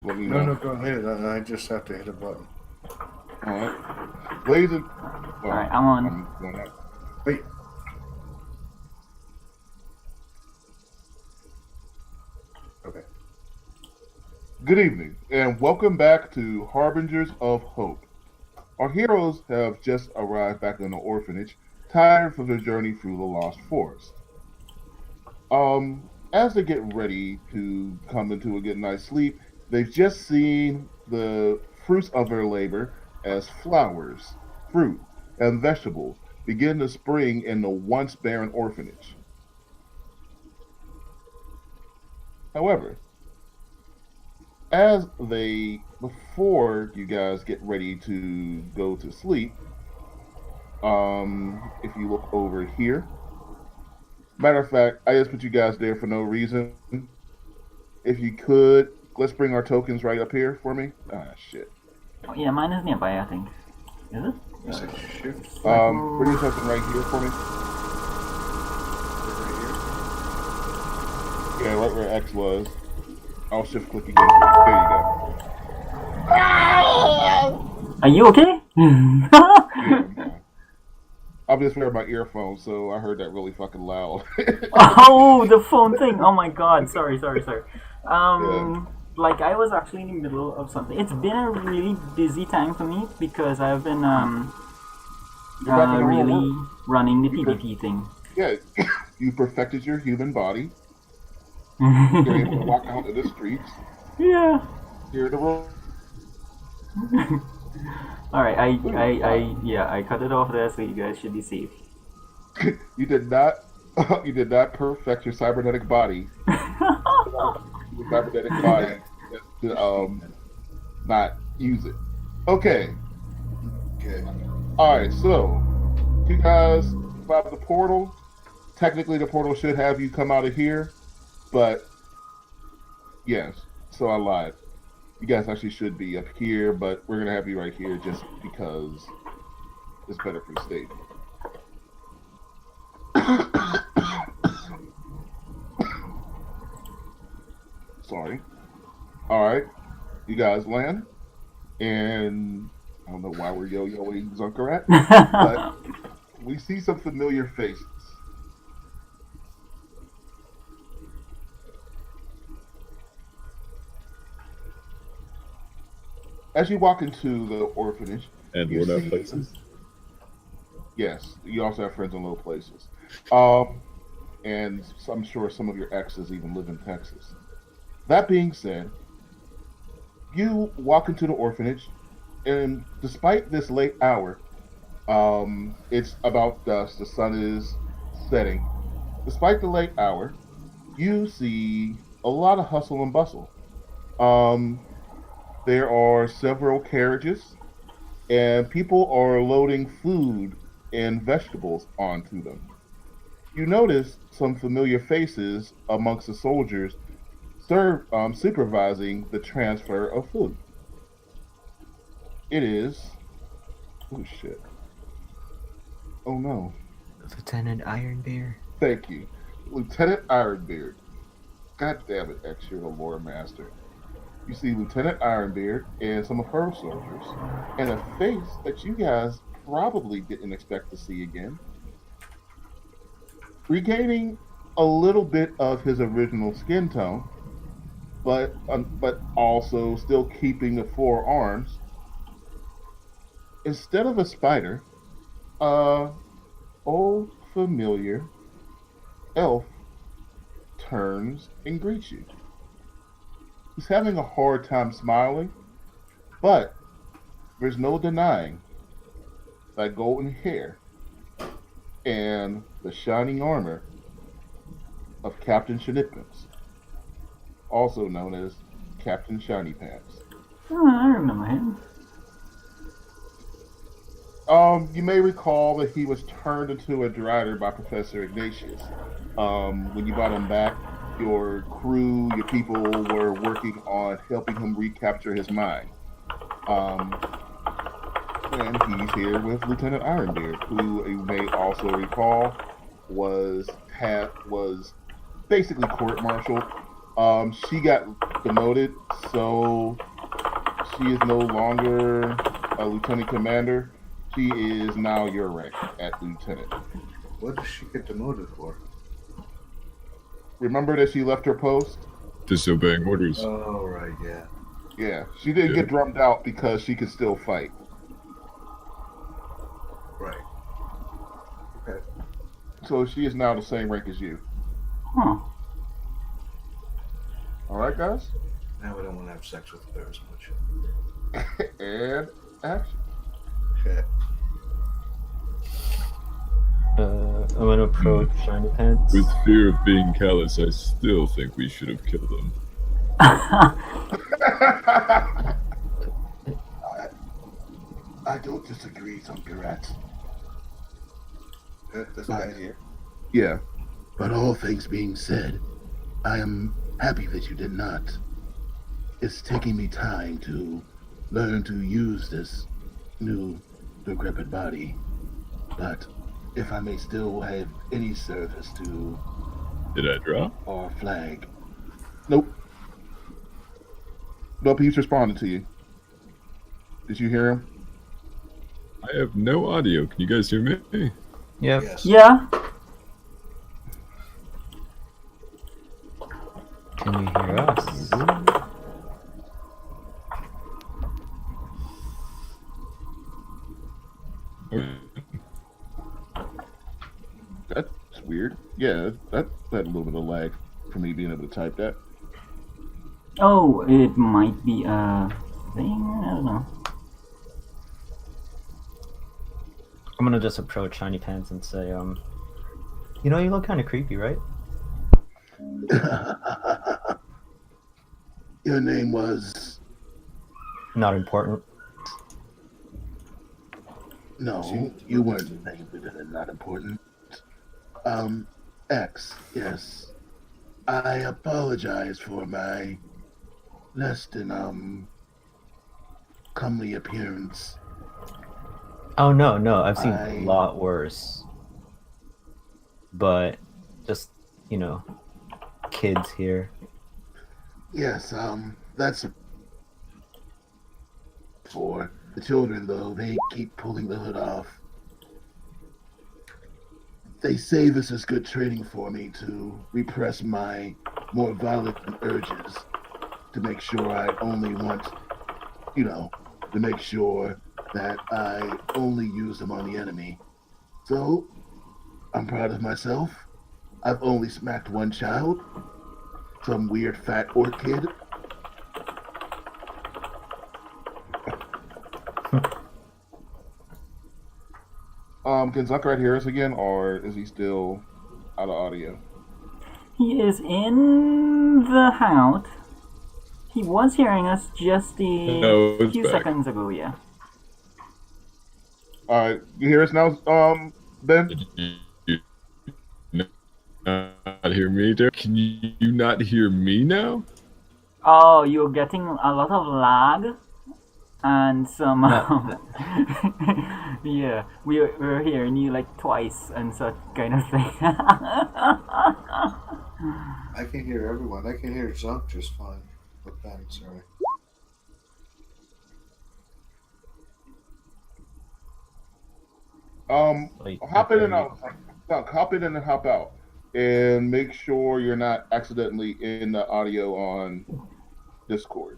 Let me No, know. no, go ahead. I just have to hit a button. All right. Ladies and well, Alright, I'm on. I'm going out. Wait. Okay. Good evening, and welcome back to Harbingers of Hope. Our heroes have just arrived back in the orphanage, tired from their journey through the Lost Forest. As they get ready to come into a good night's sleep, they've just seen the fruits of their labor as flowers, fruit, and vegetables begin to spring in the once barren orphanage. However, before you guys get ready to go to sleep, if you look over here, matter of fact, I just put you guys there for no reason. If you could, let's bring our tokens right up here for me. Ah, shit. Oh, yeah, mine is nearby, I think. Is it? You said shift Bring your token right here for me. right Yeah, right where X was. I'll shift click again. There you go. Are you okay? Yeah, I'm fine. I'm just wearing my earphones, so I heard that really fucking loud. Oh, the phone thing. Oh my god. Sorry. Yeah. Like I was actually in the middle of something. It's been a really busy time for me because I've been You're back in normal really work. running the You per- PvP thing. yeah, you perfected your human body. You're able to walk out in the streets. Yeah. Hear the road. All right. Wow. Yeah, I cut it off there, so you guys should be safe. You did not. You did not perfect your cybernetic body. Your cybernetic body to not use it. Okay. here. Okay. All right. So you guys found the portal. Technically, the portal should have you come out of here, but yes. So I lied. You guys actually should be up here, but we're gonna have you right here just because it's better for staging. Sorry. All right. You guys land, and I don't know why we're yo-yoing Zunkarat, but we see some familiar faces. As you walk into the orphanage, And you what are see, places? yes, you also have friends in low places. Um, and I'm sure some of your exes even live in Texas. That being said, you walk into the orphanage, and despite this late hour, it's about dusk, the sun is setting. Despite the late hour, you see a lot of hustle and bustle. Um, there are several carriages, and people are loading food and vegetables onto them. You notice some familiar faces amongst the soldiers supervising the transfer of food. It is. Oh shit. Oh no. Lieutenant Ironbear. Thank you. Lieutenant Ironbeard. God damn it, X, you're the lore master. You see Lieutenant Ironbeard and some of her soldiers, and a face that you guys probably didn't expect to see again, regaining a little bit of his original skin tone, but also still keeping the four arms. Instead of a spider, a old familiar elf turns and greets you. He's having a hard time smiling, but there's no denying that golden hair and the shining armor of Captain Shinipins, also known as Captain Shiny Pants. Oh, I remember him. You may recall that he was turned into a drider by Professor Ignatius. When you brought him back, your crew, your people were working on helping him recapture his mind. Um, and he's here with Lieutenant Ironbeard, who you may also recall was basically court-martialed She got demoted, so she is no longer a lieutenant commander. She is now your rank at lieutenant. What does she get demoted for? Remember that she left her post? Disobeying orders. Oh, right, yeah. Yeah, she didn't get drummed out because she could still fight. Right. Okay. So she is now the same rank as you. Huh. All right, guys? Now we don't want to have sex with her as much. And action. Okay. I'm gonna approach Shiny Pants. With fear of being callous, I still think we should have killed him. I don't disagree, Zunkarat. This guy here. Yeah. But all things being said, I am happy that you did not. It's taking me time to learn to use this new decrepit body. But if I may still have any service to Did I drop? our flag. Nope. Nope, he's responding to you. Did you hear him? I have no audio. Can you guys hear me? Yep. Yes. Yeah. Can you hear us? That's weird. Yeah, that had a little bit of lag for me being able to type that. Oh, it might be a thing. I don't know. I'm gonna just approach Shiny Pants and say, you know, you look kind of creepy, right? Your name was... Not important. No, you weren't named it, not important. X, yes. I apologize for my less than, comely appearance. Oh no, I've seen I- a lot worse. But just, you know, kids here. Yes, that's for the children, though. They keep pulling the hood off. They say this is good training for me to repress my more violent urges, to make sure I only want, to make sure that I only use them on the enemy. So, I'm proud of myself. I've only smacked one child, some weird fat orc kid. Can Zuckerrat hear us again, or is he still out of audio? He is in the hangout. He was hearing us just No, a it's few back. seconds ago, yeah. All right, you hear us now, Ben? Did you not hear me, Derek? Can you not hear me now? Oh, you're getting a lot of lag and some. Yeah, we're hearing you like twice and such kind of thing. I can hear everyone. I can hear Zunk just fine. But Ben, sorry. Like, Hop in and out. Hop in and hop out, and make sure you're not accidentally in the audio on Discord.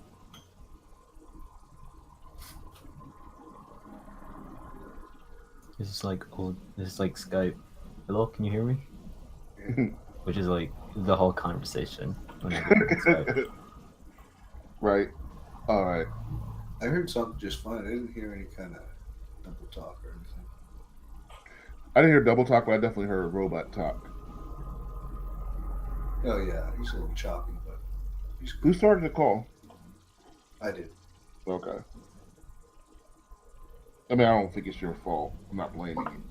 This is like old. This is like Skype. Hello, can you hear me? Which is like the whole conversation. Whenever we're on Skype. Right. All right. I heard something just fine. I didn't hear any kind of double talk or anything. I didn't hear double talk, but I definitely heard robot talk. Oh, yeah. He's a little choppy, but he's Who good. started the call? I did. Okay. I mean, I don't think it's your fault. I'm not blaming you.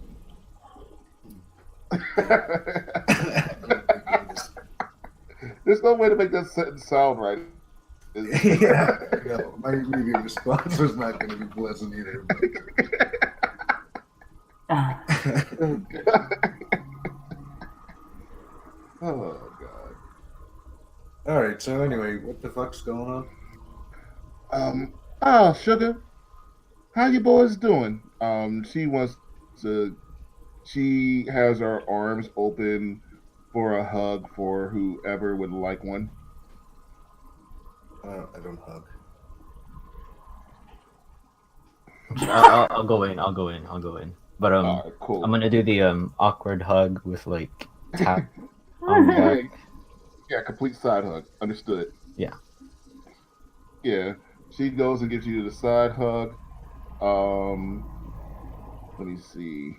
There's no way to make that sentence sound right. Yeah. No, my immediate response was not going to be pleasant either. Oh, God. All right. So anyway, what the fuck's going on? Sugar, how you boys doing? She wants to. She has her arms open for a hug for whoever would like one. I don't hug. I'll go in. I'll go in. I'll go in. But All right, cool. I'm gonna do the awkward hug with like tap on the back. Yeah, complete side hug. Understood. Yeah. Yeah, she goes and gives you the side hug. Um, let me see.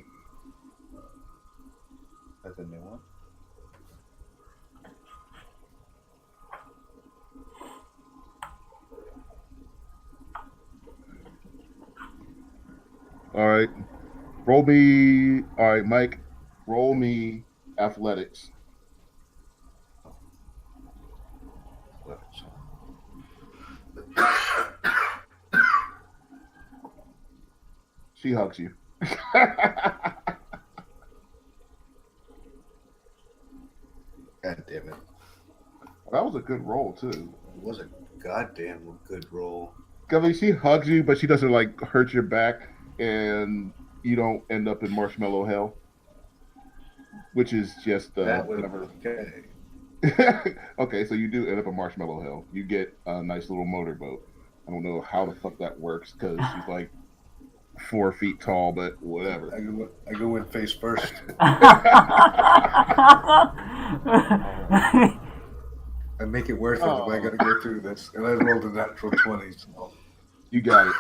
That's a new one. All right, roll me. All right, Mike, roll me athletics. She hugs you. God damn it! That was a good roll too. It was a goddamn good roll. I mean, she hugs you, but she doesn't like hurt your back, and you don't end up in marshmallow hell, which is just That would whatever. okay. Okay, so you do end up in marshmallow hell. You get a nice little motorboat. I don't know how the fuck that works because she's like 4 feet tall, but whatever. I go in face first. I make it worth it if I gotta go through this. And I rolled a natural 20. So You got it.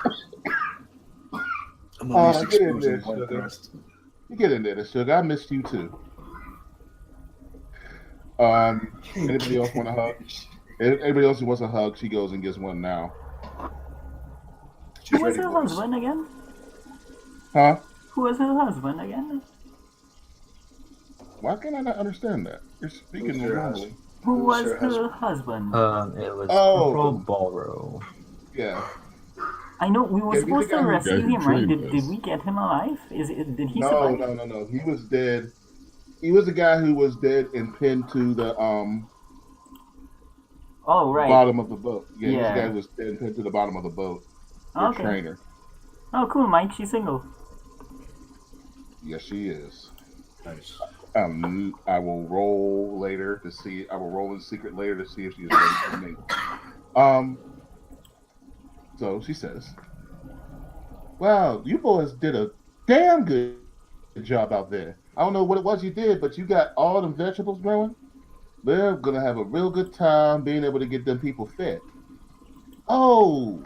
I'm at least get in exposing there, one sugar. thrust. You get in there, sugar. I missed you too. Anybody else want a hug? Anybody else who wants a hug, she goes and gets one now. She's Who was ready, her boys. husband again? Huh? Who was her husband again? Why can't I not understand that? You're Who's speaking your normally. Who Who's was her her husband? It was Oh. Corporal Balro. Yeah. I know we were Yeah, he's supposed the to guy who- rescue guy who him, right? trained Did us. we get him alive? Did he No, survive? no. He was dead. He was the guy who was dead and pinned to the Oh right. bottom of the boat. Yeah, he was the Yeah. guy who was dead and pinned to the bottom of the boat. Your Okay. trainer. Oh cool, Mike. She's single. Yes, she is. Nice. I will roll later to see. I will roll in secret later to see if she is ready for me. So she says, "Wow, you boys did a damn good job out there. I don't know what it was you did, but you got all them vegetables growing. They're gonna have a real good time being able to get them people fed. Oh,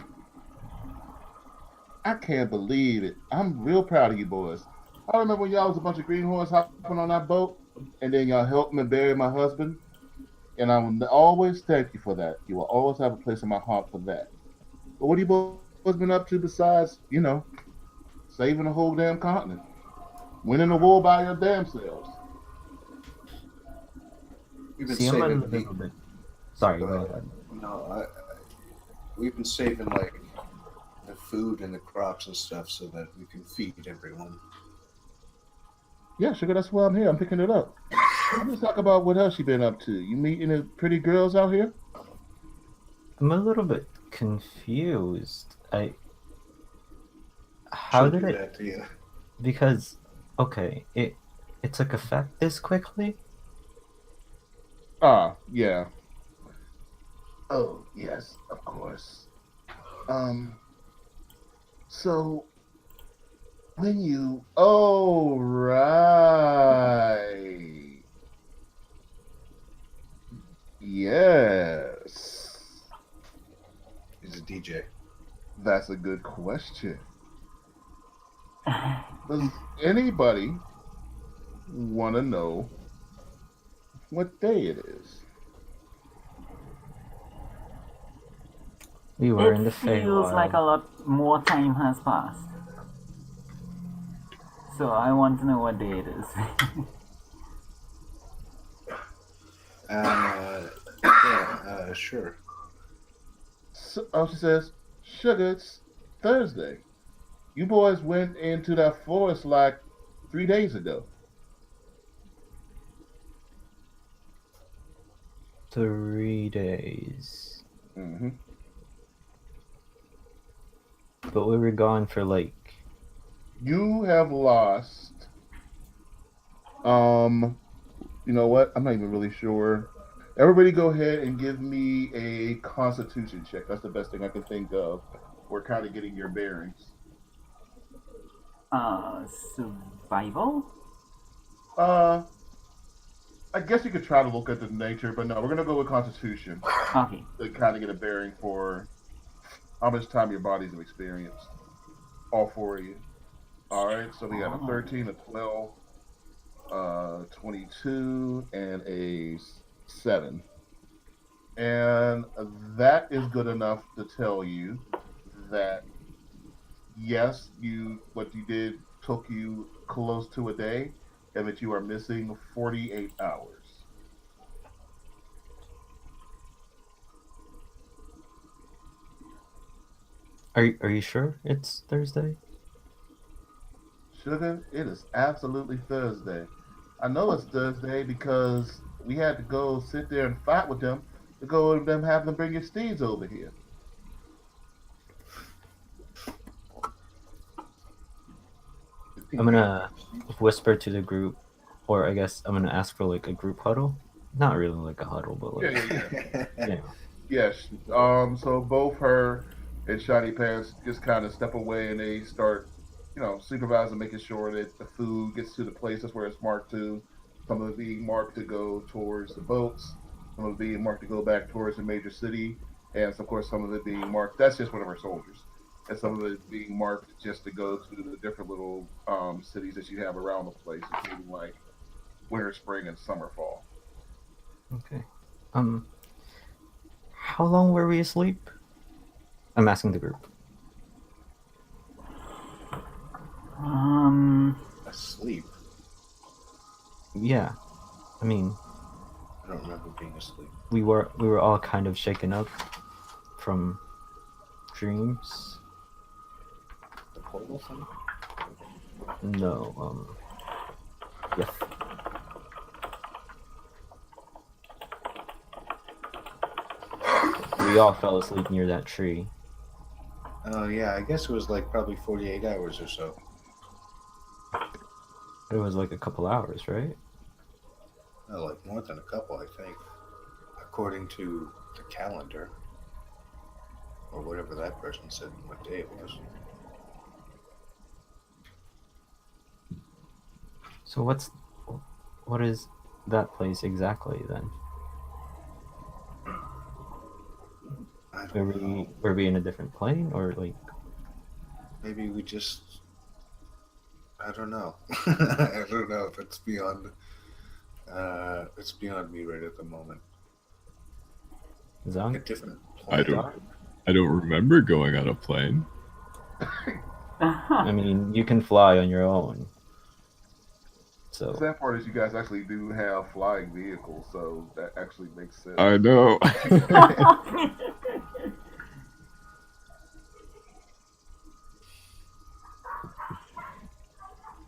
I can't believe it. I'm real proud of you boys. I remember when y'all was a bunch of greenhorns hopping on that boat, and then y'all helped me bury my husband. And I will always thank you for that. You will always have a place in my heart for that. But what have you boys been up to besides, saving the whole damn continent? Winning the war by your damn selves." We've been See, I'm a saving little bit. Sorry, go ahead. No, we've been saving like the food and the crops and stuff so that we can feed everyone. Yeah, sugar, that's why I'm here. I'm picking it up. Let's talk about what else you been up to. You meet any pretty girls out here? I'm a little bit confused. How Shouldn't did do it? that to you? Because okay, it took effect this quickly. Yeah. Oh, yes, of course. So when you Oh, right. Yes. He's a DJ. That's a good question. Does anybody want to know what day it is? We were in the It feels like a Feywild. lot more time has passed. So I want to know what day it is. Sure. So, she says, "Sugar, it's Thursday. You boys went into that forest like 3 days ago." 3 days. Mm-hmm. But we were gone for like. You have lost. You know what? I'm not even really sure. Everybody, go ahead and give me a Constitution check. That's the best thing I can think of. We're kind of getting your bearings. Survival? Uh, I guess you could try to look at the nature, but no, we're gonna go with Constitution Okay. to kind of get a bearing for how much time your bodies have experienced. All four of you. All right, so we got a 13, a 12, 22, and a 7. And that is good enough to tell you that yes, what you did took you close to a day, and that you are missing 48 hours. Are you sure it's Thursday? Sugar, it is absolutely Thursday. I know it's Thursday because we had to go sit there and fight with them to go and them have them bring your steeds over here. I'm gonna whisper to the group, or I guess I'm gonna ask for like a group huddle. Not really like a huddle, but like Yeah. yeah. Yes. So both her and Shiny Pants just kind of step away and they start, supervising, making sure that the food gets to the places where it's marked to. Some of it being marked to go towards the boats. Some of it being marked to go back towards the major city, and of course some of it being marked. That's just one of our soldiers. And some of it being marked just to go to the different little cities that you have around the place, including like winter, spring, and summer, fall. Okay. How long were we asleep? I'm asking the group. Asleep. Yeah. I mean, I don't remember being asleep. we were all kind of shaken up from dreams. The portal thing? No, yeah. We all fell asleep near that tree. Oh, yeah, I guess it was like probably 48 hours or so. It was like a couple hours, right? No, like more than a couple, I think. According to the calendar. Or whatever that person said what day it was. So what is that place exactly then? I don't know. Were we in a different plane or like? Maybe we just. I don't know. I don't know if it's beyond. It's beyond me right at the moment. A Zong? different I planet. don't remember going on a plane. I mean, you can fly on your own. The So sad part is you guys actually do have flying vehicles, so that actually makes sense. I know.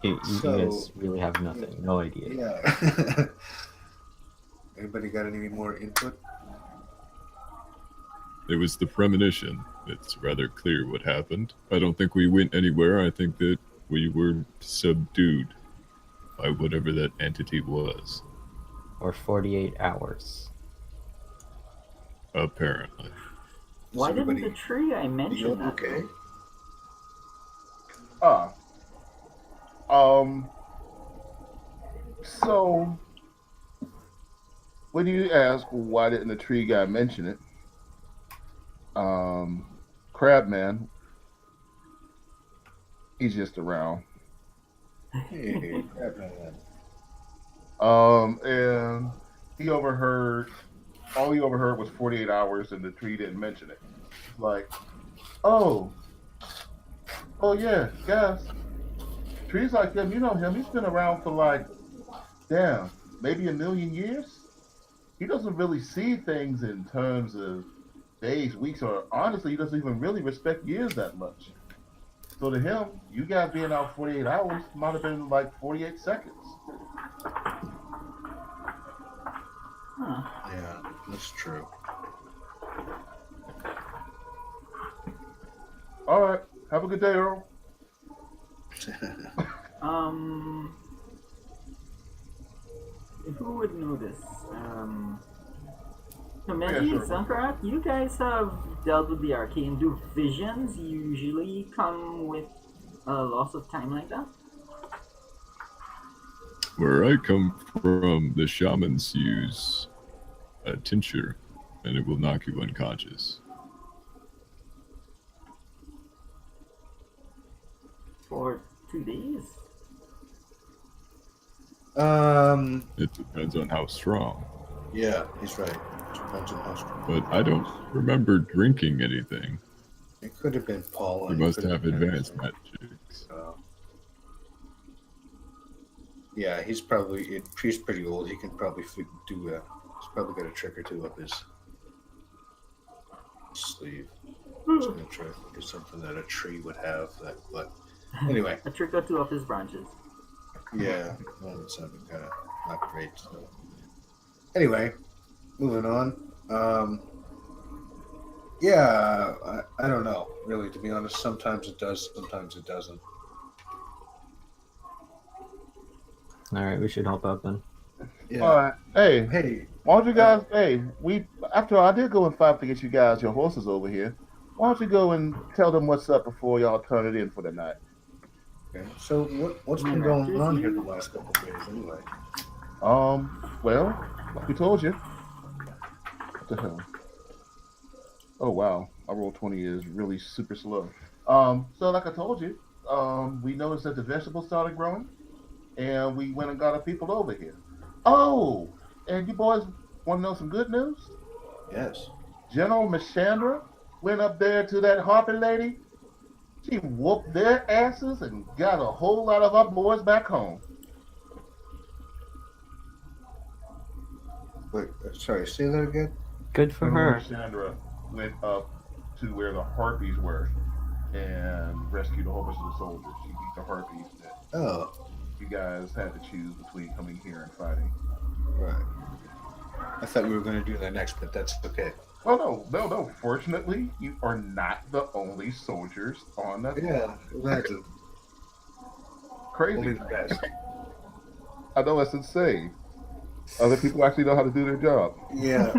you So- guys really have nothing, no idea. Yeah. Anybody got any more input? It was the premonition. It's rather clear what happened. I don't think we went anywhere. I think that we were subdued by whatever that entity was, Or 48 hours. apparently. Why didn't everybody the tree I mentioned feel that? okay? Ah. So when you ask why didn't the tree guy mention it, Crabman, he's just around. Hey, crap, man. And all he overheard was 48 hours, and the tree didn't mention it. Like, oh yeah, guys, trees like him, you know him, he's been around for like, damn, maybe a million years. He doesn't really see things in terms of days, weeks, or honestly, he doesn't even really respect years that much. So to him, you guys being out 48 hours might have been like 48 seconds. Huh. Yeah. That's true. All right. Have a good day, Earl. Who would know this? So Yeah, Maggie, sure. Zunkrat, you guys have dealt with the arcane. Do visions usually come with a loss of time like that? Where I come from, the shamans use a tincture, and it will knock you unconscious. For 2 days? It depends on how strong. Yeah, he's right. Depends on how strong. But I don't remember drinking anything. It could have been pollen. We must could have been advanced anything. magics. Yeah, he's pretty old. He can probably do a. He's probably got a trick or two up his sleeve. He's gonna try to think of something that a tree would have. But anyway, A trick or two of his branches. yeah, well, it's something kind of not great. So anyway, moving on. Yeah, I don't know really. To be honest, sometimes it does, sometimes it doesn't. All right, we should help out then. Yeah. All right. Hey, Hey, why don't you guys? Hey, after all, I did go and fight to get you guys your horses over here. Why don't you go and tell them what's up before y'all turn it in for the night? okay. So what's been going on here the last couple of days, anyway? Well, like we told you. What the hell? Oh wow, I rolled 20 is really super slow. So like I told you, we noticed that the vegetables started growing, and we went and got our people over here. Oh, and you boys want to know some good news? Yes. General Mishandra went up there to that Harper lady. She whooped their asses and got a whole lot of our boys back home. Wait, sorry. Say that again. Good for General her. Mishandra went up to where the harpies were and rescued a whole bunch of the soldiers. She beat the harpies that Oh, you guys had to choose between coming here and fighting. right. I thought we were going to do that next, but that's okay. Oh no. Fortunately, you are not the only soldiers on that. Yeah, imagine. Crazy. Only the best. I know, that's insane. Other people actually know how to do their job. Yeah.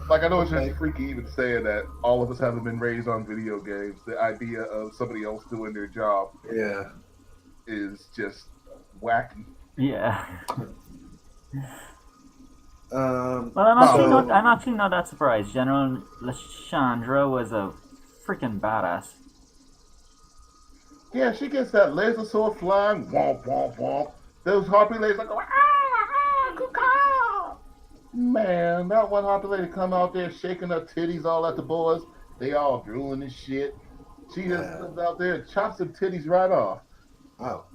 Like, I know it's Okay. just freaky even saying that all of us haven't been raised on video games. The idea of somebody else doing their job Yeah. is just wacky. Yeah. Um, Well, So- I'm actually not that surprised. General Lashandra was a freaking badass. Yeah, she gets that laser sword flying, womp, womp, womp. Those harpy ladies are going, caw. Man, that one harpy lady come out there shaking her titties all at the boys. They all drooling and shit. She just Yeah. comes out there and chops them titties right off. wow.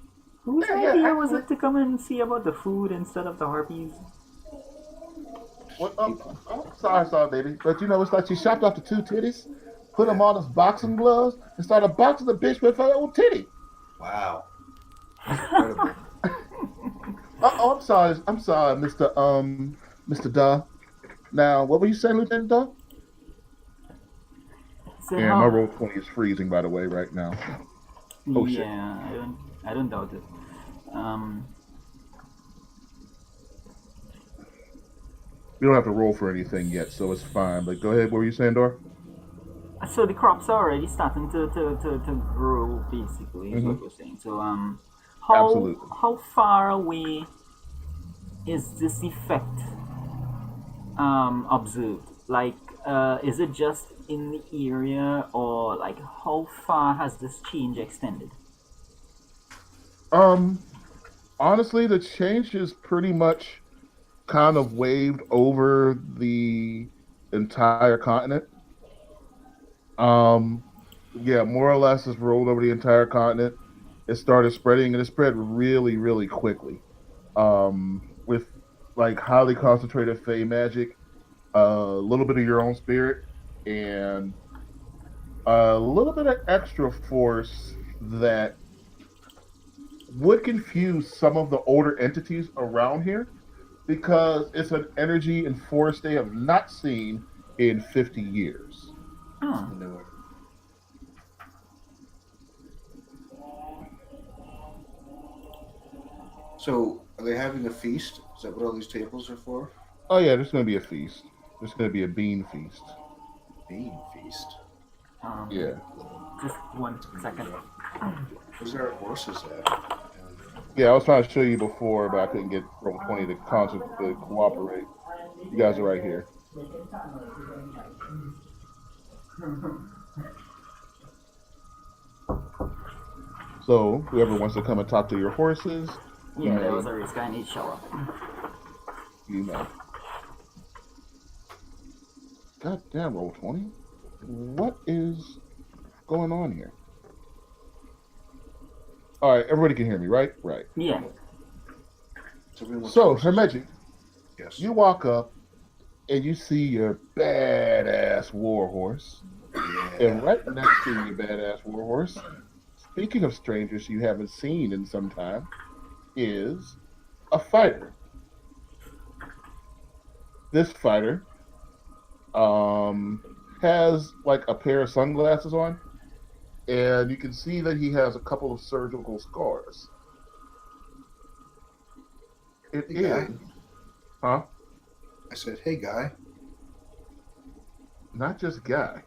Whose Yeah, idea was actually- it to come and see about the food instead of the harpies? What? Sorry, baby. But you know, it's like she chopped off the two titties, put them on as boxing gloves, and started boxing the bitch with her own titty. Wow. Incredible. I'm sorry, Mr. Duh. Now, what were you saying, Lieutenant Duh? So And how- my roll 20 is freezing, by the way, right now. Oh, shit. Yeah, I don't doubt it. You don't have to roll for anything yet, so it's fine. But go ahead. What were you saying, Dor? So the crops are already starting to grow, basically, is what you're saying. So, Absolutely. how far away is this effect observed? Like, is it just in the area, or like how far has this change extended? Honestly, the change is pretty much kind of waved over the entire continent. Yeah, more or less it's rolled over the entire continent. It started spreading, and it spread really, really quickly. With like highly concentrated Fey magic, a little bit of your own spirit, and a little bit of extra force that would confuse some of the older entities around here, because it's an energy and force they have not seen in 50 years. Oh, No. So, are they having a feast? Is that what all these tables are for? Oh yeah, there's going to be a feast. There's going to be a bean feast. Bean feast. Yeah. just 1 second. Where's our horses at? Yeah, I was trying to show you before, but I couldn't get Roll 20 to cooperate. You guys are right here. So, whoever wants to come and talk to your horses, Yeah, that was a risk. I need to show up. you know. God damn, Roll 20. What is going on here? All right, everybody can hear me, right? Right. Yeah. So, Hermegic, Yes. you walk up and you see your badass war horse. And right next to your badass war horse, speaking of strangers you haven't seen in some time, is a fighter. This fighter has like a pair of sunglasses on, and you can see that he has a couple of surgical scars. It Hey, guy. is, huh? I said, hey, guy. Not just guy.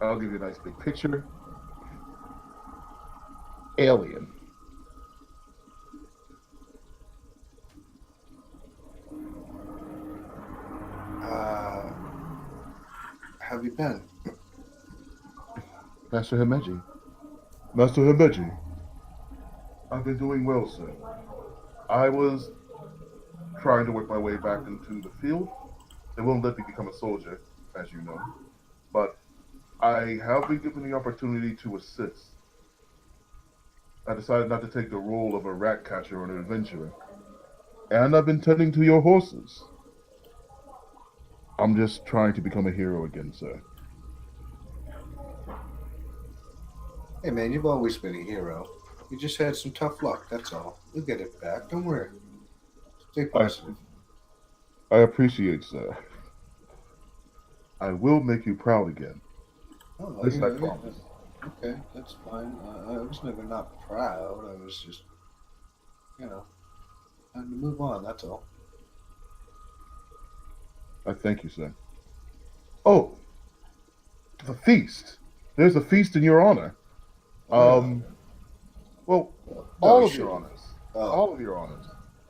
I'll give you a nice big picture. Alien. Have you been? Master Himeji. Master Himeji. I've been doing well, sir. I was trying to work my way back into the field. They won't let me become a soldier, as you know. But I have been given the opportunity to assist. I decided not to take the role of a rat catcher or an adventurer. And I've been tending to your horses. I'm just trying to become a hero again, sir. Hey, man, you've always been a hero. You just had some tough luck, that's all. You'll get it back. Don't worry. Stay positive. I appreciate, sir. I will make you proud again. Oh, This I yeah, promise. okay, that's fine. I was never not proud. I was just, time to move on, that's all. I thank you, sir. Oh, the feast. There's a feast in your honor. Well, all of your honors. All of your honors.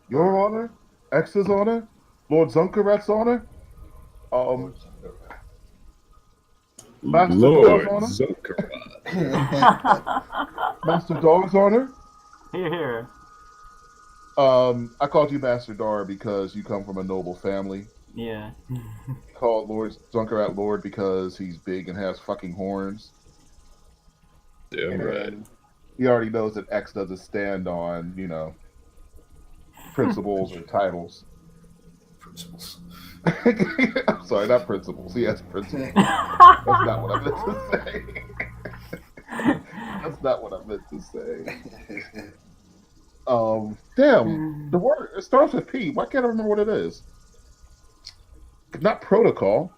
Your honor, X's honor, Lord Zunkarat's honor, Master Lord Dog's honor, Zuckerot. Master Dog's honor. Here. I called you Master Dar because you come from a noble family. Yeah. Called Lord Zunkarat Lord because he's big and has fucking horns. Damn right. And he already knows that X doesn't stand on, principles or titles. Principles. I'm sorry, not principles. He has principles. That's not what I meant to say. That's not what I meant to say. Damn, the word, it starts with P. Why can't I remember what it is? Not protocol.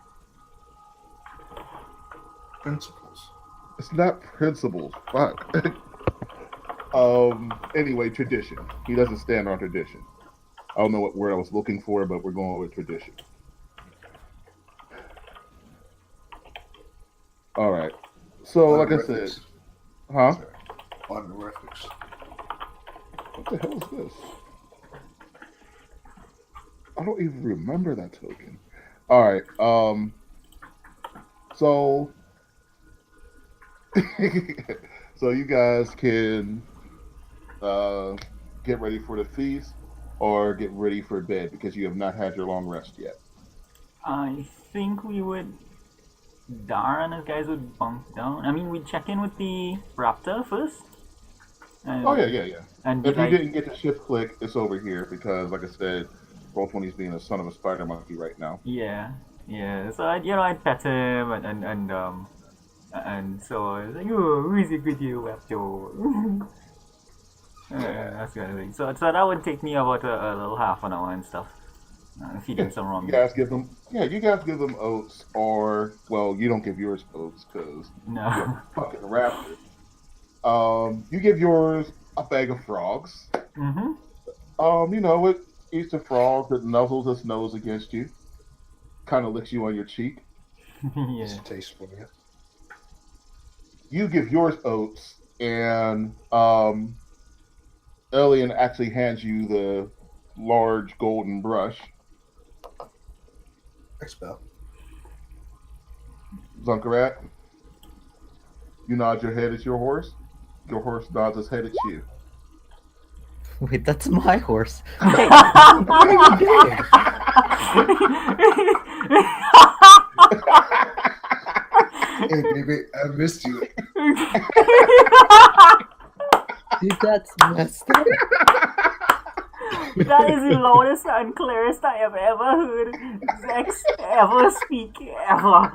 Principles. It's not principles. Fuck. Anyway, tradition. He doesn't stand on tradition. I don't know what word I was looking for, but we're going with tradition. All right. So, like I said, huh? Honorifics. What the hell is this? I don't even remember that token. All right. So, so you guys can get ready for the feast or get ready for bed because you have not had your long rest yet. I think we would. Dar and his guys would bunk down. I mean, we'd check in with the raptor first. Oh yeah. And If you didn't get the shift click, it's over here because, like I said, Roll20 is being a son of a spider monkey right now. Yeah. So I'd pet him and so I was like, oh, who is it with you, raptor? That's kind of thing. So that would take me about a little half an hour and stuff. Feed him some raw You meat. guys give them, yeah, you guys give them oats, or well, you don't give yours oats because you're No. a fucking raptor. You give yours a bag of frogs. Mm-hmm. It eats the frog, it nuzzles its nose against you, kind of licks you on your cheek. Just Yeah. a taste for you. You give yours oats, and Alien actually hands you the large golden brush. Thanks, Bell. Zunkarat, you nod your head at your horse. Your horse nods his head at you. Wait, that's my horse. Hey, what are you doing? Hey, baby, I missed you. Dude, that's messed up. That is the loudest and clearest I have ever heard Zex ever speak ever.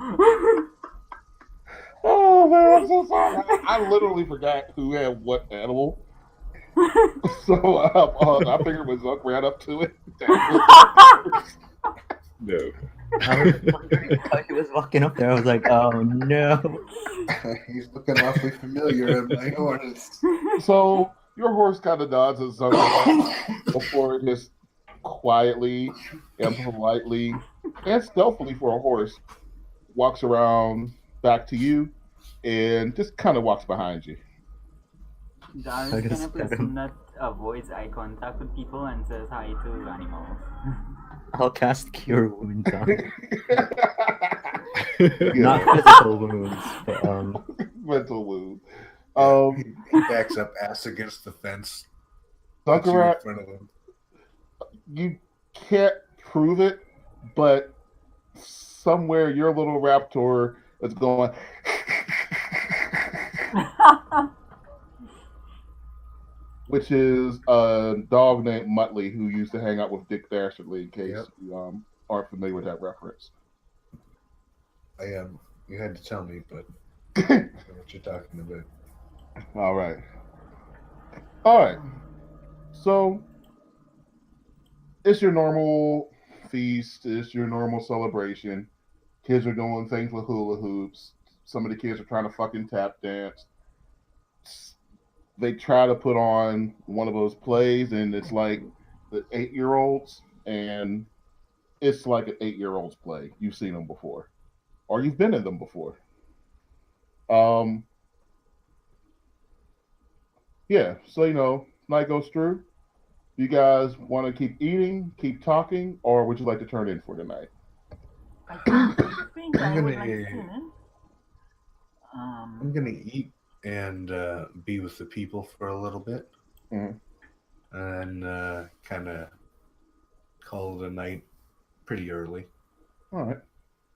Oh man, I'm so sorry. I literally forgot who had what animal. So I figured when Zuck ran up to it, No. I was wondering how he was walking up there. I was like, oh no. He's looking awfully familiar at my horse. so your horse kind of nods at Zuck before it just quietly and politely and stealthily for a horse walks around back to you and just kind of walks behind you. Dar I is the kind just of pet person him. that avoids eye contact with people and says hi to animals. I'll cast Cure Wounds on him. Yeah. Not physical wounds, but Mental wound. Yeah, he backs up ass against the fence. Puts you in Zunkarat, front of him. you can't prove it, but somewhere your little raptor is going. Which is a dog named Muttley who used to hang out with Dick Dastardly. In case Yep. you aren't familiar with that reference. I am. You had to tell me, but I don't know what you're talking about. All right. All right. So it's your normal feast. It's your normal celebration. Kids are doing things with hula hoops. Some of the kids are trying to fucking tap dance. They try to put on one of those plays, and it's like the 8-year-olds, and it's like an 8-year-old's play. You've seen them before, or you've been in them before. Um, yeah. So night goes through. You guys want to keep eating, keep talking, or would you like to turn in for the night? I think I would like to tune in. I'm gonna eat and be with the people for a little bit, Mhm. and kind of call it a night pretty early, All right.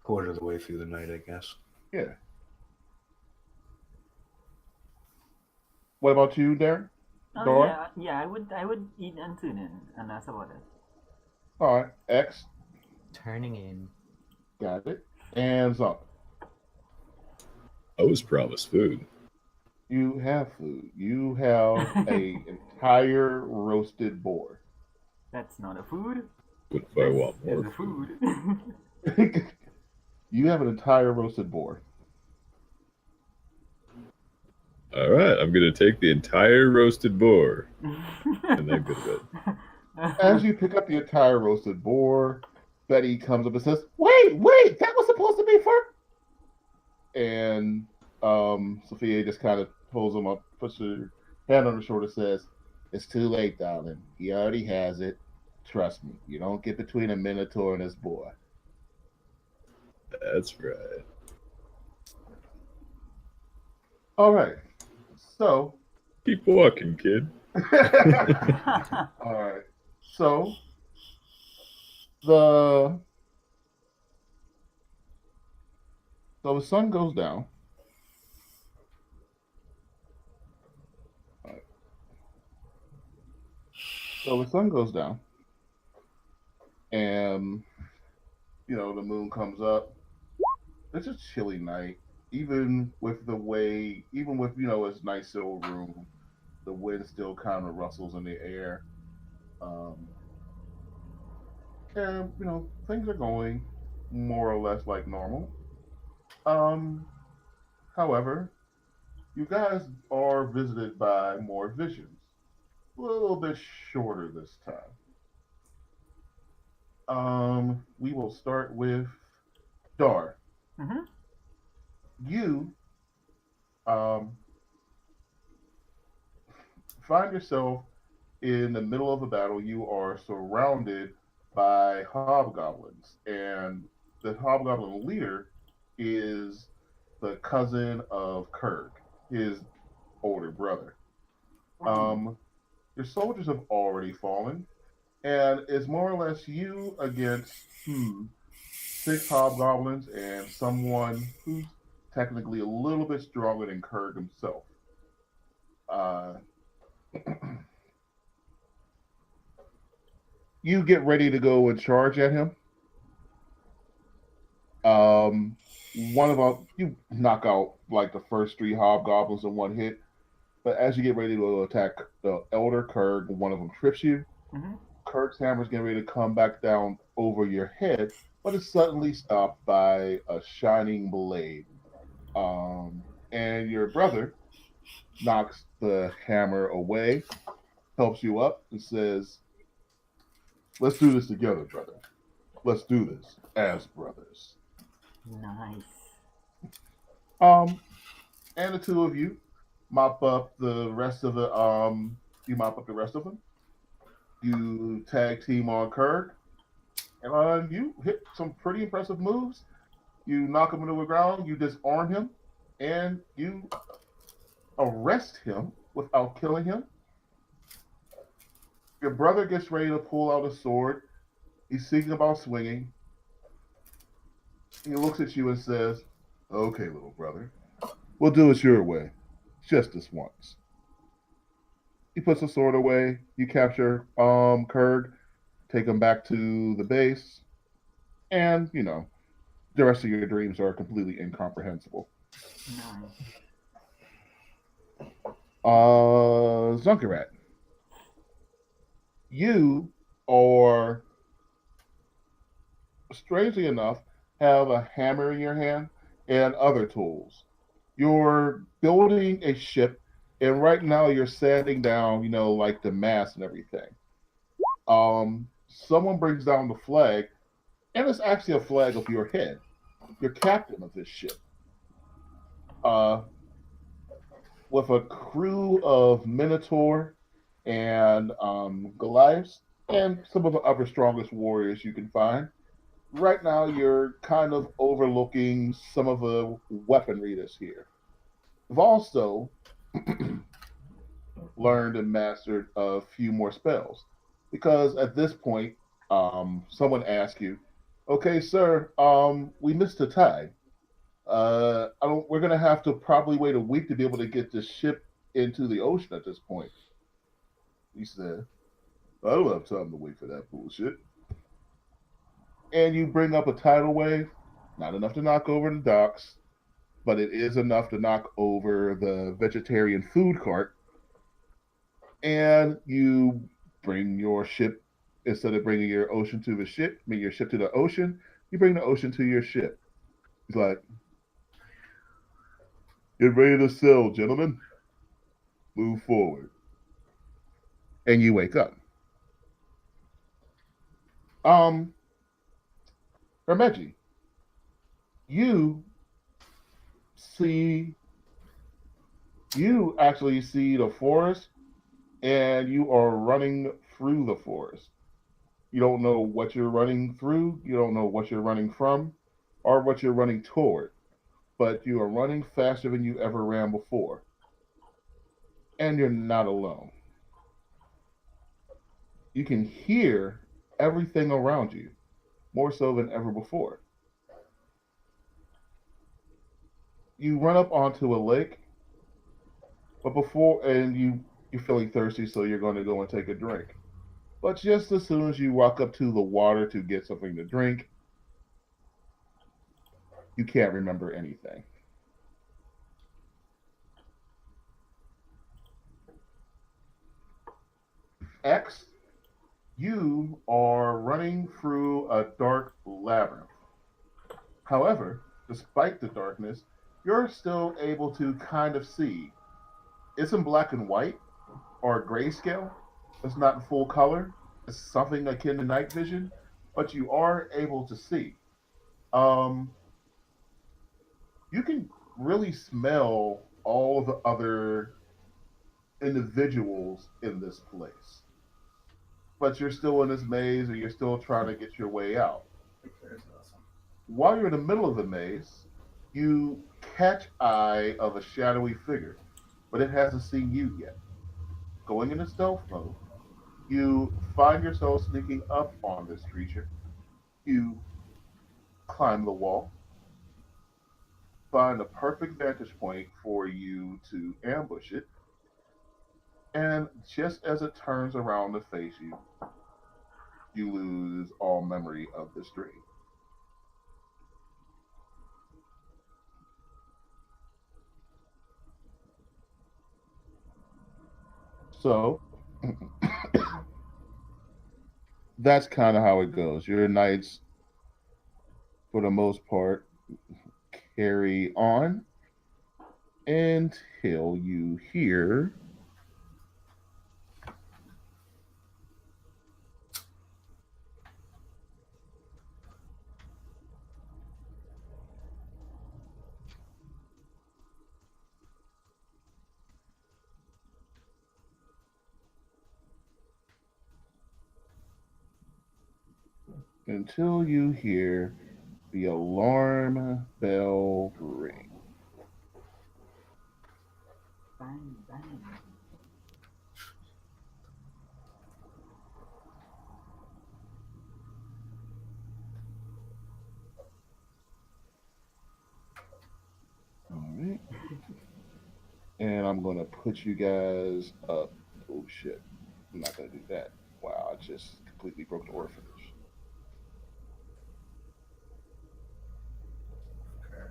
quarter of the way through the night, I guess. Yeah. What about you, Darren? Oh Dora? yeah, I would eat and tune in, and that's about it. All right. X. turning in. Got it. And Zunk. I was promised food. You have food. You have a entire roasted boar. That's not a food. What if I This want is more a food? food. You have an entire roasted boar. All right, I'm gonna take the entire roasted boar and then go to bed. As you pick up the entire roasted boar, Betty comes up and says, "Wait, that was supposed to be for." And Sophia just kind of pulls him up, puts her hand on her shoulder, says, "It's too late, darling. He already has it. Trust me. You don't get between a minotaur and his boy." That's right. All right. So, Keep walking, kid. all right. So, the sun goes down. All right. So the sun goes down, and the moon comes up. It's a chilly night, even with its nice little room. The wind still kind of rustles in the air. Um, and things are going more or less like normal. Um, However, you guys are visited by more visions, a little bit shorter this time. We will start with Dar. Mm-hmm. You um, find yourself in the middle of a battle. You are surrounded by hobgoblins, and the hobgoblin leader is the cousin of Kurg, his older brother. Oh. Um, your soldiers have already fallen, and it's more or less you against six hobgoblins and someone who's technically a little bit stronger than Kurg himself. Uh, you get ready to go and charge at him. Um, One of them, you knock out like the first three hobgoblins in one hit, but as you get ready to attack the Elder Kurg, one of them trips you. Mm-hmm. Kurg's hammer's getting ready to come back down over your head, but it's suddenly stopped by a shining blade. And your brother knocks the hammer away, helps you up, and says, "Let's do this together, brother. Let's do this as brothers." Nice. Um, and the two of you mop up the rest of the you mop up the rest of them. You tag team on Kurg, and you hit some pretty impressive moves. You knock him into the ground, you disarm him, and you arrest him without killing him. Your brother gets ready to pull out a sword. He's thinking about swinging. He looks at you and says, "Okay, little brother, we'll do it your way, just this once." He puts the sword away. You capture Kurg, take him back to the base, and the rest of your dreams are completely incomprehensible. Nice. Zunkarat, you are strangely enough have a hammer in your hand and other tools. You're building a ship, and right now you're sanding down, like the mast and everything. Someone brings down the flag, and it's actually a flag of your head. You're captain of this ship. Uh, with a crew of Minotaur and Goliaths and some of the other strongest warriors you can find. Right now, you're kind of overlooking some of the weaponry that's here. You've also learned and mastered a few more spells because at this point, someone asks you, "Okay, sir, we missed the tide. I don't. We're gonna have to probably wait a week to be able to get this ship into the ocean at this point." He said, "I don't have time to wait for that bullshit." And you bring up a tidal wave, not enough to knock over the docks, but it is enough to knock over the vegetarian food cart. And you bring your ship, instead of bringing your ocean to the ship, bring your ship to the ocean, you bring the ocean to your ship. He's like, "Get ready to sail, gentlemen. Move forward." And you wake up. Um, Hermeji, you see, you actually see the forest, and you are running through the forest. You don't know what you're running through, you don't know what you're running from, or what you're running toward, but you are running faster than you ever ran before. And you're not alone. You can hear everything around you, more so than ever before. You run up onto a lake, but before, and you're feeling thirsty, so you're going to go and take a drink. But just as soon as you walk up to the water to get something to drink, you can't remember anything. X, You are running through a dark labyrinth. However, despite the darkness, you're still able to kind of see. It's in black and white or grayscale. It's not in full color. It's something akin to night vision, but you are able to see. Um, you can really smell all the other individuals in this place, but you're still in this maze or you're still trying to get your way out. That's awesome. While you're in the middle of the maze, you catch eye of a shadowy figure, but it hasn't seen you yet. Going into stealth mode, you find yourself sneaking up on this creature. You climb the wall, find a perfect vantage point for you to ambush it, and just as it turns around to face you, you lose all memory of this dream. So that's kind of how it goes. Your nights, for the most part, carry on until you hear the alarm bell ring. Bang, bang. All right. And I'm going to put you guys up. Oh, shit. I'm not going to do that. Wow, I just completely broke the orphanage. Okay.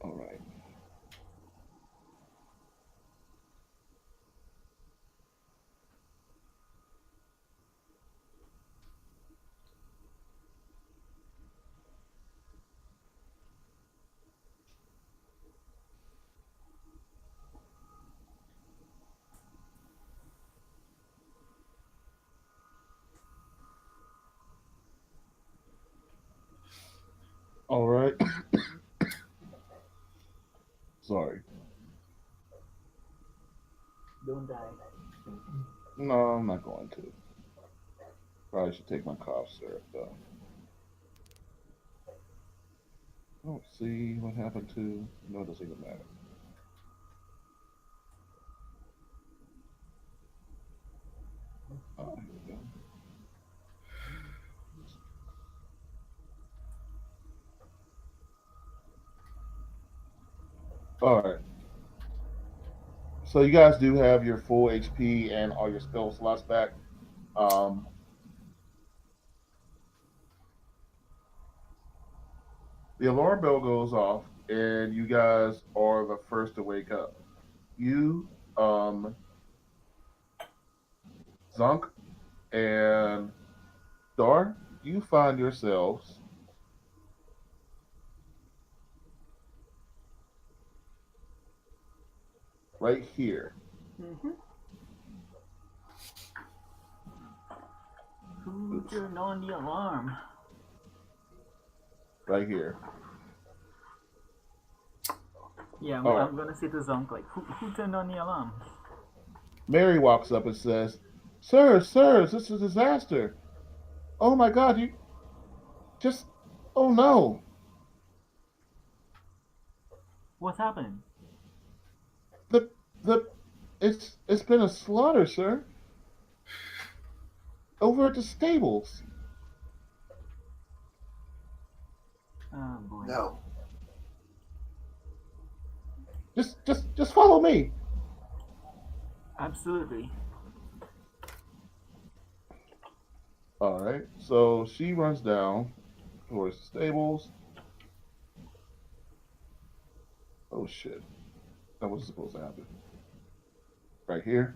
All right. All right. Sorry. Don't die. No, I'm not going to. Probably should take my cough syrup, though. I don't see what happened to. No, it doesn't even matter. Oh, here we go. All right. So you guys do have your full HP and all your spell slots back. Um, the alarm bell goes off, and you guys are the first to wake up. You, Zunk, and Dar, you find yourselves right here. Mm-hmm. Who Oops, turned on the alarm? right here. Yeah, All right. I'm gonna say to Zonk, like, who turned on the alarm? Mary walks up and says, "Sirs, this is a disaster. Oh my God, you just, oh no. What's happening? The, the, it's been a slaughter, sir, over at the stables. Oh boy. No. Just follow me." Absolutely. All right. So she runs down towards the stables. Oh shit. That wasn't supposed to happen. Right here.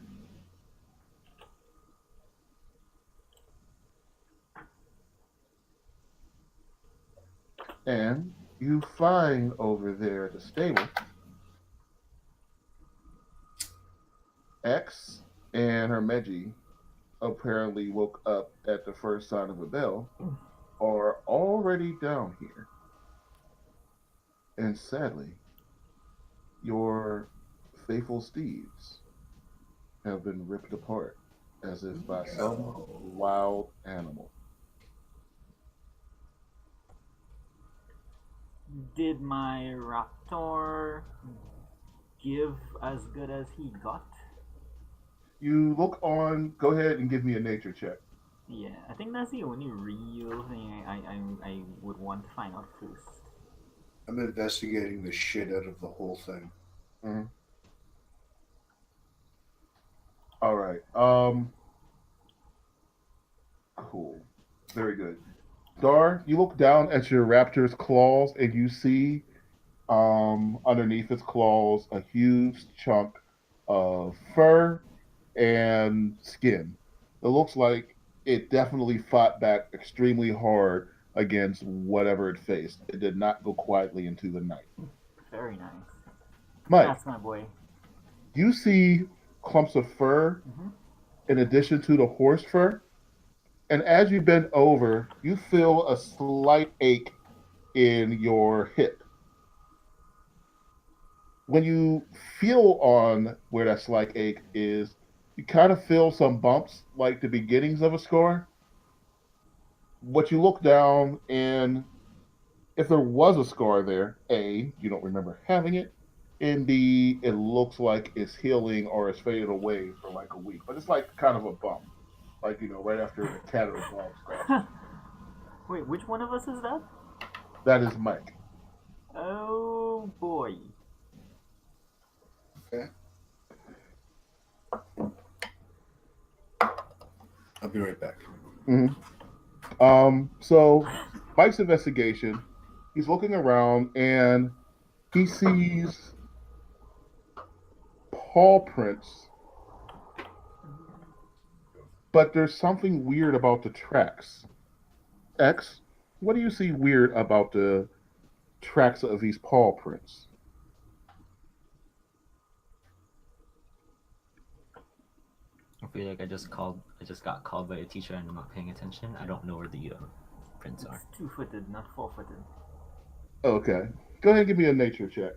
And you find over there at the stable, X and her Meji apparently woke up at the first sign of a bell, are already down here. And sadly, your faithful steeds have been ripped apart as if by some No. wild animal. Did my raptor give as good as he got? You look on, go ahead and give me a nature check. Yeah, I think that's the only real thing I would want to find out first. I'm investigating the shit out of the whole thing. Mhm. All right. Cool. Very good. Dar, you look down at your raptor's claws and you see underneath its claws a huge chunk of fur and skin. It looks like it definitely fought back extremely hard against whatever it faced. It did not go quietly into the night. Very nice. Mike, That's my boy. you see clumps of fur Hmm. in addition to the horse fur, and as you bend over, you feel a slight ache in your hip. When you feel on where that slight ache is, you kind of feel some bumps, like the beginnings of a scar. But you look down, and if there was a scar there, A, you don't remember having it, and B, it looks like it's healing or it's faded away for like a week. But it's like kind of a bump, like, right after a cat or a dog scratches. Wait, which one of us is that? That is Mike. Oh boy. Okay. I'll be right back. Mhm. So Mike's investigation, he's looking around and he sees paw prints, but there's something weird about the tracks. X, what do you see weird about the tracks of these paw prints? I feel like I just got called by a teacher and I'm not paying attention. I don't know where the prints It's are. two-footed, not four-footed. Okay. Go ahead and give me a nature check.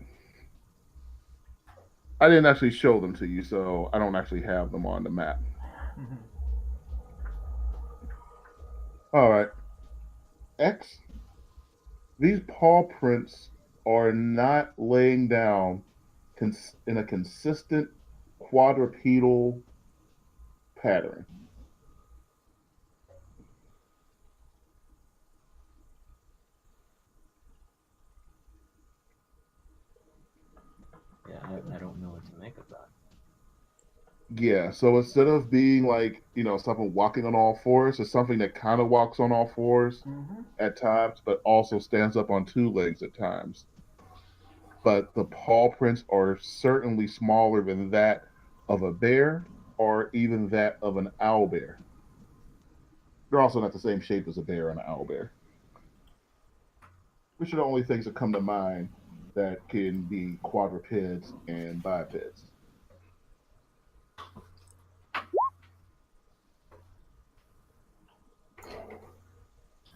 I didn't actually show them to you, so I don't actually have them on the map. All right. X, these paw prints are not laying down in a consistent quadrupedal pattern. Yeah, I don't know what to make of that. Yeah, so instead of being like, something walking on all fours, it's something that kind of walks on all fours Mm-hmm. at times, but also stands up on two legs at times. But the paw prints are certainly smaller than that of a bear or even that of an owl bear. They're also not the same shape as a bear and an owl bear, which are the only things that come to mind that can be quadrupeds and bipeds.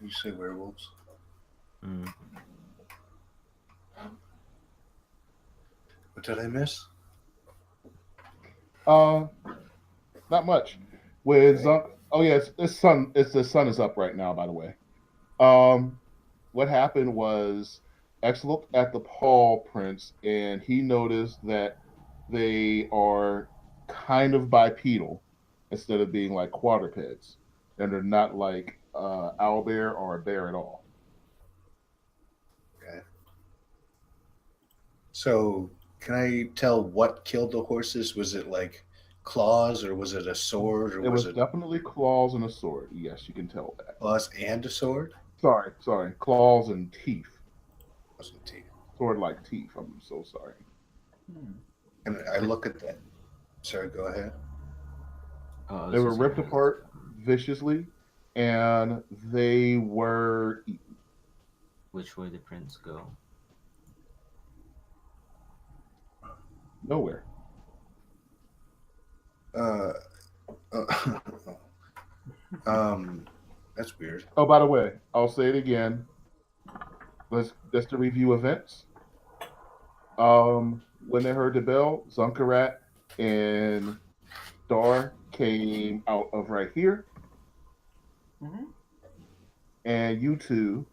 You say werewolves? Mm. What did I miss? Uh, Not much. With Okay. oh yeah, the sun is up right now. By the way, um, what happened was X looked at the paw prints and he noticed that they are kind of bipedal instead of being like quadrupeds, and they're not like owl bear or a bear at all. Okay. So, can I tell what killed the horses? Was it like claws, or was it a sword, or It was was it definitely claws and a sword. Yes, you can tell that. claws and a sword? Sorry, claws and teeth. Wasn't teeth. Sword like teeth. I'm so sorry. Hmm. And I look at that. Sorry, go ahead. Oh, I They was were just ripped gonna. apart viciously, and they were eaten. Which way did Prince go? Nowhere. Uh, uh, that's weird. Oh, by the way, I'll say it again. Let's just to review events. When they heard the bell, Zunkarat and Dar came out of right here, Mm-hmm. and you two,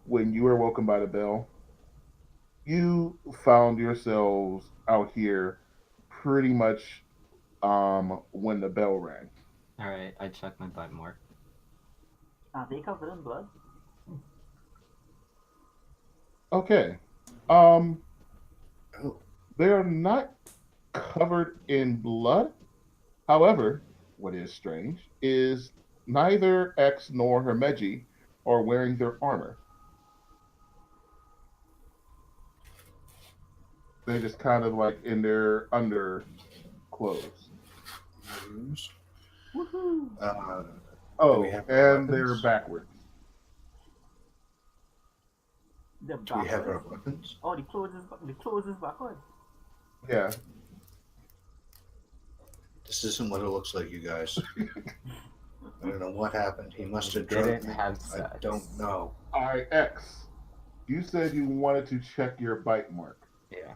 when you were woken by the bell, you found yourselves out here pretty much when the bell rang. Alright, I checked my bite mark. Are they covered in blood? Okay. Oh, They are not covered in blood. However, what is strange is neither X nor Hermeji are wearing their armor. They just kind of like in their underclothes. news. Woohoo! Do Oh, we have our and they're weapons? backwards. The Do we have our backwards? weapons? Oh, the clothes is backward. Yeah. This isn't what it looks like, you guys. I don't know what happened. He must have Didn't drugged me. have I sex. don't know. IX. You said you wanted to check your bite mark. Yeah.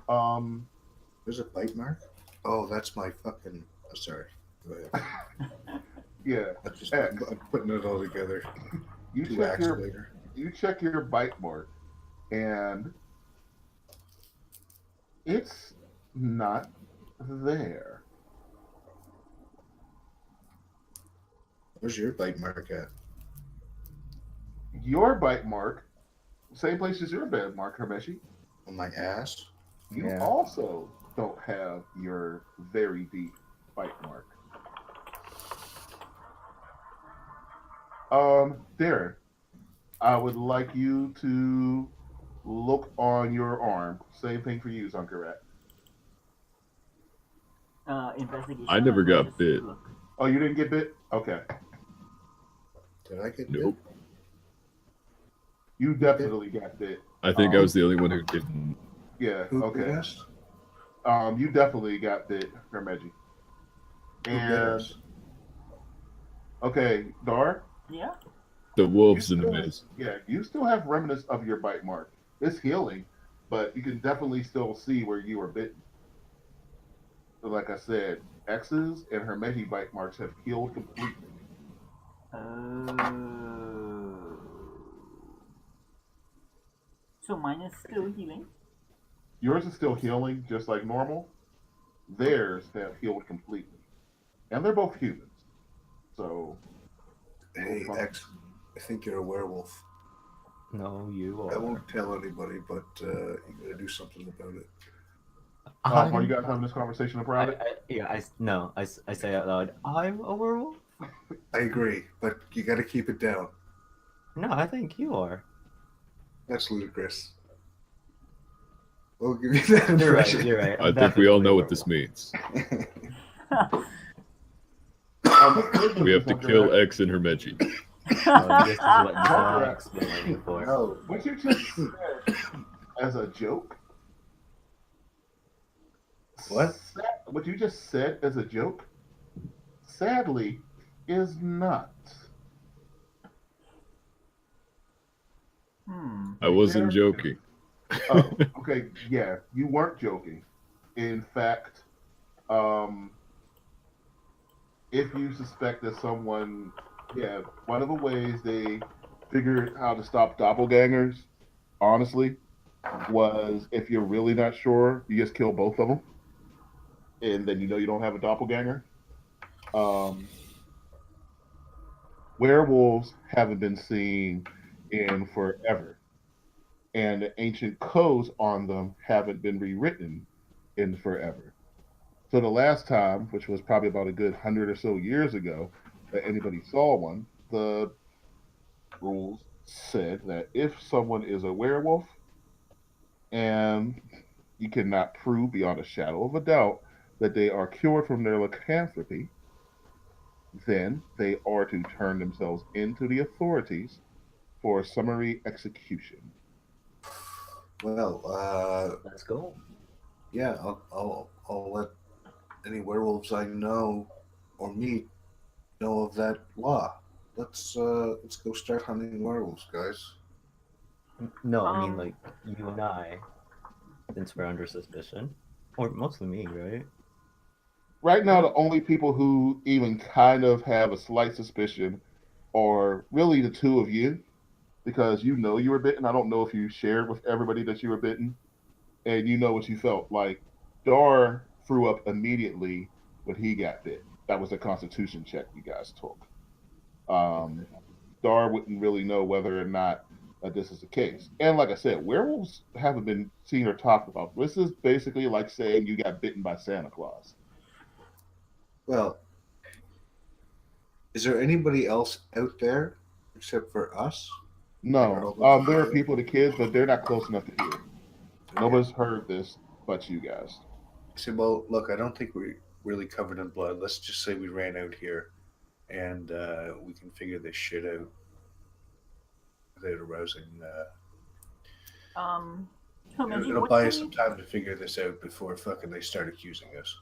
There's a bite mark? Oh, that's my fucking. Oh, sorry. Go ahead. Yeah. I'm putting it all together. You Two check acts your later. bite mark, and it's not there. Where's your bite mark at? Your bite mark, same place as your bite mark, Hermeshi. On my ass? You Yeah. also don't have your very deep bite mark. Darren, I would like you to look on your arm. Same thing for you, Zunkarat. Investigation. I never or got just bit. look? Oh, you didn't get bit? Okay. Did I get Nope. bit? You definitely got bit. I think I was the only one who didn't. Yeah, Who bit okay. us? You definitely got bit, Hermeji. Who bit And us? okay, Dar, Yeah. The wolves You in the still- maze. yeah, you still have remnants of your bite mark. It's healing, but you can definitely still see where you were bitten. So like I said, X's and Hermeji bite marks have healed completely. So mine is still healing. Yours is still healing, just like normal. Theirs have healed completely, and they're both humans. So Hey, X, I think you're a werewolf. No, you I are. won't tell anybody, but you gotta do something about it. are you guys having this conversation in private? I say out loud, I'm a werewolf? I agree, but you gotta keep it down. No, I think you are. That's ludicrous. We'll give you that You're right, impression. you're right. I think we all know what this means. We have to kill X and Hermeji. Oh, this is what Jack's been waiting for. No, What you just said as a joke? What? What you just said as a joke, sadly, is not. I wasn't joking. Oh, okay. Yeah, you weren't joking. In fact, if you suspect that someone, yeah, one of the ways they figured how to stop doppelgangers, honestly, was if you're really not sure, you just kill both of them, and then you know you don't have a doppelganger. Werewolves haven't been seen in forever, and the ancient codes on them haven't been rewritten in forever. So the last time, which was probably about a good 100 or so years ago, that anybody saw one, the rules said that if someone is a werewolf and you cannot prove beyond a shadow of a doubt that they are cured from their lycanthropy, then they are to turn themselves into the authorities for summary execution. Well, Let's go. yeah, I'll let any werewolves I know or meet know of that law. Let's go start hunting werewolves, guys. No, I mean Um, like you and I, since we're under suspicion, or mostly me, right? Right now, the um, only people who even kind of have a slight suspicion are really the two of you, because you know you were bitten. I don't know if you shared with everybody that you were bitten, and you know what you felt like. Dar threw up immediately when he got bit. That was a constitution check you guys took. Um, Dar wouldn't really know whether or not this is the case. And like I said, werewolves haven't been seen or talked about. This is basically like saying you got bitten by Santa Claus. Well, is there anybody else out there except for us? Like, are No, all those there are people? people, the kids, but they're not close enough to hear. Okay. Nobody's heard this but you guys. I said, well, look, I don't think we're really covered in blood. Let's just say we ran out here and we can figure this shit out without arousing. um, Hermeji, It'll what buy can us some you? time to figure this out before fucking they start accusing us.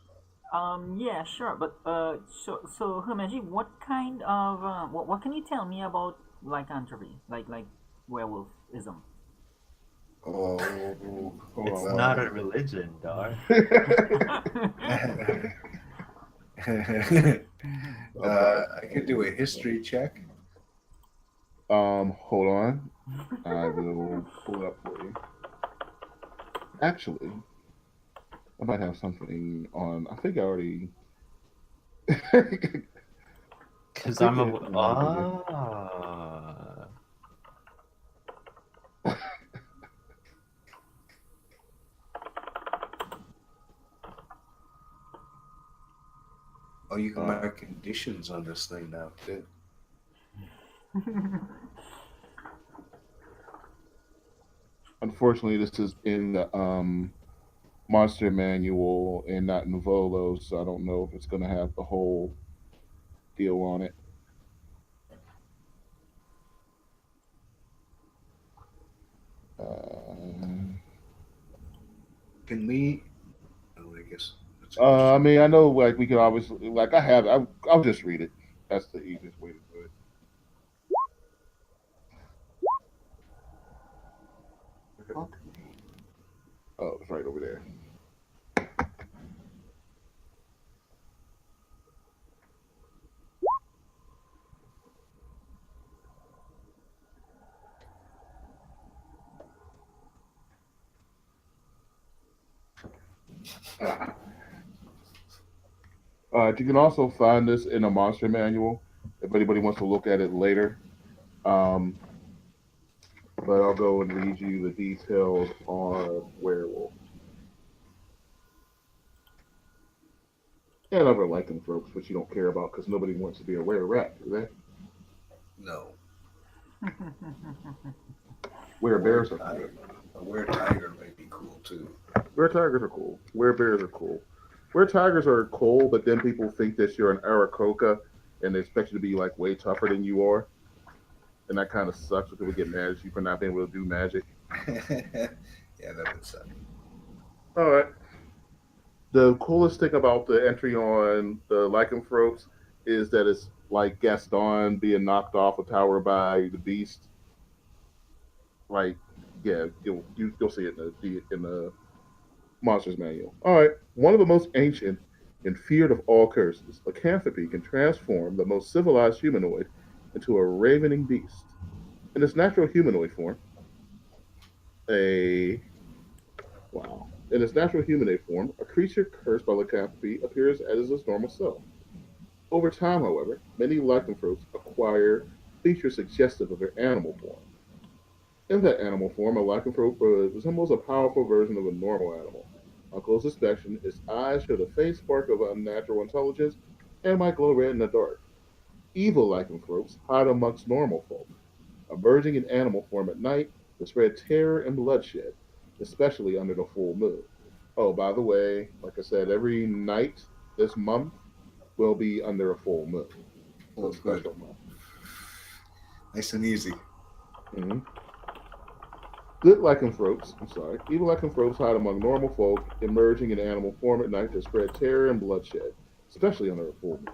Yeah, sure, but so Hermeji, what kind of what can you tell me about lycanthropy, like werewolfism? Oh, Hold It's on not well. a religion, Dar. Okay. I could do a history check. Hold on. I will pull it up for you. Actually, I might have something on. I think I already. I Because think I'm a. it might be. Ah. Oh, you can Uh, mark conditions on this thing now, too. Unfortunately, this is in the Monster Manual and not Nuvolo, so I don't know if it's going to have the whole deal on it. Uh, Can we? Oh, I guess that's a question. I mean, I know, like we could obviously, like I have. I'll just read it. That's the easiest way to do it. Fuck. Oh, it's right over there. You can also find this in a Monster Manual if anybody wants to look at it later. Um, but I'll go and read you the details on werewolf and other lycanthropes, which you don't care about because nobody wants to be a were rat, do they? No. Were A were bears are cool. tiger. A were tiger might be cool too. Were tigers are cool. Were bears are cool. Were tigers are cool, but then people think that you're an Arakoka and they expect you to be like way tougher than you are, and that kind of sucks. When people get mad at you for not being able to do magic. Yeah, that would suck. All right. The coolest thing about the entry on the lycanthropes is that it's like Gaston being knocked off a tower by the beast. Like, yeah, you'll see it in the monsters manual. All right, one of the most ancient and feared of all curses, lycanthropy can transform the most civilized humanoid into a ravening beast. In its natural humanoid form, a wow. In its natural humanoid form, a creature cursed by lycanthropy appears as its normal self. Over time, however, many lycanthropes acquire features suggestive of their animal form. In that animal form, a lycanthrope resembles a powerful version of a normal animal. On close inspection, its eyes show the faint spark of unnatural intelligence and might glow red in the dark. Evil lycanthropes hide amongst normal folk, emerging in animal form at night to spread terror and bloodshed, especially under the full moon. Oh, by the way, like I said, every night this month will be under a full moon. So Oh, good. special month. Nice and easy. Mhm. Good lycanthropes, I'm sorry, evil lycanthropes hide among normal folk, emerging in animal form at night to spread terror and bloodshed, especially under a full moon.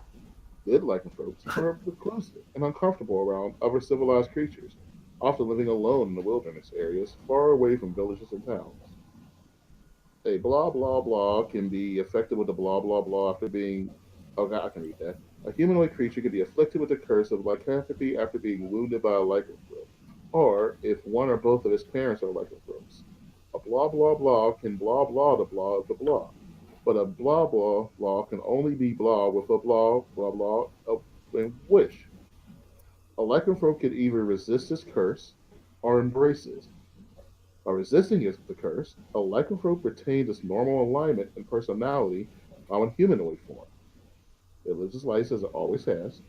Good lycanthropes are reclusive and uncomfortable around other civilized creatures, often living alone in the wilderness areas far away from villages and towns. A blah blah blah can be affected with a blah blah blah after being. Oh, God, I can read that. A humanoid creature can be afflicted with the curse of lycanthropy after being wounded by a lycanthrope, or if one or both of his parents are lycanthropes. A blah blah blah can blah blah the blah of the blah, but a blah blah blah can only be blah with a blah blah blah of and wish. A lycanthrope can either resist his curse or embrace it. By resisting the curse, a lycanthrope retains its normal alignment and personality while in humanoid form. It lives its life as it always has,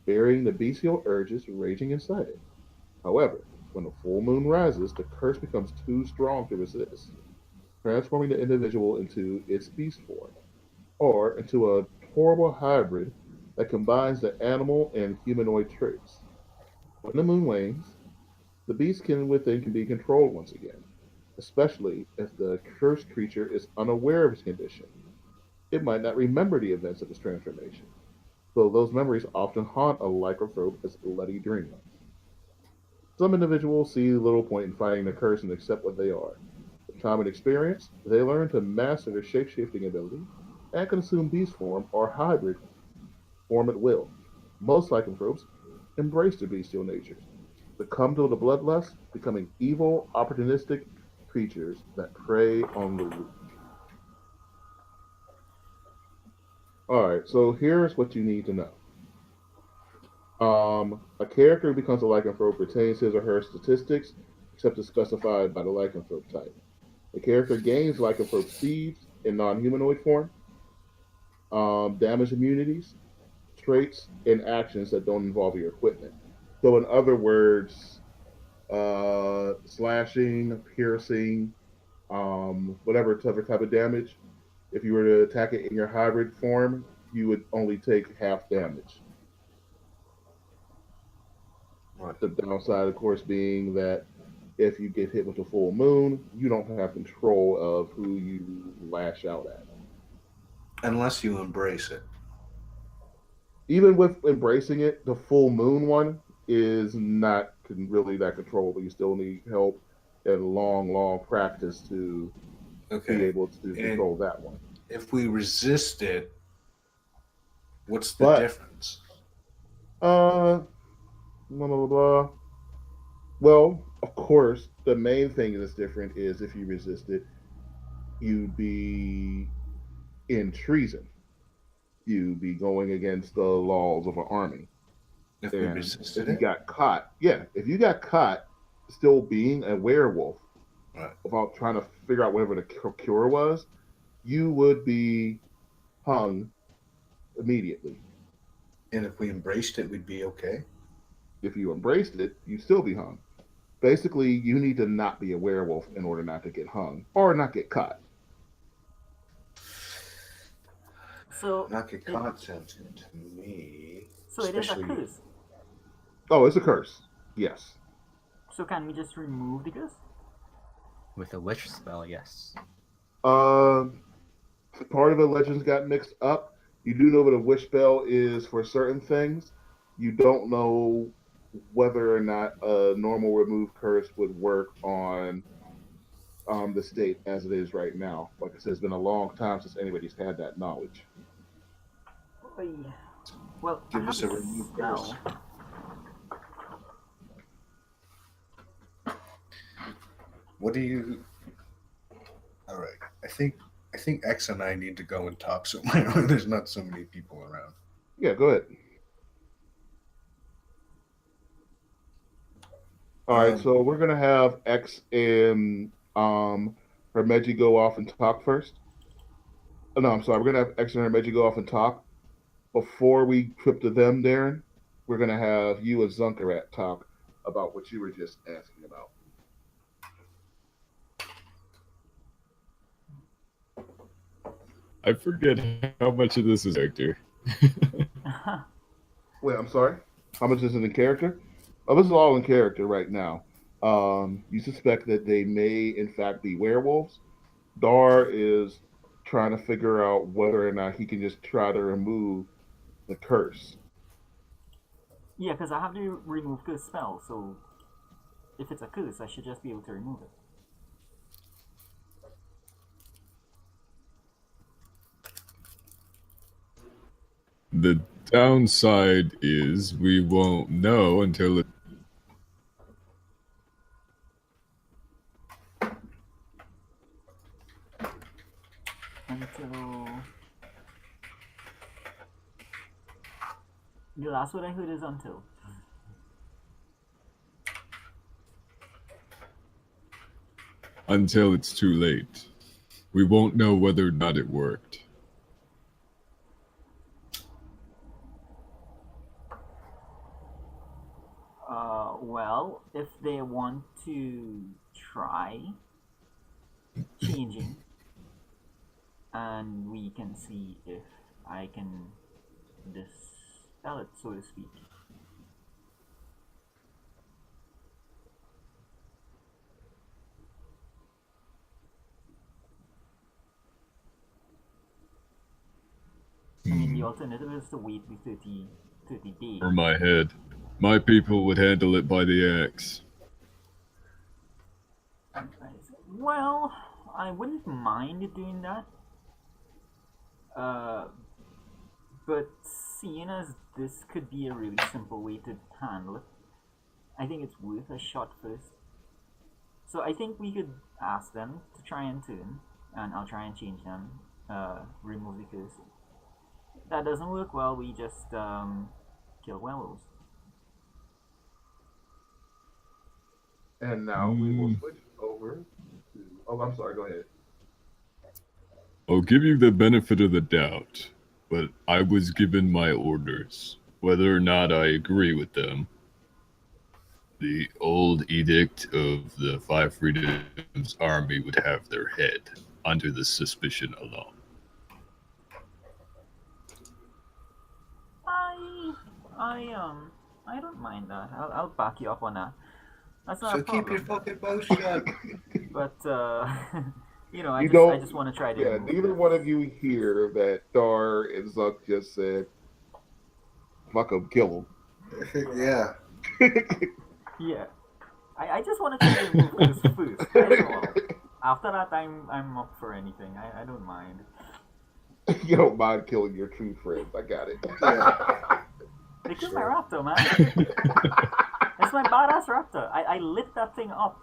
burying the bestial urges raging inside it. However, when the full moon rises, the curse becomes too strong to resist, transforming the individual into its beast form, or into a horrible hybrid that combines the animal and humanoid traits. When the moon wanes, the beast within can be controlled once again, especially if the cursed creature is unaware of his condition. It might not remember the events of its transformation, though those memories often haunt a lycanthrope as bloody dreams. Some individuals see little point in fighting the curse and accept what they are. With time and experience, they learn to master their shape-shifting ability and can assume beast form or hybrid form at will. Most lycanthropes embrace their bestial natures, succumb to the bloodlust, becoming evil, opportunistic creatures that prey on the weak. Alright, so here's what you need to know. A character who becomes a lycanthrope retains his or her statistics, except as specified by the lycanthrope type. The character gains lycanthrope speeds in non humanoid form, damage immunities, traits, and actions that don't involve your equipment. So, in other words, slashing, piercing, whatever type of damage, if you were to attack it in your hybrid form, you would only take half damage. Right. The downside, of course, being that if you get hit with a full moon, you don't have control of who you lash out at. Unless you embrace it. Even with embracing it, the full moon one is not really that controllable. You still need help and long, long practice to be Okay. able to And control that one. if we resist it, what's the But, difference? blah, blah, blah, blah. Well, of course, the main thing that's different is if you resist it, you'd be in treason. You'd be going against the laws of an army. If we And resisted if you it? got caught, yeah, if you got caught still being a werewolf Right. without trying to figure out whatever the cure was, you would be hung immediately. And if we embraced it, we'd be okay. If you embraced it, you'd still be hung. Basically, you need to not be a werewolf in order not to get hung or not get caught. So Not get it caught sounds good to me. so it is a Especially curse. Oh, it's a curse. Yes. So can we just remove the curse? With a wish spell, yes. Uh, Part of the legends got mixed up. You do know what a wish spell is for certain things. You don't know whether or not a normal remove curse would work on the state as it is right now. Like I said, it's been a long time since anybody's had that knowledge. Oy. Well, I give have us a a remove curse. spell. What do you? All right. I think X and I need to go and talk somewhere where there's not so many people around. Yeah, go ahead. All right, Um, so we're gonna have X and Hermeji go off and talk first. Oh, no, I'm sorry. We're gonna have X and Hermeji go off and talk. Before we trip to them, Darren, we're gonna have you and Zunkarat talk about what you were just asking about. I forget how much of this is actor. Wait, I'm sorry. How much is it in character? Oh, this is all in character right now. You suspect that they may, in fact, be werewolves. Dar is trying to figure out whether or not he can just try to remove the curse. Yeah, because I have to remove curse spell, so if it's a curse, I should just be able to remove it. The downside is we won't know until it. Until the last word I heard is until. Until it's too late. We won't know whether or not it worked. Well, if they want to try changing, and we can see if I can dispel it, so to speak. I mean, the alternative is to wait the 30 days. Over my head. My people would handle it by the axe. Well, I wouldn't mind doing that. Uh, but seeing as this could be a really simple way to handle it, I think it's worth a shot first. So I think we could ask them to try and turn, and I'll try and change them, remove the curse. If that doesn't work well, we just kill werewolves. And now we will switch over to. Oh, I'm sorry. Go ahead. I'll give you the benefit of the doubt, but I was given my orders. Whether or not I agree with them, the old edict of the Five Freedoms Army would have their head under the suspicion alone. I don't mind that. I'll back you up on that. That's not So a problem. keep your fucking mouth shut. But You I don't. just want to try to. Yeah, remove neither that. one of you hear that Dar and Zuck just said, "Fuck him, kill Yeah. him." Yeah, I just want to try to remove this first. I don't know. After that, I'm up for anything. I don't mind. You don't mind killing your true friends. I got it. Yeah. They killed Sure. my raptor, man. It's my badass raptor. I lit that thing up.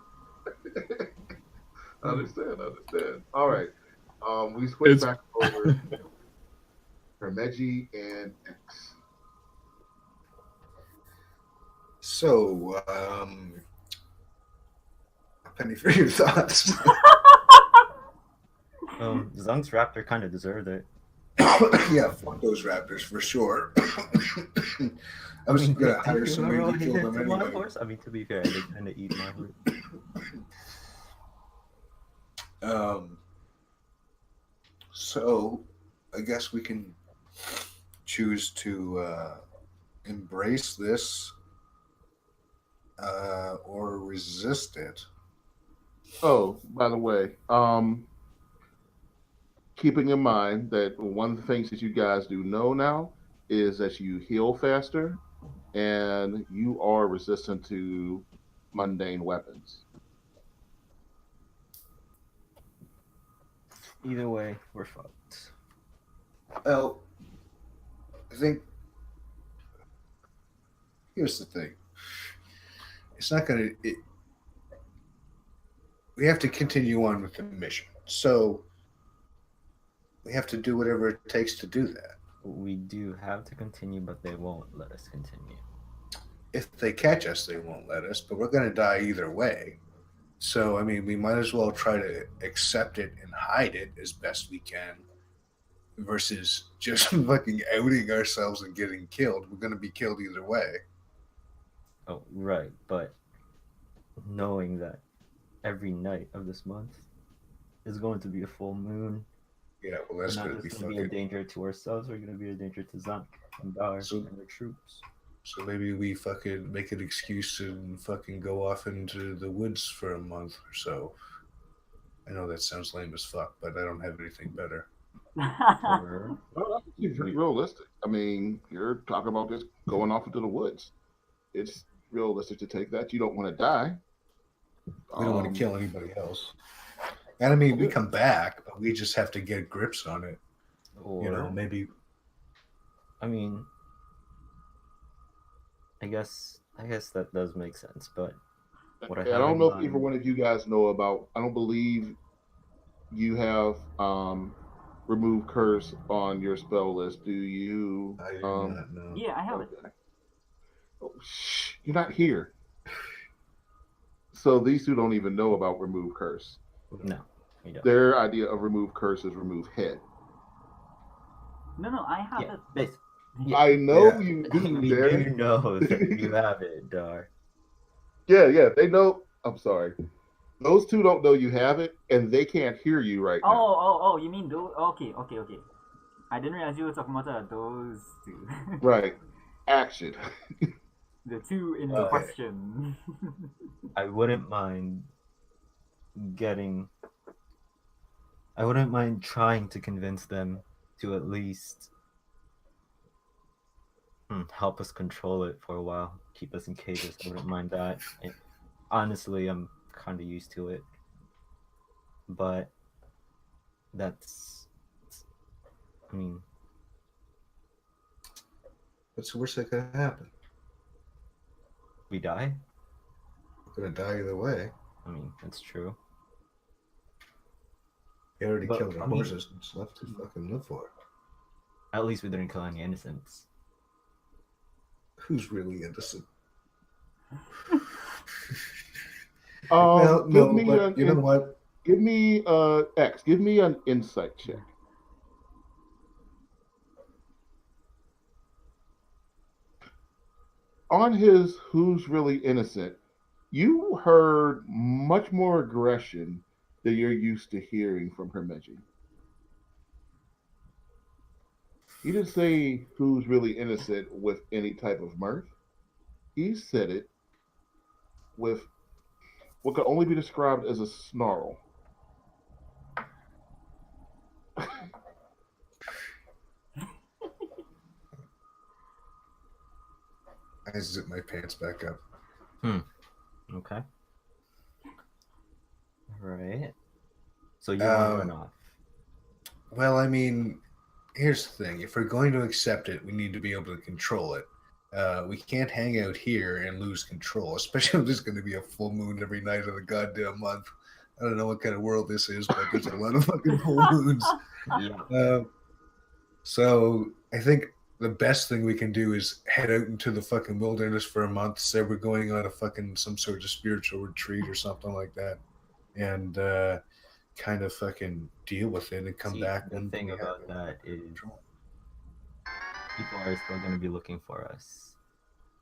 Understand. All right. We switch It's back over to Hermeji and X. So, penny for your thoughts. Zung's raptor kind of deserved it. Yeah, fuck those raptors for sure. I was gonna hire somebody to kill them anyway. Horse? I mean, to be fair, they kind of eat my horse. So, I guess we can choose to embrace this or resist it. Oh, by the way, keeping in mind that one of the things that you guys do know now is that you heal faster and you are resistant to mundane weapons. Either way, we're fucked. Well, I think here's the thing. It's not gonna. We have to continue on with the mission. So we have to do whatever it takes to do that. We do have to continue, but they won't let us continue. If they catch us, they won't let us, but we're going to die either way. So, I mean, we might as well try to accept it and hide it as best we can versus just fucking outing ourselves and getting killed. We're going to be killed either way. Oh, right, but knowing that every night of this month is going to be a full moon, Yeah, well, that's we're going not to be just going to be a fucking. danger to ourselves, we're going to be a danger to Zank and Dar So- and the troops. So maybe we fucking make an excuse and fucking go off into the woods for a month or so. I know that sounds lame as fuck, but I don't have anything better. Or Well, that's actually pretty realistic. I mean, you're talking about just going off into the woods. It's realistic to take that. You don't want to die. We don't want to Um, kill anybody else. And I mean, we good. come back, but we just have to get grips on it. or You know, maybe I mean, I guess that does make sense, but what I I have don't in know if either mind, one of you guys know about. I don't believe you have remove curse on your spell list. Do you? I do not know. Yeah, I have it. Okay. Oh, shh, you're not here. So these two don't even know about remove curse. no, we don't. Their idea of remove curse is remove head. No, I have Yeah, it. bas- I know Yeah. you do, we do Darren. know that you have it, Dar. Yeah, they know. I'm sorry. Those two don't know you have it, and they can't hear you right now. Oh, you mean those? Okay. I didn't realize you were talking about those two. Right. Action. The two in Okay. question. I wouldn't mind getting. I wouldn't mind trying to convince them to at least help us control it for a while, keep us in cages. I wouldn't mind that. Honestly, I'm kind of used to it, but that's. I mean, What's the worst that could happen? we die. We're gonna die either way. I mean, that's true. You already But, killed our I mean- horses. What's left to fucking live for? At least we didn't kill any innocents. Who's really innocent? Give no, me but you know what? Give me X. Give me an insight check. On his who's really innocent, you heard much more aggression than you're used to hearing from Hermeji. He didn't say who's really innocent with any type of mirth. He said it with what could only be described as a snarl. I zip my pants back up. Okay. All right. So you want to run off? Well, I mean, here's the thing. If we're going to accept it, we need to be able to control it. We can't hang out here and lose control, especially if there's going to be a full moon every night of the goddamn month. I don't know what kind of world this is, but there's a lot of fucking full moons. Yeah. So I think the best thing we can do is head out into the fucking wilderness for a month. Say we're going on a fucking some sort of spiritual retreat or something like that, and kind of fucking deal with it and come See, back. the when thing we have about it that under is control. people are still going to be looking for us.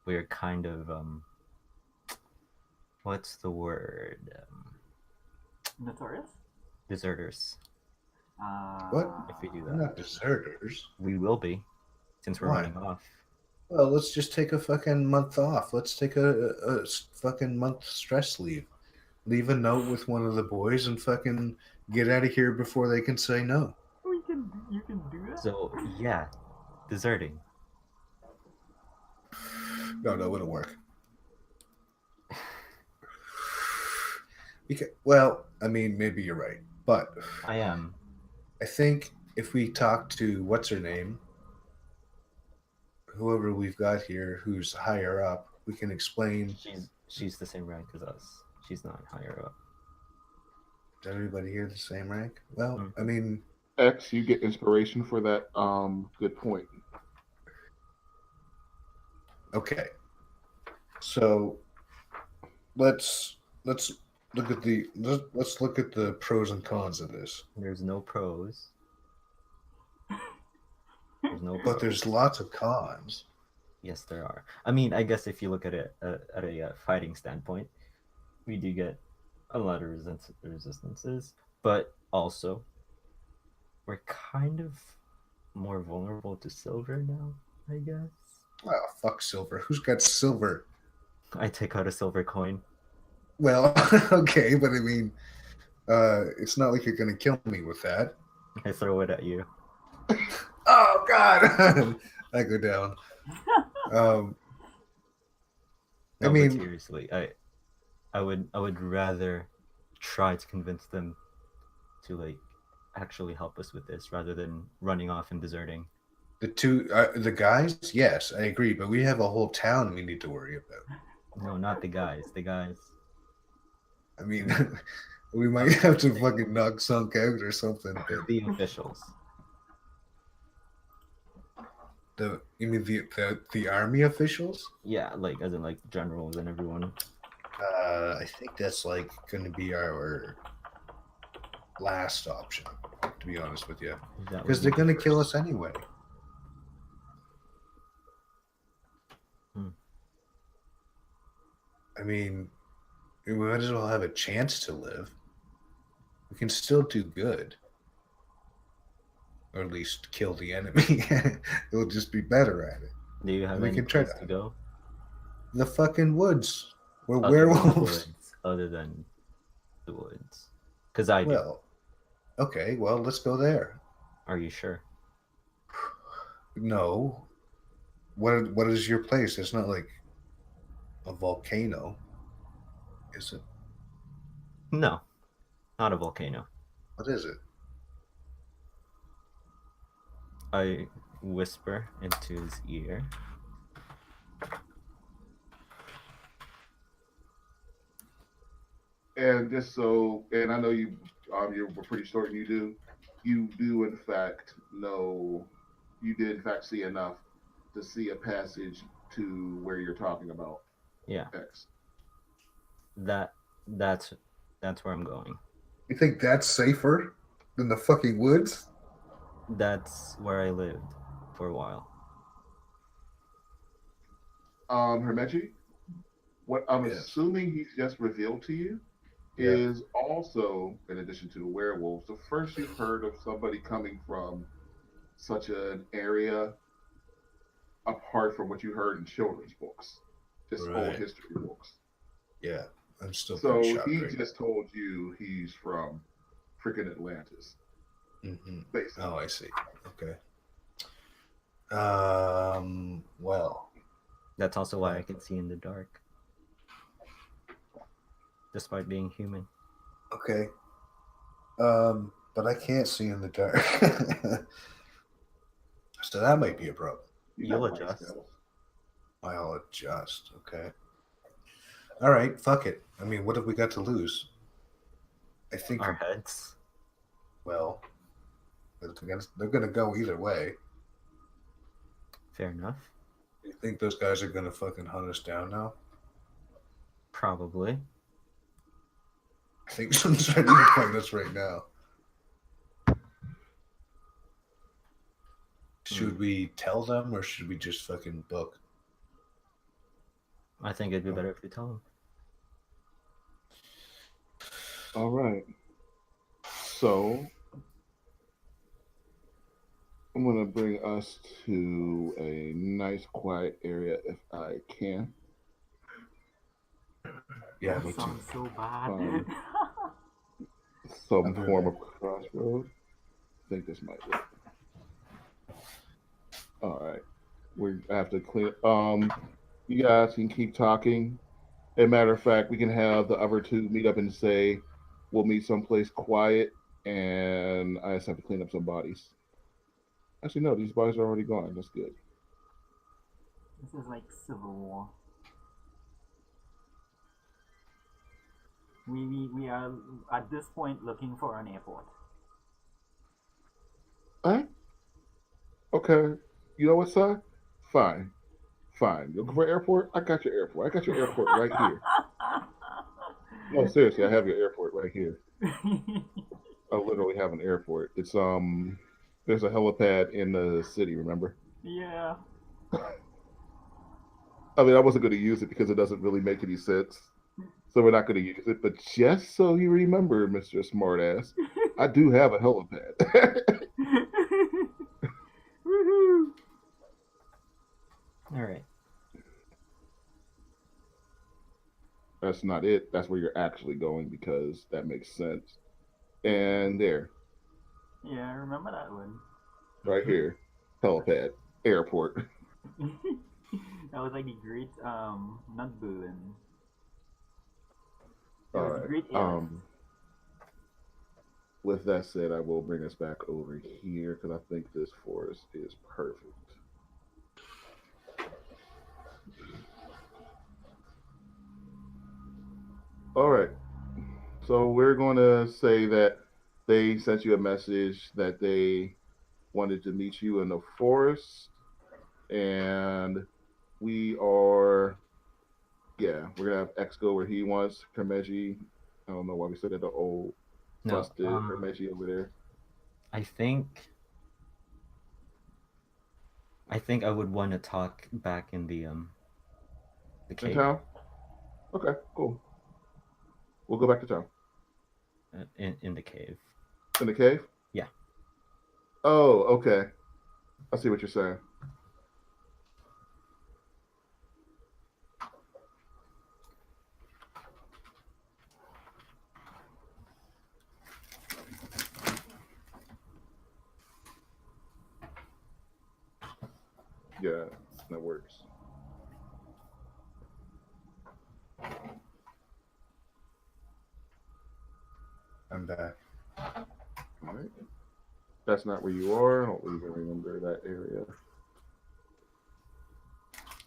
We're kind of what's the word? Notorious? Deserters. What? If we do We're that, not deserters. we will be, since we're Why? running off. Well, let's just take a fucking month off. Let's take a fucking month stress leave. Leave a note with one of the boys and fucking get out of here before they can say no. You can do that. So yeah, deserting. No, it wouldn't work. Well, I mean, maybe you're right, but I am. I think if we talk to what's her name, whoever we've got here, who's higher up, we can explain. She's the same rank as us. She's not higher up. Is everybody here the same rank? Well, Mhm. I mean, X, you get inspiration for that. Good point. okay. So let's look at let's look at the pros and cons of this. There's no pros. There's no. But there's lots of cons. Yes, there are. I mean, I guess if you look at it at a fighting standpoint, we do get a lot of resistances, but also we're kind of more vulnerable to silver now, I guess. Oh, fuck silver. Who's got silver? I take out a silver coin. Well, okay, but I mean, it's not like you're gonna kill me with that. I throw it at you. Oh God! I go down. Um, I No, but mean, seriously, I would rather try to convince them to like actually help us with this rather than running off and deserting. the guys, yes, I agree, but we have a whole town we need to worry about. No, not the guys. The guys. I mean, we might have to fucking knock Sunk out or something. But The officials. you mean the army officials? Yeah, like as in like generals and everyone. I think that's like going to be our last option, to be honest with you, That because would they're be going to the kill first. us anyway. Hmm. I mean, we might as well have a chance to live. We can still do good, or at least kill the enemy. We'll just be better at it. Do you have We any can try place to go? The fucking woods. We're Other than the werewolves. woods. Other than the woods. Because I do. Well, okay, well, let's go there. Are you sure? No. What is your place? It's not like a volcano, is it? No, not a volcano. What is it? I whisper into his ear. And just so, and I know you're pretty certain you do in fact know, you did in fact see enough to see a passage to where you're talking about Yeah, X. that's where I'm going. You think that's safer than the fucking woods? That's where I lived for a while. Hermechi, what I'm Yes. assuming he's just revealed to you Yeah. is also, in addition to the werewolves, the first you've heard of somebody coming from such an area apart from what you heard in children's books, just old Right. history books. Yeah. I'm still So pretty shocked he right just told you he's from freaking Atlantis, Mm-hmm. basically. Oh, I see. Okay. Well, That's also why I can see in the dark. Despite being human. okay. But I can't see in the dark. So that might be a problem. You You'll got light adjust. skills. I'll adjust. Okay. All right. Fuck it. I mean, what have we got to lose? I think. Our heads. Well, they're gonna go either way. Fair enough. You think those guys are gonna fucking hunt us down now? Probably. I think someone's trying to find us right now. Should we tell them or should we just fucking book? I think it'd be better if you tell them. All right. So I'm gonna bring us to a nice quiet area if I can. Yeah, That me too. sounds so bad. Some I'm doing form that. of crossroad. I think this might work. All right. We have to clear. You guys can keep talking. As a matter of fact, we can have the other two meet up and say we'll meet someplace quiet, and I just have to clean up some bodies. Actually, no, these bodies are already gone. That's good. This is like Civil War. We are at this point looking for an airport. Huh? Okay. You know what, sir? Fine. Fine. You looking for an airport? I got your airport. I got your airport right here. No, seriously, I have your airport right here. I literally have an airport. It's there's a helipad in the city, remember? Yeah. I mean, I wasn't going to use it because it doesn't really make any sense. So we're not going to use it. But just so you remember, Mr. Smartass, I do have a helipad. Woohoo! All right. that's not it. That's where you're actually going because that makes sense. And there, Yeah, I remember that one. right here, helipad, airport. That was like a great not Berlin. It All was a right. great airlift. With that said, I will bring us back over here because I think this forest is perfect. All right. So we're going to say that they sent you a message that they wanted to meet you in the forest, and we are, yeah, we're gonna have X go where he wants Hermeji. I don't know why we said that. The old No, busted Hermeji over there. I think I would want to talk back in the In cave. town. Okay, cool. We'll go back to town. In the cave. In the cave. Yeah. Oh, okay. I see what you're saying. Yeah, that works. I'm back. All right. That's not where you are. I don't even remember that area.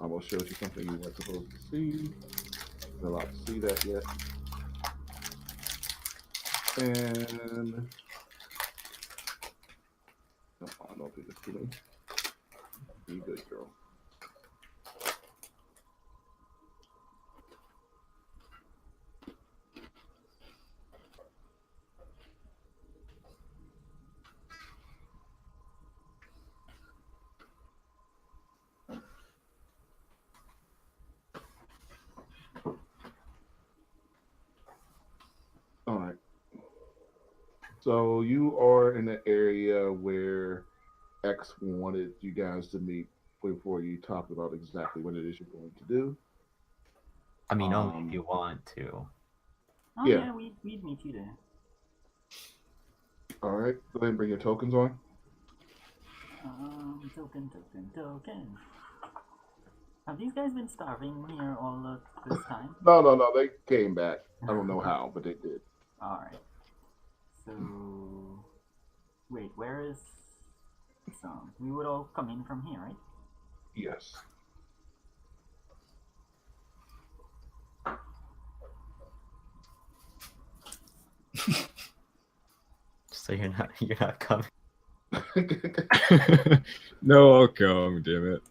I almost showed you something you weren't supposed to see. You're not allowed to see that yet. And no, don't do this to me. Be good, girl. All right. So you are in the area where X wanted you guys to meet before you talked about exactly what it is you're going to do. I mean, only if you want to. Oh yeah. yeah, we'd meet you there. All right. Go ahead and bring your tokens on. Token. Have these guys been starving here all of this time? No. They came back. I don't know how, but they did. All right. So, wait, where is? So we would all come in from here, right? Yes. So you're not coming. No, I'll come, damn it.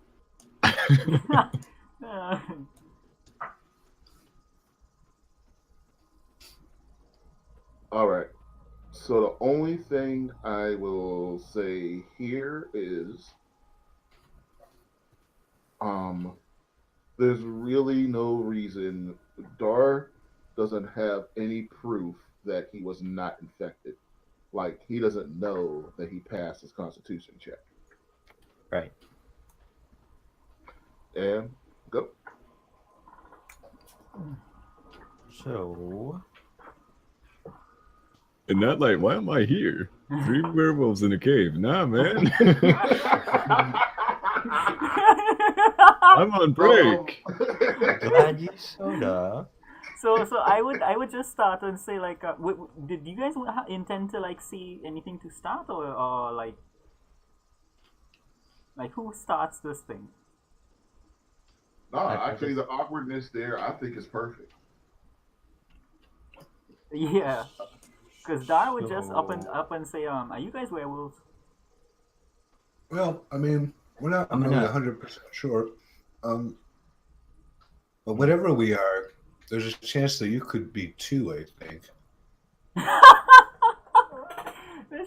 All right. So the only thing I will say here is, there's really no reason. Dar doesn't have any proof that he was not infected. Like he doesn't know that he passed his Constitution check. Right. And go. So In that light, why am I here? 3 werewolves in a cave. Nah, man. I'm on break. glad you showed up. So I would just start and say like, did you guys intend to like see anything to start or like who starts this thing? No, actually, the awkwardness there, I think, is perfect. Yeah, because Dar would just up and say, are you guys werewolves? Well, I mean, we're not I'm really gonna- 100% sure. But whatever we are, there's a chance that you could be too, I think. They're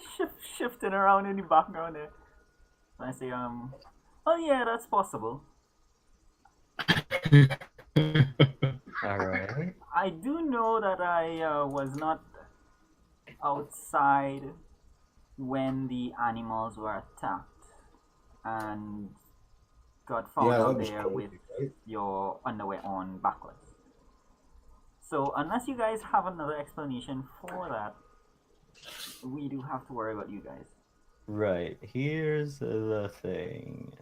shifting around in the background there. I say, oh yeah, that's possible. All right. I do know that I was not outside when the animals were attacked and got found Yeah, out that was there crazy, with right? your underwear on backwards. So unless you guys have another explanation for that, we do have to worry about you guys. Right. Here's the thing.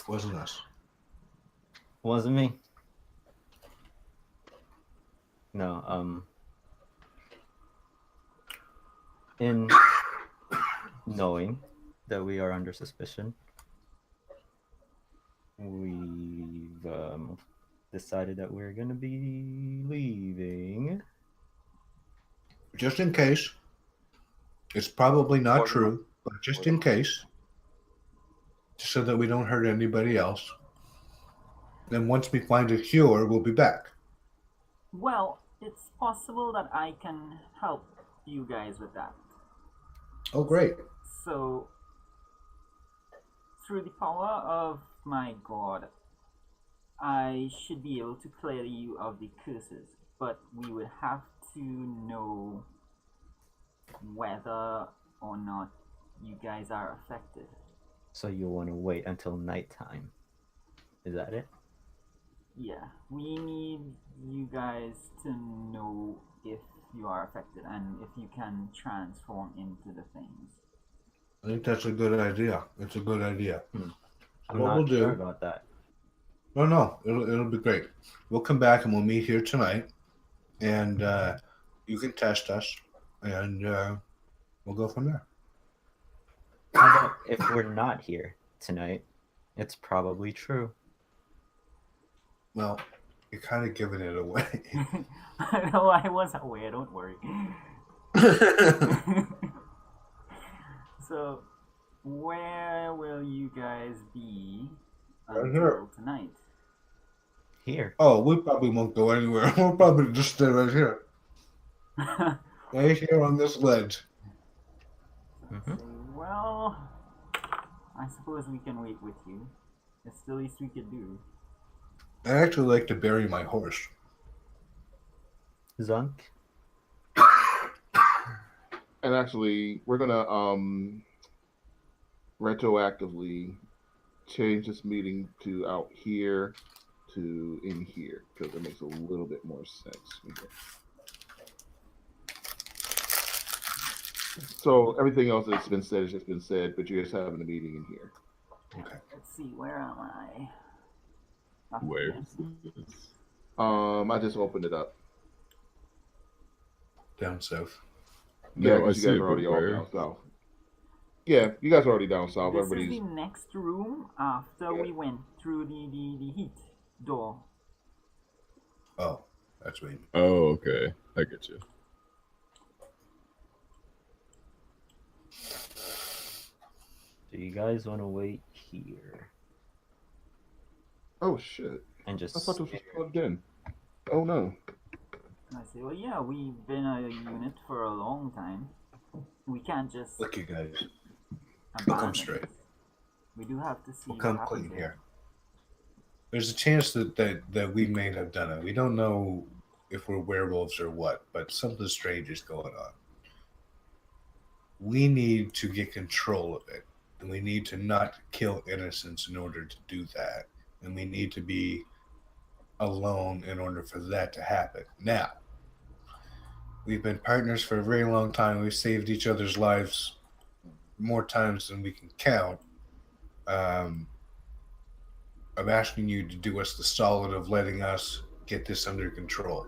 Wasn't us. Wasn't me. No, in knowing that we are under suspicion, we've decided that we're gonna be leaving. Just in case. It's probably not true, but just in case. Just so that we don't hurt anybody else. Then once we find a cure, we'll be back. Well, it's possible that I can help you guys with that. Oh, great. So, through the power of my god, I should be able to clear you of the curses, but we would have to know whether or not you guys are affected. So you'll want to wait until nighttime. Is that it? Yeah, we need you guys to know if you are affected and if you can transform into the things. I think that's a good idea. It's a good idea. I'm What not we'll sure do- about that. No, it'll be great. We'll come back and we'll meet here tonight, and you can test us, and we'll go from there. How about if we're not here tonight? It's probably true. Well, you're kind of giving it away. No, I was aware, don't worry. So, where will you guys be Right until here. tonight? Here. Oh, we probably won't go anywhere. We'll probably just stay right here. Right here on this ledge. Mhm. Well, I suppose we can wait with you. It's the least we could do. I actually like to bury my horse. Zunk. And actually, we're gonna retroactively change this meeting to out here to in here because it makes a little bit more sense. So everything else that's been said has just been said, but you're just having a meeting in here. Okay. Let's see, where am I? Not Where yet. is this? I just opened it up. Down south. Yeah, No, I 'cause you see guys it, are already but all where? down south. Yeah, you guys are already down south. This is Everybody's the next room after Yeah. we went through the heat door. Oh, that's what you mean. Oh, okay. I get you. Do you guys want to wait here oh shit! and just I thought this was plugged in. Oh no! And I say, well, yeah, we've been a unit for a long time. We can't just Look, you guys. abandon come straight. this. We do have to see We'll what come happens clean here. There's a chance that we may have done it. We don't know if we're werewolves or what, but something strange is going on. We need to get control of it, and we need to not kill innocents in order to do that, and we need to be alone in order for that to happen. Now, we've been partners for a very long time. We've saved each other's lives more times than we can count. I'm asking you to do us the solid of letting us get this under control.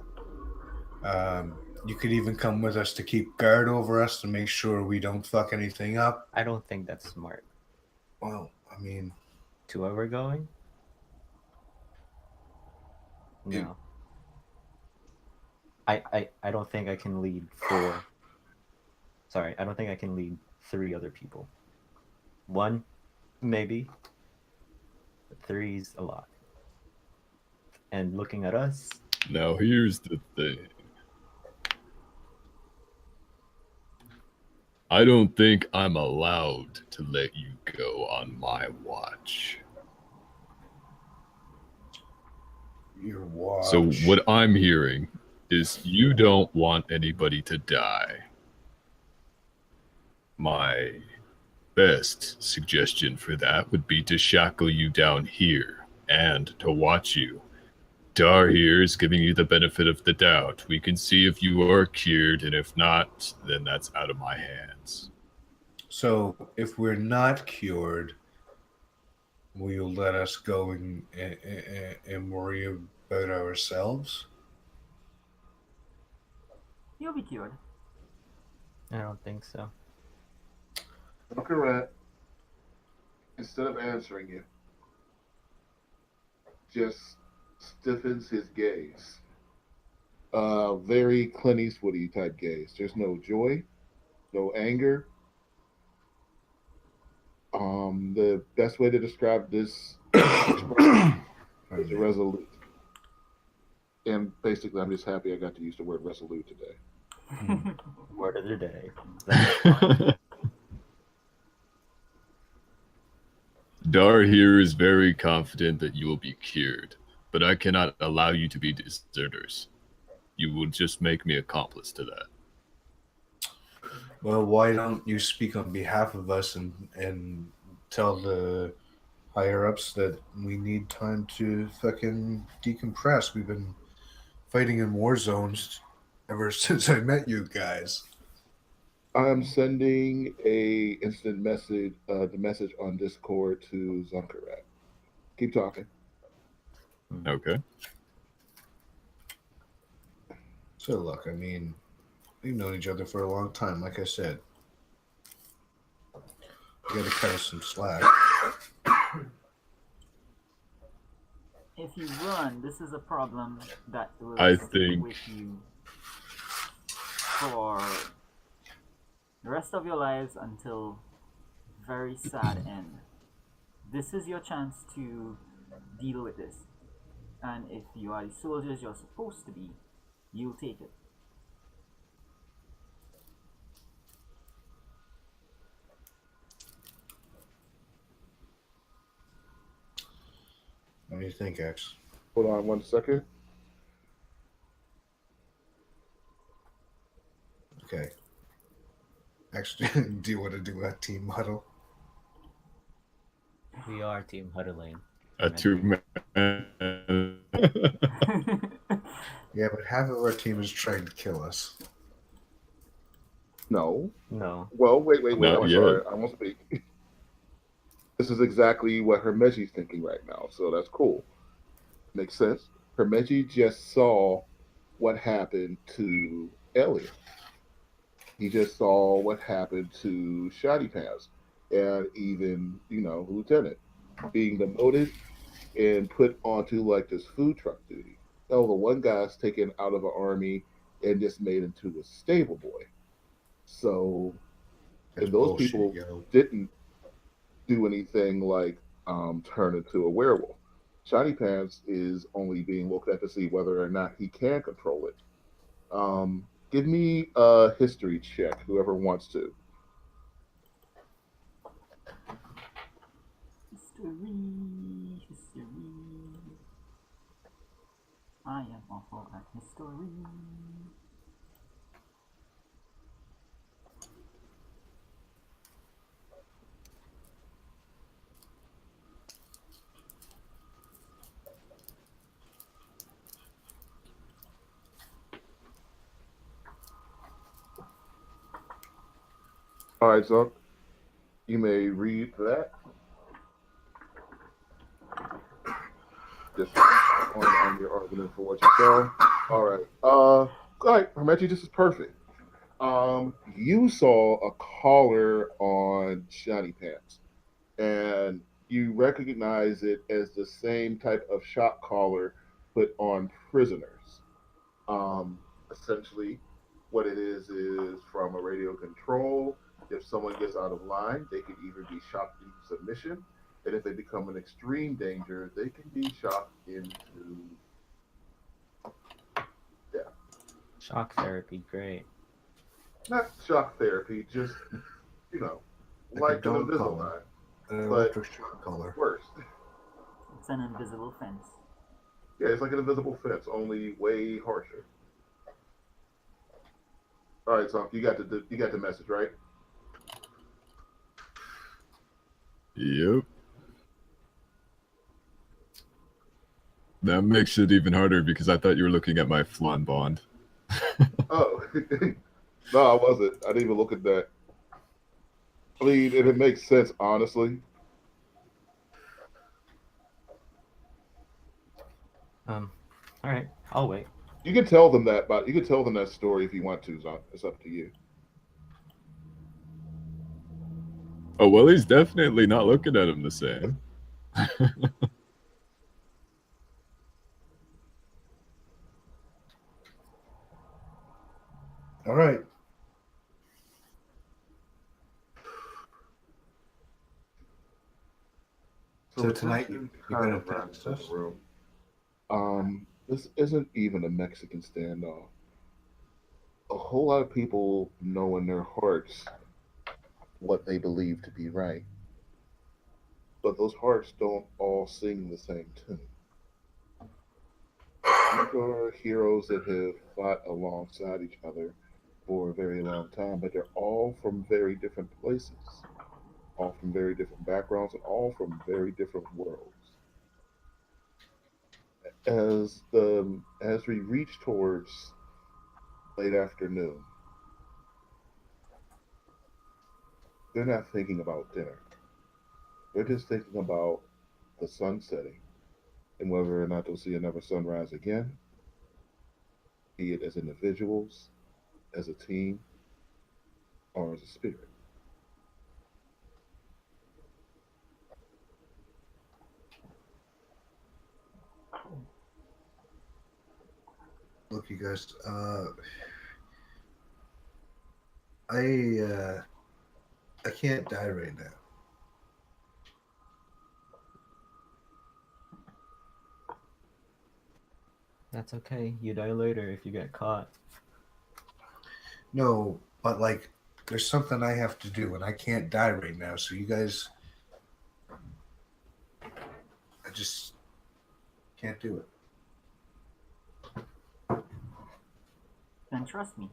You could even come with us to keep guard over us to make sure we don't fuck anything up. I don't think that's smart. Well, I mean, To where we're going? Yeah. No. I don't think I can lead four. Sorry, I don't think I can lead 3 other people. 1, maybe. But 3's a lot. And looking at us, Now here's the thing. I don't think I'm allowed to let you go on my watch. your watch. So what I'm hearing is you don't want anybody to die. My best suggestion for that would be to shackle you down here and to watch you. Dar here is giving you the benefit of the doubt. We can see if you are cured, and if not, then that's out of my hands. So if we're not cured, will you let us go and worry about ourselves? You'll be cured. I don't think so. Duncan, instead of answering you, just stiffens his gaze. Very Clint Eastwoody type gaze. There's no joy, no anger. The best way to describe this expression is resolute. And basically, I'm just happy I got to use the word resolute today. Word of the day. Dar here is very confident that you will be cured, but I cannot allow you to be deserters. You will just make me accomplice to that. Well, why don't you speak on behalf of us and tell the higher ups that we need time to fucking decompress? We've been fighting in war zones ever since I met you guys. I'm sending a instant message, the message on Discord to Zunkarat. Keep talking. Okay. So look, I mean, we've known each other for a long time. Like I said, you got to cut us some slack. If you run, this is a problem that will I stick think- with you for the rest of your lives until very sad end. This is your chance to deal with this. And if you are the soldiers you're supposed to be, you'll take it. What do you think, X? Hold on 1 second. Okay. X, do you want to do a team huddle? We are team huddling. A two-man. Yeah, but half of our team is trying to kill us. No. No. Well, wait. Not I'm yet. sorry. I won't speak. This is exactly what Hermeji's thinking right now, so that's cool. Makes sense. Hermeji just saw what happened to Elliot. He just saw what happened to Shoddy Pants and even, Lieutenant being demoted and put onto like this food truck duty. Hell, the one guy's taken out of an army and just made into a stable boy. So, That's if those bullshit, people yo. didn't do anything like turn into a werewolf, Shiny Pants is only being looked at to see whether or not he can control it. Give me a history check, whoever wants to. History. I am awful at history. All right, Zunk, you may read that. Just on your argument for what you saw. All right. All right, Hermetti, this is perfect. You saw a collar on Shiny Pants, and you recognize it as the same type of shock collar put on prisoners. Essentially, what it is from a radio control. If someone gets out of line, they can either be shocked into submission, and if they become an extreme danger, they can be shocked into death. Shock therapy, great. Not shock therapy, just like an dome invisible collar. line. An But- electric shock collar. Worse. It's an invisible fence. Yeah, it's like an invisible fence, only way harsher. All right, so you got the message, right? Yep. That makes it even harder because I thought you were looking at my flan bond. Oh, no, I wasn't. I didn't even look at that. I mean, and it makes sense, honestly. All right, I'll wait. You can tell them that, but you can tell them that story if you want to. Zon. It's up to you. Oh, well, he's definitely not looking at him the same. All right. So tonight attention you're kind gonna of wraps text up us? the room. This isn't even a Mexican standoff. A whole lot of people know in their hearts what they believe to be right, but those hearts don't all sing the same tune. These are heroes that have fought alongside each other for a very long time, but they're all from very different places, all from very different backgrounds, and all from very different worlds. As we reach towards late afternoon, they're not thinking about dinner. They're just thinking about the sun setting and whether or not they'll see another sunrise again, be it as individuals, as a team, or as a spirit. Look, you guys. I can't die right now. That's okay. You die later if you get caught. No, but like, there's something I have to do, and I can't die right now. So you guys, I just can't do it. Then trust me.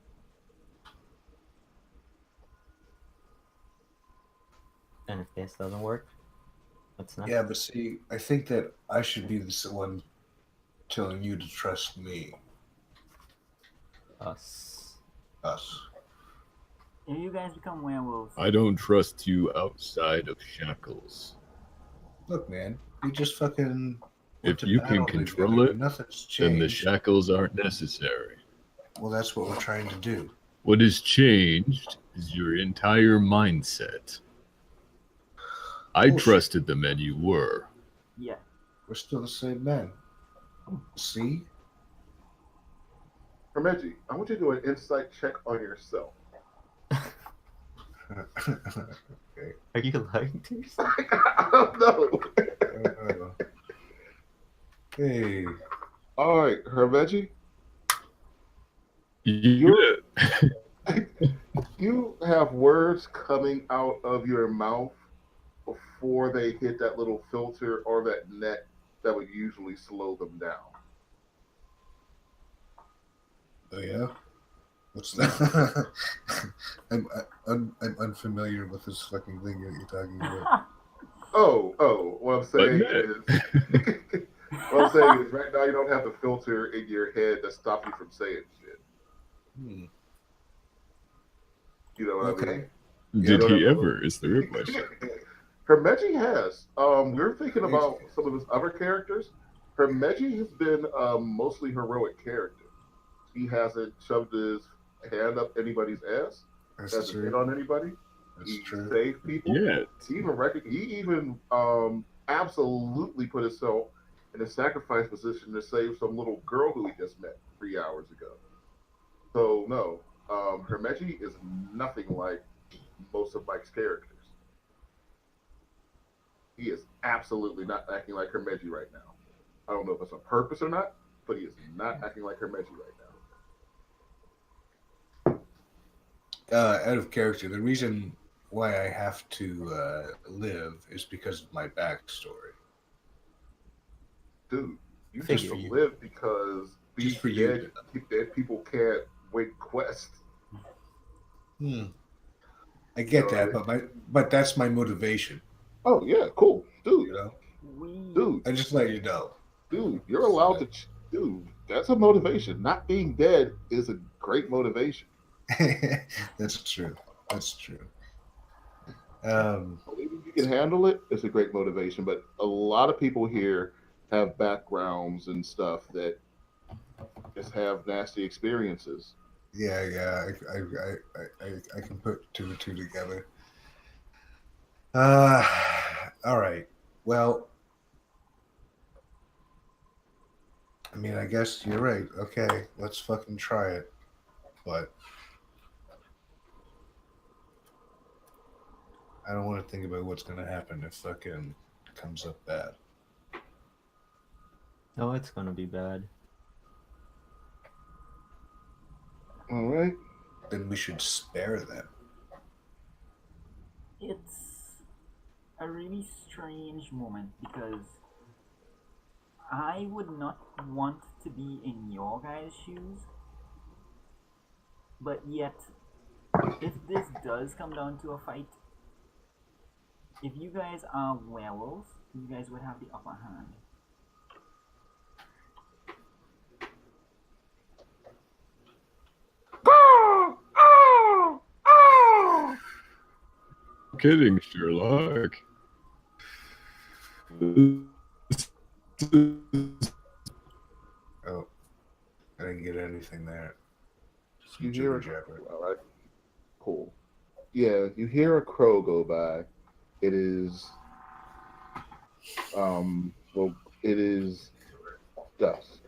And if this doesn't work, what's next? Yeah, but see, I think that I should be the one telling you to trust me. Us. Us. If you guys become werewolves, I don't trust you outside of shackles. Look, man, you just fucking went If to you can battle control together. it, Nothing's then the changed. shackles aren't necessary. Well, that's what we're trying to do. What has changed is your entire mindset. I Bullshit. trusted the men you were. yeah. We're still the same men. See? Hermeji, I want you to do an insight check on yourself. Okay. Are you lying to yourself? I don't know. Hey. All right, Hermeji, You you have words coming out of your mouth before they hit that little filter or that net that would usually slow them down. Oh yeah. What's that? I'm unfamiliar with this fucking thing that you're talking about. What I'm Like saying that. is, what I'm saying is, right now you don't have the filter in your head that stops you from saying shit. Hmm. You know what I Okay. mean? Yeah, Did don't he have ever? Is the real question. Hermeji has. We're thinking Crazy. about some of his other characters. Hermeji has been mostly heroic character. He hasn't shoved his hand up anybody's ass. That's Hasn't hit true. on anybody. That's He true. saved people. Yet. He even absolutely put himself in a sacrifice position to save some little girl who he just met 3 hours ago. So no, Hermeji is nothing like most of Mike's characters. He is absolutely not acting like Hermeji right now. I don't know if it's on purpose or not, but he is not acting like Hermeji right now. Out of character, the reason why I have to live is because of my backstory. Dude, you Just just for you. live because Just for dead people can't wait quest. I get You know that, what but that's my motivation. Oh yeah, cool, You dude, know, We dude, I just let you know. dude. You're allowed to, dude. That's a motivation. Not being dead is a great motivation. That's true. That's true. Um, Believing you can handle it is a great motivation. But a lot of people here have backgrounds and stuff that just have nasty experiences. yeah, yeah. I can put two and two together. Uh, all right. Well, I mean, I guess you're right. Okay, let's fucking try it. But I don't want to think about what's gonna happen if fucking comes up bad. Oh, it's gonna be bad. All right. Then we should spare them. it's a really strange moment because I would not want to be in your guys' shoes, but yet, if this does come down to a fight, if you guys are werewolves, you guys would have the upper hand. Kidding, Sherlock. Oh, I didn't get anything there. Some You jibber hear? jabber. All right. Cool. Yeah, you hear a crow go by. It is well, it is dusk.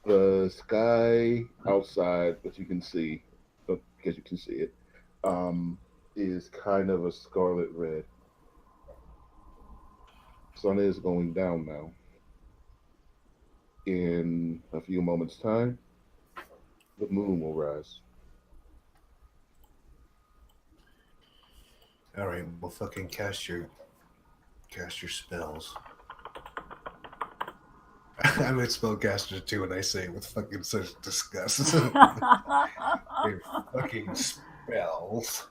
The sky outside, that you can see, because you can see it, um, is kind of a scarlet red. Sun is going down now. In a few moments' time, the moon will rise. All right, well, fucking cast your spells. I would spell caster too, and I say it with fucking such disgust. Your fucking spells.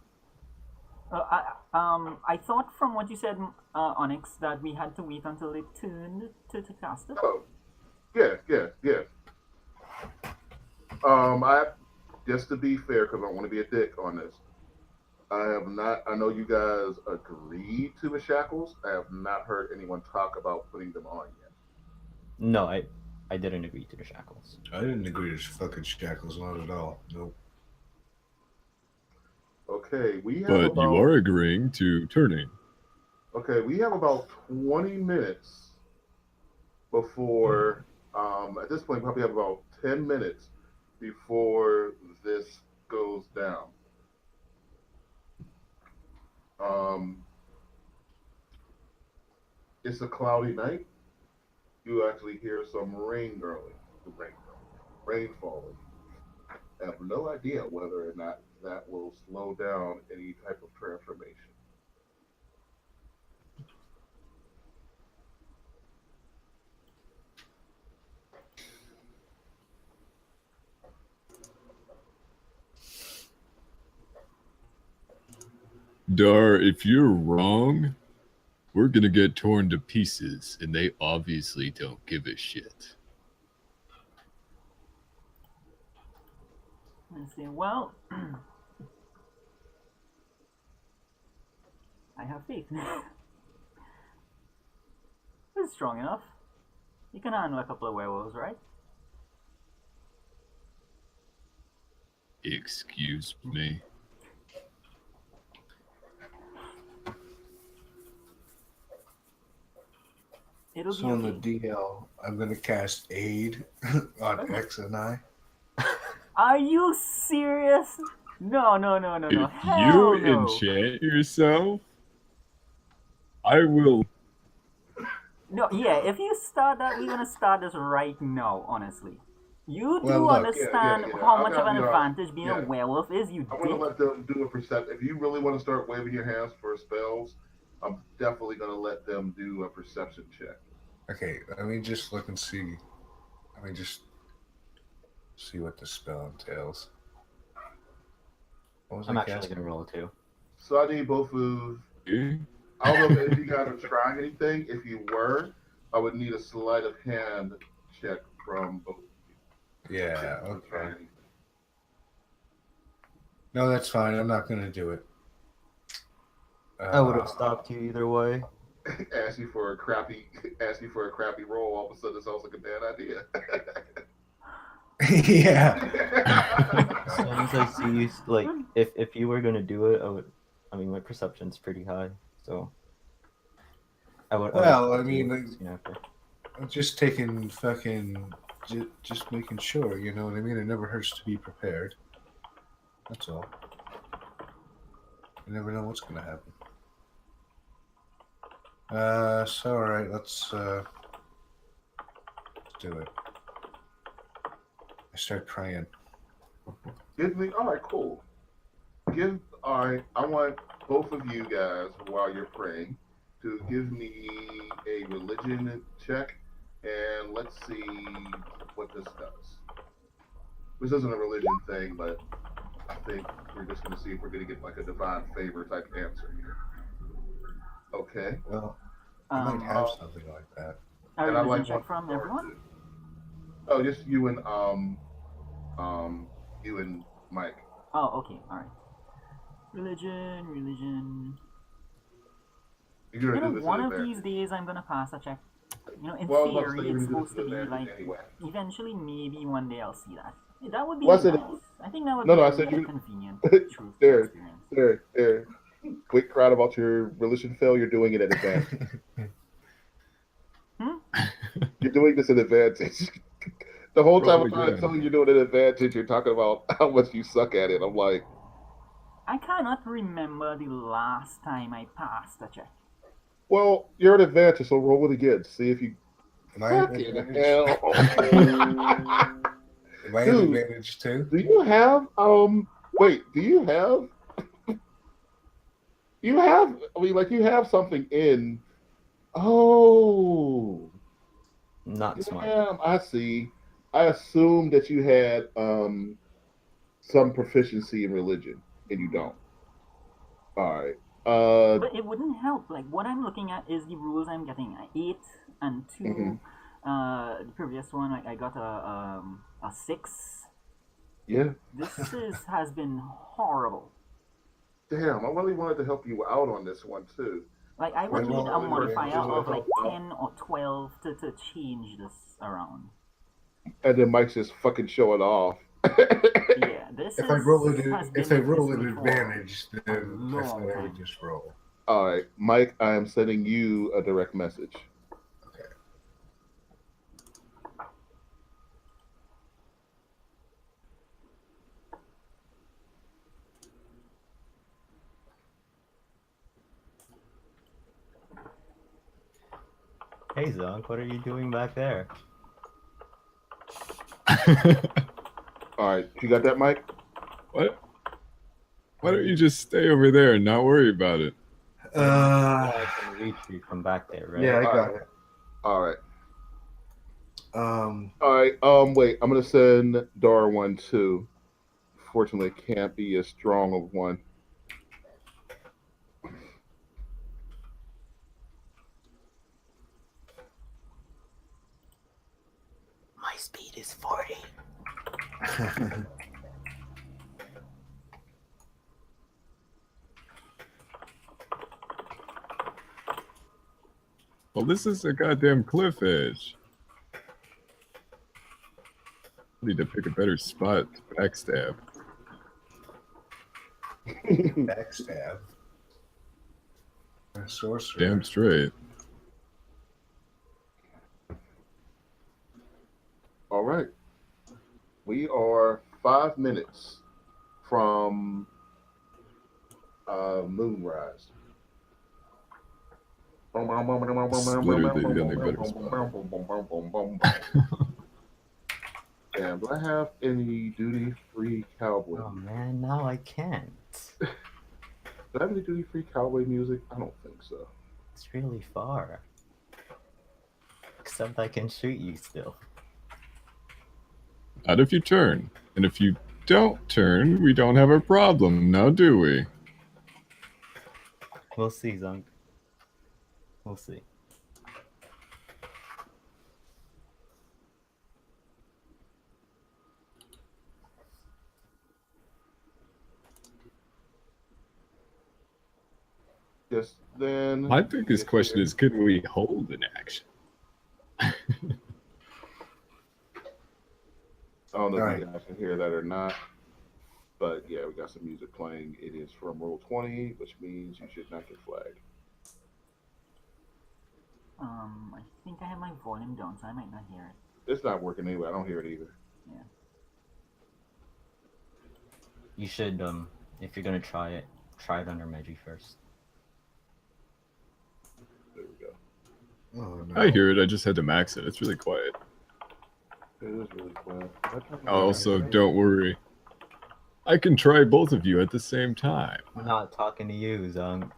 I thought from what you said, Onyx, that we had to wait until it turned to cast it. Oh, yeah, yeah, yeah. I just to be fair, because I don't want to be a dick on this. I have not. I know you guys agreed to the shackles. I have not heard anyone talk about putting them on yet. No, I didn't agree to the shackles. I didn't agree to fucking shackles, not at all. Nope. Okay, But you are agreeing to turning. we have about 20 minutes before. At this point, we probably have about 10 minutes before this goes down. Um, it's a cloudy night. You actually hear some rain falling. I have no idea whether or not that will slow down any type of transformation. Dar, if you're wrong, we're gonna get torn to pieces, and they obviously don't give a shit. And say, well, I have faith. It's strong enough. You can handle a couple of werewolves, right? Excuse me. It'll So be on the okay. DL, I'm gonna cast aid on X and I. Are you serious? No, no, no, no, no. If you Hell no. enchant yourself, I will. No, yeah, if you start that, we're gonna start this right now, honestly. You Well, do look, understand Yeah. how I'm much of gonna an be advantage being a yeah. werewolf is, you I want to dick? let them do a perception. If you really want to start waving your hands for spells, I'm definitely going to let them do a perception check. Okay, let me just look and see. Let me just see what the spell entails. What was I'm I actually casting? gonna roll too. So I need both of Eh? I don't know if you guys are trying anything. If you were, I would need a sleight of hand check from both of you. Yeah, If you're trying okay. anything. No, that's fine. I'm not going to do it. I would have Uh, stopped you either way. Ask you for a crappy, ask you for a crappy roll. All of a sudden, it sounds like a bad idea. yeah. As soon as I see you, like, if you were gonna do it, I would. I mean, my perception's pretty high, so I would. Well, I stopped you mean, like, soon after. I'm just taking fucking, just making sure. You know what I mean? It never hurts to be prepared. That's all. You never know what's going to happen. So all right, let's do it. I start praying. Give me. All right, cool. All right. I want both of you guys while you're praying to give me a religion check, and let's see what this does. This isn't a religion thing, but I think we're just going to see if we're going to get like a divine favor type answer here. Okay. Well, I might Um, have something like that. a And I religion like one check from more, everyone? too. Oh, just you and Mike. Oh, okay, alright. Religion. You're You gonna know, do this one in of advance. these days I'm gonna pass a check. You know, in Well, I was about to theory, say you're it's gonna do supposed this to in be advance like, anyway. eventually, maybe one day I'll see that. That would be Well, I said- nice. I think that would No, be no, a I said really you- convenient truth There. experience. There. Quick crowd about your religion fail. You're doing it in advance. You're doing this in advantage. The whole time Roll I'm trying to again. tell you you're doing it in advantage, you're talking about how much you suck at it. I'm like, I cannot remember the last time I passed a check. well, you're at advantage, so roll it again. See if you Am I at fucking advantage? hell. Am I at Dude. advantage too? Do you have wait, do you have I mean like you have something in oh Not smart. damn, I see. I assumed that you had some proficiency in religion and you don't. Alright. But it wouldn't help. Like, what I'm looking at is the rules I'm getting. 8 and 2. Mhm. The previous one, I got a 6. Yeah. This has been horrible. Damn, I really wanted to help you out on this one too. Like, I would Well, need a well, modifier just of wanna like help out. 10 or 12 to change this around. And then Mike's just fucking showing off. Yeah, this If I roll has it, been if I with roll this an me for advantage, then I long thought I time. would just roll. All right, Mike, I am sending you a direct message. Okay. Hey Zonk, what are you doing back there? All right, you got that, Mike? What? Why don't you just stay over there and not worry about it? I can reach you from back there, right? Yeah, I got it. All right. Um, All right. Wait, I'm gonna send Dar one too. Fortunately, it can't be as strong of one. My speed is 40. Well, this is a goddamn cliff edge. I need to pick a better spot to backstab. backstab. A sorcerer. Damn straight. All right. We are 5 minutes from moonrise. It's literally the only better Damn, do I have any duty-free cowboy? Oh man, now I can't. Do I have any duty-free cowboy music? I don't think so. It's really far. Except I can shoot you still. Not if you turn. And if you don't turn, we don't have a problem, now do we? We'll see, Zonk. We'll see. Just then. My biggest question is, can we hold an action? I don't know if Alright. you guys can hear that or not, but yeah, we got some music playing. It is from Roll 20, which means you should not get flagged. I think I have my volume down, so I might not hear it. It's not working anyway. I don't hear it either. Yeah. You should, if you're gonna try it under Meiji first. There we go. Oh no. I hear it. I just had to max it. It's really quiet. It is really quiet. Also, don't worry. I can try both of you at the same time. I'm not talking to you, Zunk.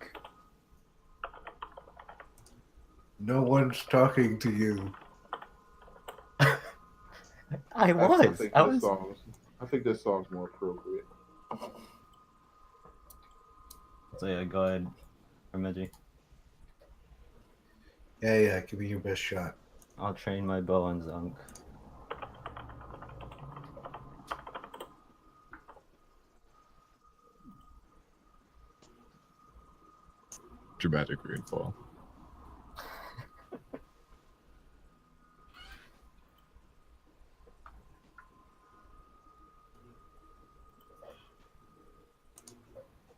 No one's talking to you. I Actually, was. I was. I think this song's more appropriate. So yeah, go ahead, Meiji. Yeah, give me your best shot. I'll train my bow on Zunk. Dramatic rainfall.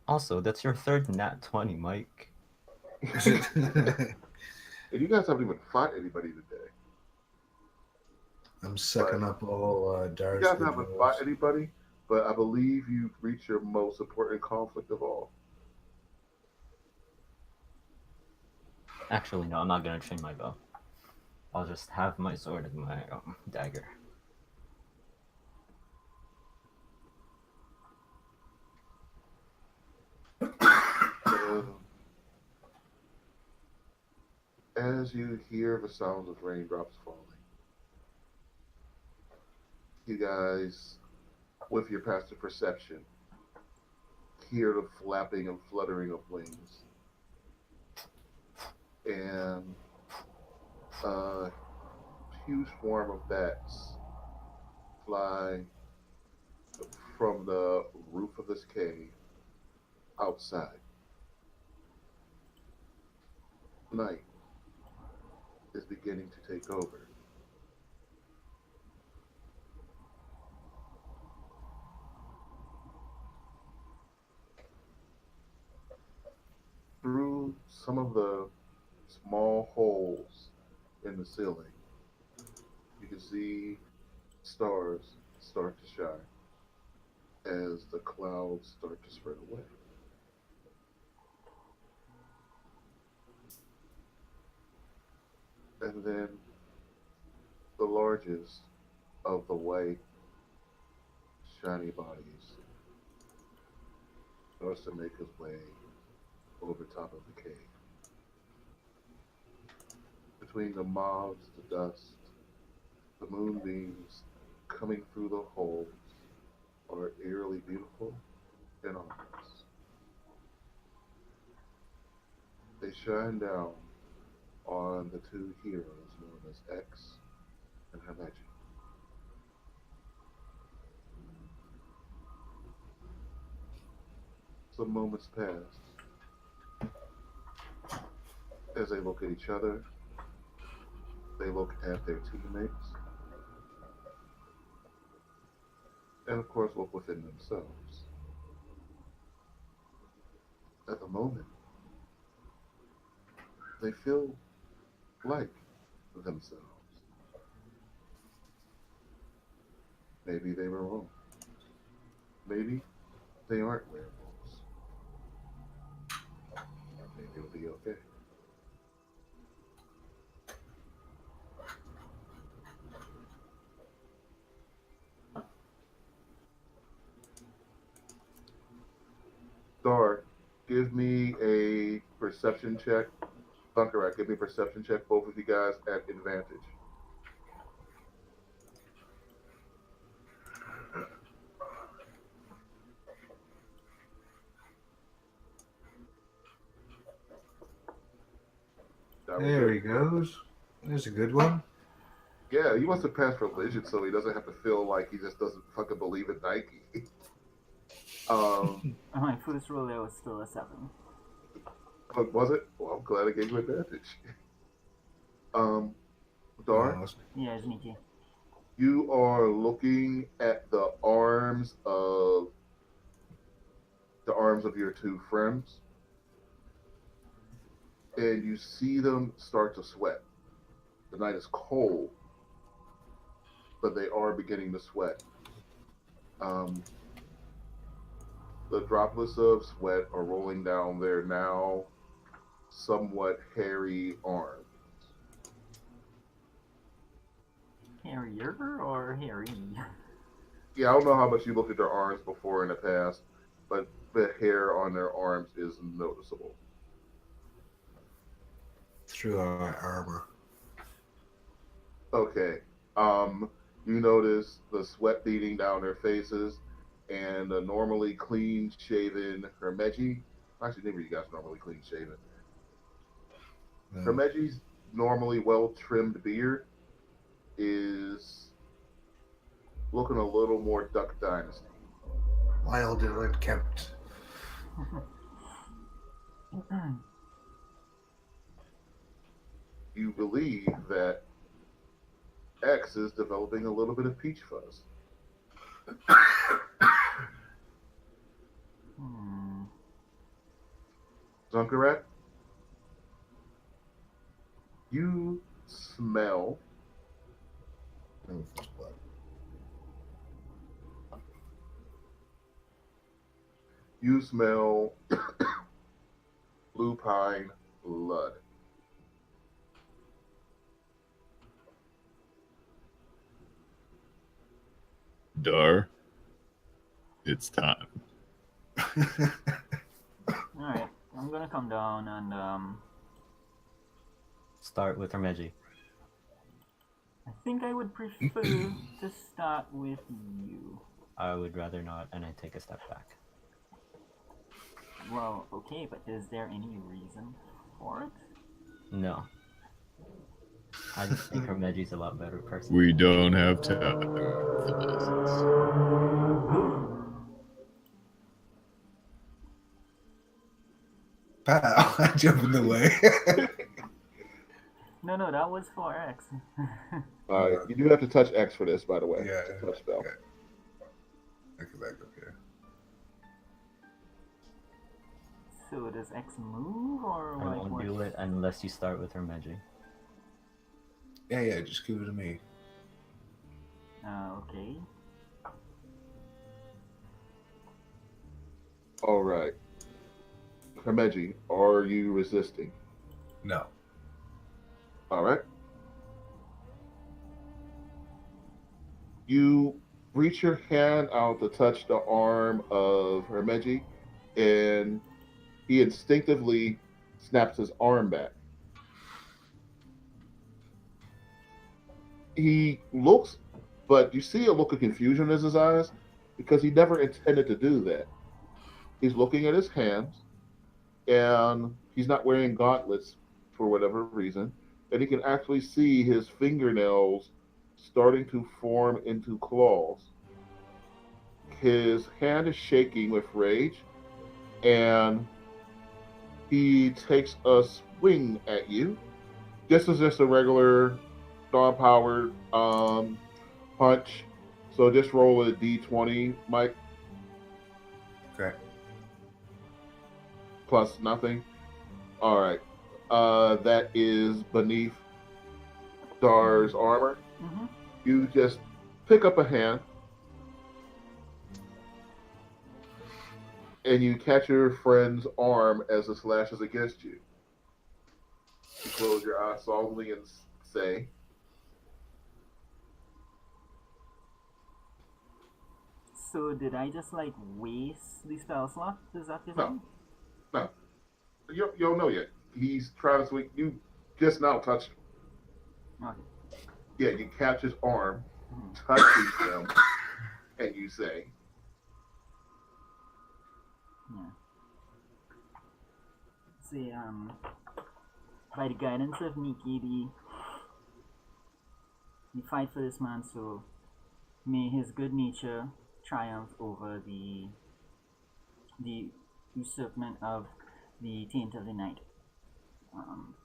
Also, that's your third nat 20, Mike. And you guys haven't even fought anybody today. I'm sucking up all You Dara's guys good haven't rolls. fought anybody, but I believe you've reached your most important conflict of all. Actually, no, I'm not gonna train my bow. I'll just have my sword and my dagger. As you hear the sounds of raindrops falling, you guys, with your passive perception, hear the flapping and fluttering of wings. And a huge swarm of bats fly from the roof of this cave outside. Night is beginning to take over. Through some of the small holes in the ceiling, you can see stars start to shine as the clouds start to spread away. And then the largest of the white, shiny bodies starts to make his way over top of the cave. Between the mobs, the dust, the moonbeams coming through the holes are eerily beautiful and ominous. They shine down on the two heroes known as X and Himeji. Some moments pass as they look at each other, they look at their teammates, and of course look within themselves. At the moment, they feel like themselves. Maybe they were wrong. Maybe they aren't werewolves. Maybe it'll be okay. Dar, give me a perception check. Bunker, give me a perception check, both of you guys at advantage. That was There it. he goes. There's a good one. Yeah, he wants to pass religion so he doesn't have to feel like he just doesn't fucking believe in Nike. um, My first roll there was still a 7. but was it? Well, I'm glad I gave you advantage. Um, Dar, Oh, Yeah, Sneaky. you are looking at the arms of your two friends, and you see them start to sweat. The night is cold, but they are beginning to sweat. Um, the droplets of sweat are rolling down their now somewhat hairy arms. Harrier or Harry? Yeah, I don't know how much you looked at their arms before in the past, but the hair on their arms is noticeable. through our armor. Okay. Um, you notice the sweat beading down their faces and a normally clean shaven Hermeji. Actually, neither of you guys are normally clean shaven. Um, Hermeji's normally well trimmed beard is looking a little more Duck Dynasty. wild and unkempt. You believe that X is developing a little bit of peach fuzz. Hmm. Zunkarat, you smell First blood. you smell blue pine blood. Dar, it's time. Alright, I'm gonna come down and Start with Hermeji. I think I would prefer to start with you. I would rather not, and I take a step back. Well, okay, but is there any reason for it? No. I just think Hermeji's a lot better person. We don't have time for this. Pow! I jump in the way. No, that was for X. You do have to touch X for this, by the way. Yeah. It's a touch spell. Okay. I can back up here. So does X move or I like won't what? do it unless you start with Hermeji. Yeah, just give it to me. Okay. All right. Hermeji, are you resisting? No. All right. You reach your hand out to touch the arm of Hermeji, and he instinctively snaps his arm back. He looks, but you see a look of confusion in his eyes because he never intended to do that. He's looking at his hands, and he's not wearing gauntlets for whatever reason, and he can actually see his fingernails starting to form into claws. His hand is shaking with rage, and he takes a swing at you. This is just a regular non-powered punch. So just roll a d20, Mike, Okay. plus nothing. All right. That is beneath Dar's armor. Mm-hmm. You just pick up a hand and you catch your friend's arm as it slashes against you. You close your eyes solemnly and say, So did I just like waste the spell slot? Is that your No. thing? no. You don't know yet. He's trying to swing. You just now touched him. Okay. Yeah, you catch his arm, Mhm. touches him, and you say, Yeah. See, by the guidance of Nikki, the fight for this man, so may his good nature triumph over the usurpment of the taint of the night. Um,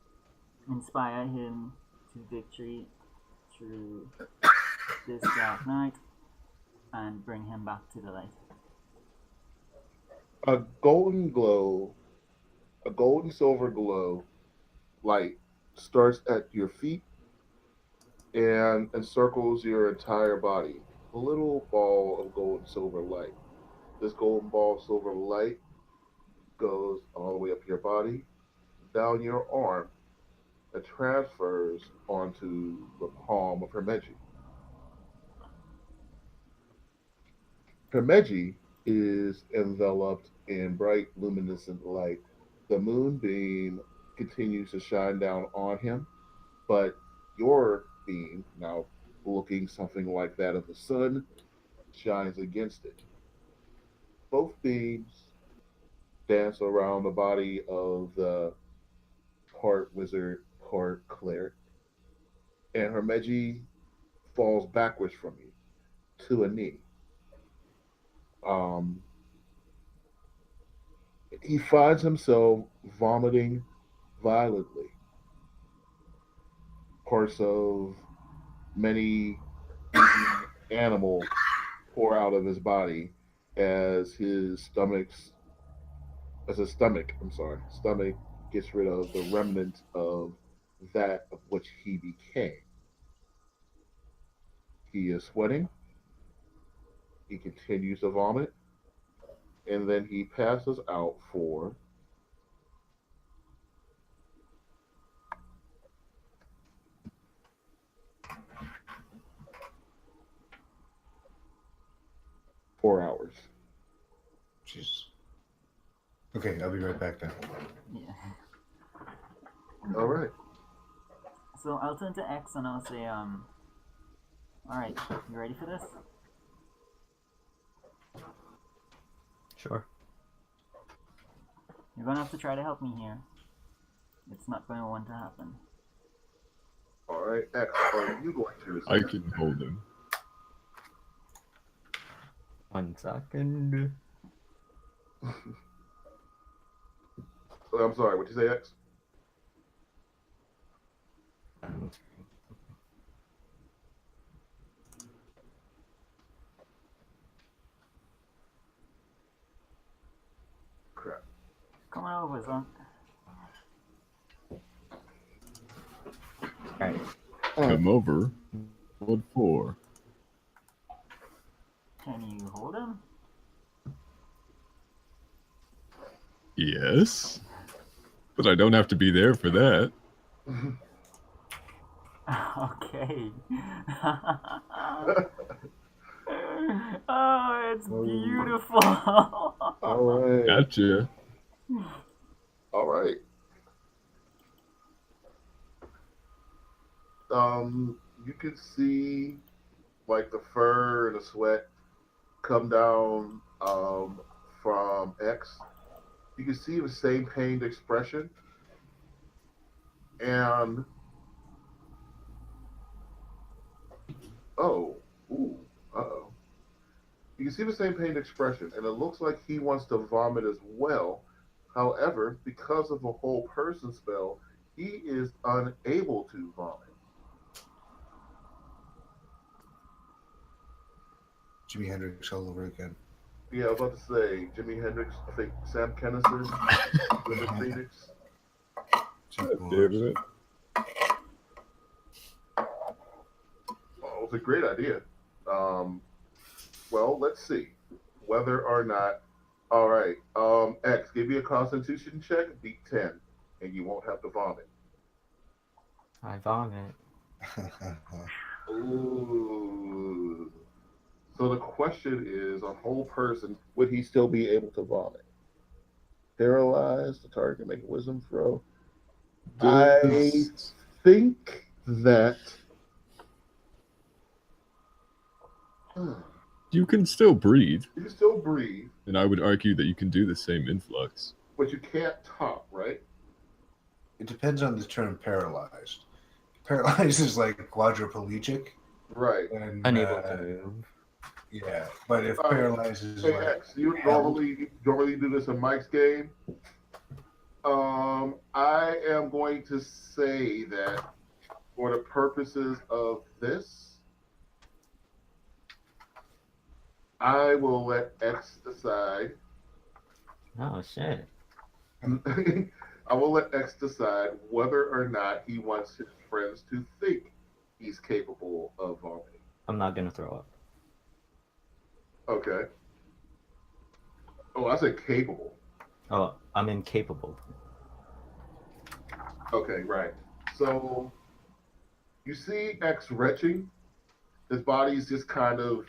inspire him to victory through this dark night and bring him back to the light. A golden glow, a gold and silver glow light starts at your feet and encircles your entire body. A little ball of gold and silver light. This golden ball of silver light goes all the way up your body, down your arm, and transfers onto the palm of Hermeji. Hermeji is enveloped in bright, luminescent light. The moonbeam continues to shine down on him, but your beam, now looking something like that of the sun, shines against it. Both beams dance around the body of the part wizard, part cleric, and Hermeji falls backwards from you to a knee. Um, he finds himself vomiting violently. Parts of many animal pour out of his body as his stomach, stomach gets rid of the remnant of that of which he became. He is sweating, he continues to vomit, and then he passes out for 4 hours. Jeez. Okay, I'll be right back then. Yeah. All right. So I'll turn to X and I'll say, alright, you ready for this? Sure. You're gonna have to try to help me here. It's not going to want to happen. All right, X, are you going to I resist? can hold him. 1 second. I'm sorry, what you say, X? Crap. Come on over, son. Alright. Come over. What for? Can you hold him? Yes. But I don't have to be there for that. Okay. Oh, it's beautiful. All right. Gotcha. All right. You can see like the fur and the sweat come down from X. You can see the same pained expression, and oh, ooh, uh-oh. You can see the same pained expression, and it looks like he wants to vomit as well. However, because of the whole person spell, he is unable to vomit. Jimi Hendrix all over again. Yeah, I was about to say Jimi Hendrix. I think Sam Kinison, River Phoenix. Damn it. Oh, it was a great idea. Well, let's see whether or not. All right. X, give me a Constitution check. Beat 10, and you won't have to vomit. I vomit. Ooh. So the question is, a whole person, would he still be able to vomit? Paralyzed, the target can make a wisdom throw. I think that You can still breathe, you can still breathe, and I would argue that you can do the same influx. but you can't top, right? It depends on the term paralyzed. Paralyzed is like quadriplegic, Right. and Unable to move. yeah. But if All right. paralyzed is Hey like X, you held, normally do this in Mike's game. I am going to say that for the purposes of this, I will let X decide. Oh shit. I will let X decide whether or not he wants his friends to think he's capable of vomiting. I'm not gonna throw up. Okay. Oh, I said capable. Oh, I'm incapable. Okay, right. So you see X retching. His body's just kind of,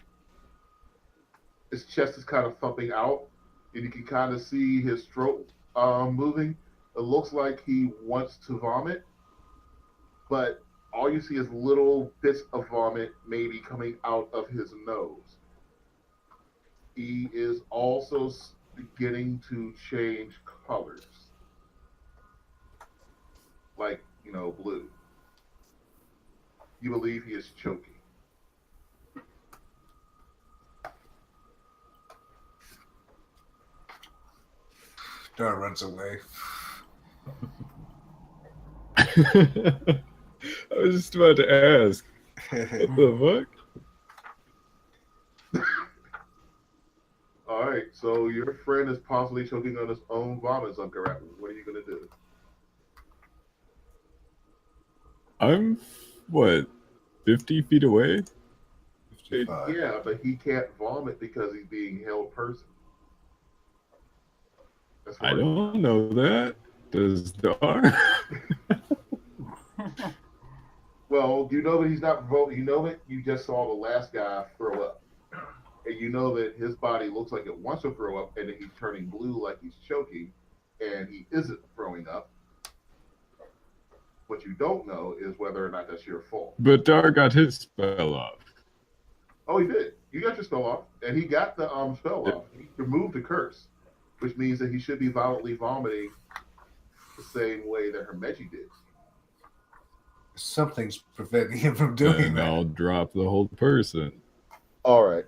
his chest is kind of thumping out, and you can kind of see his throat moving. It looks like he wants to vomit, but all you see is little bits of vomit maybe coming out of his nose. He is also beginning to change colors, like, blue. You believe he is choking. Dara runs away. I was just about to ask. What the fuck? All right, so your friend is possibly choking on his own vomit, Zunkarat. What are you going to do? I'm, what, 50 feet away? 55. Yeah, but he can't vomit because he's being held person. That's I right. don't know that. Does Dar? Well, you know that he's not voting. You know that you just saw the last guy throw up. And you know that his body looks like it wants to throw up, and that he's turning blue like he's choking, and he isn't throwing up. What you don't know is whether or not that's your fault. But Dar got his spell off. Oh, he did. You got your spell off, and he got the spell off. He removed the curse, which means that he should be violently vomiting the same way that Hermeji did. Something's preventing him from doing Then that. I'll drop the whole person. All right.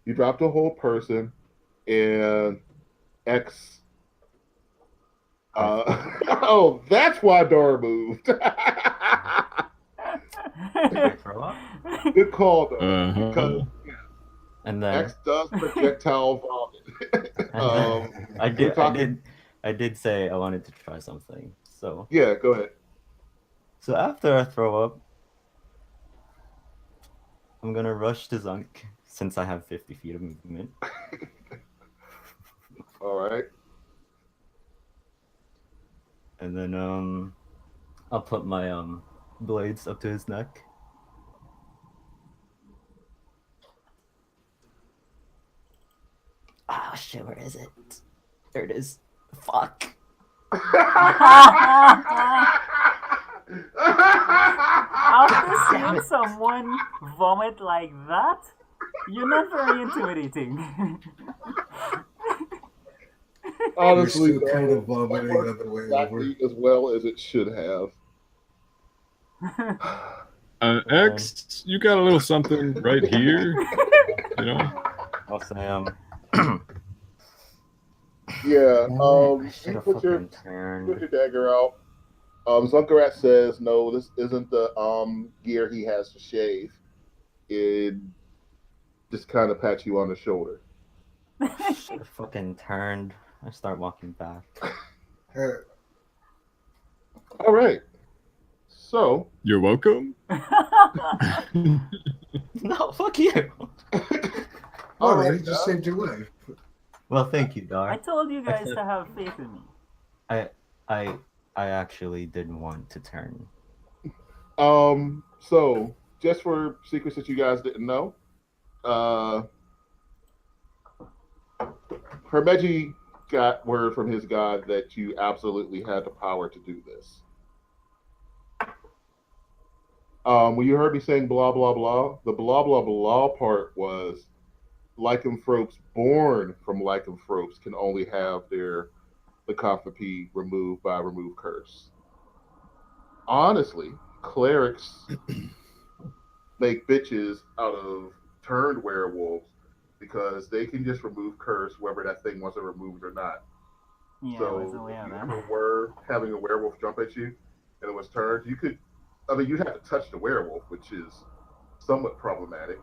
You dropped a whole person, and X. Oh, that's why Dora moved. Did I throw up? Good call, though. Uh-huh. Because And then X does projectile vomit. and then talking- I did say I wanted to try something. So Yeah, go ahead. after I throw up, I'm gonna rush to Zunk since I have 50 feet of movement. All right. And then I'll put my blades up to his neck. Ah, shit, where is it? There it is. Fuck. After seeing someone vomit like that, you're not very intimidating. Honestly, You're still kind of though, vomiting that worked on the way exactly as well as it should have. X, you got a little something right here. You know? I'll say Yeah. I You should have put your fucking turned. put your dagger out. Zunkarat says, no, this isn't the gear he has to shave. It just kind of pats you on the shoulder. Should have fucking turned. I start walking back. All right. So, You're welcome. No, fuck you. all Oh, man, right, he just saved your life. Well, thank you, I Dar. told you guys to have faith in me. I actually didn't want to turn. So just for secrets that you guys didn't know, Hermeji got word from his god that you absolutely had the power to do this. When you heard me saying blah blah blah, the blah blah blah part was lycanthropes born from lycanthropes can only have their lycanthropy removed by remove curse. honestly, clerics make bitches out of turned werewolves because they can just remove curse whether that thing wants it removed or not. Yeah, I was So if aware of you that. ever were having a werewolf jump at you and it was turned, you could, I mean, you had to touch the werewolf, which is somewhat problematic.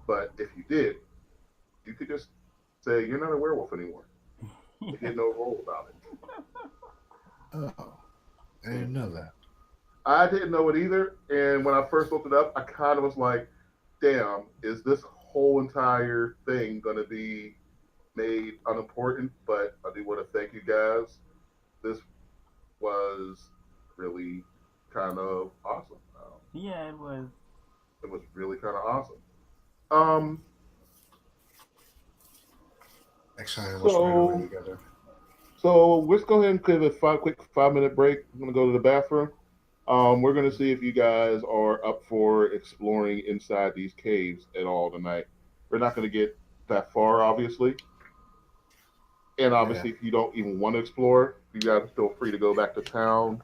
But if you did, you could just say you're not a werewolf anymore. You Yeah. get no role about it. Oh, I didn't know that. I didn't know it either, and when I first looked it up, I kind of was like, "Damn, is this whole entire thing going to be made unimportant?" But I do want to thank you guys. This was really kind of awesome. Yeah, it was. It was really kind of awesome. Um, Next time, let's ride away so together. let's go ahead and give a quick 5 minute break. I'm gonna go to the bathroom. We're gonna see if you guys are up for exploring inside these caves at all tonight. We're not gonna get that far, obviously, and Yeah. obviously, if you don't even want to explore, you guys feel free to go back to town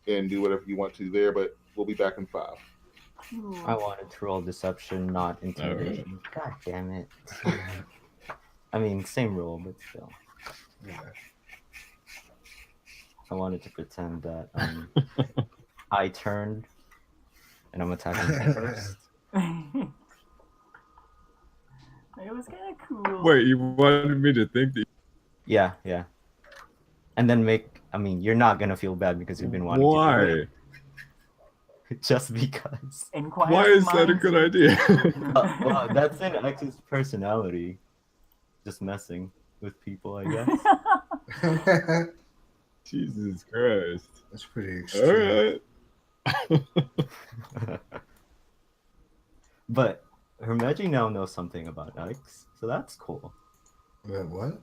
and do whatever you want to there. But we'll be back in 5. I Cool. wanted to roll deception, not All right. intimidation. God damn it. I mean, same rule, but still. Yeah. I wanted to pretend that I turned and I'm attacking him first. It was kind of cool. Wait, you wanted me to think that? Yeah, yeah. And then I mean, you're not gonna feel bad because you've been wanting to do Why? it. Just because. Why Inquiring is that a minds. good idea? Well, that's in X's personality. Just messing with people, I guess. Jesus Christ! That's pretty All extreme. right. But Hermegi now knows something about X, so that's cool. Wait, what?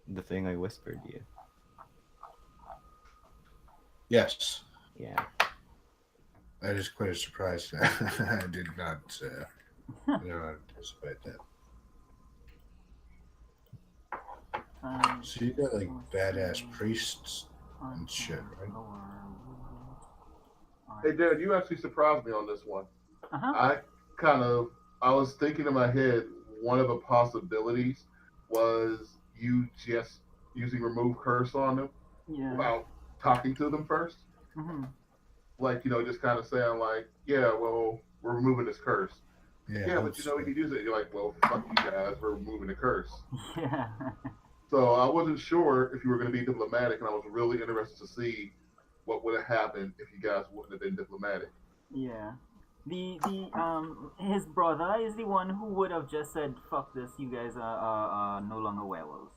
The thing I whispered you. Yes. Yeah. That is quite a surprise. I did not anticipate that. So you got like badass priests and shit, right? Hey, Dad, you actually surprised me on this one. Uh-huh. I was thinking in my head, one of the possibilities was you just using remove curse on them Yeah. without talking to them first. Mm-hmm. Like, just kind of saying, like, yeah, well, we're removing this curse. Yeah, but that's- you can use it. You're like, well, fuck you guys, we're removing the curse. Yeah. So I wasn't sure if you were going to be diplomatic, and I was really interested to see what would have happened if you guys wouldn't have been diplomatic. Yeah. His brother is the one who would have just said, "Fuck this, you guys are no longer werewolves."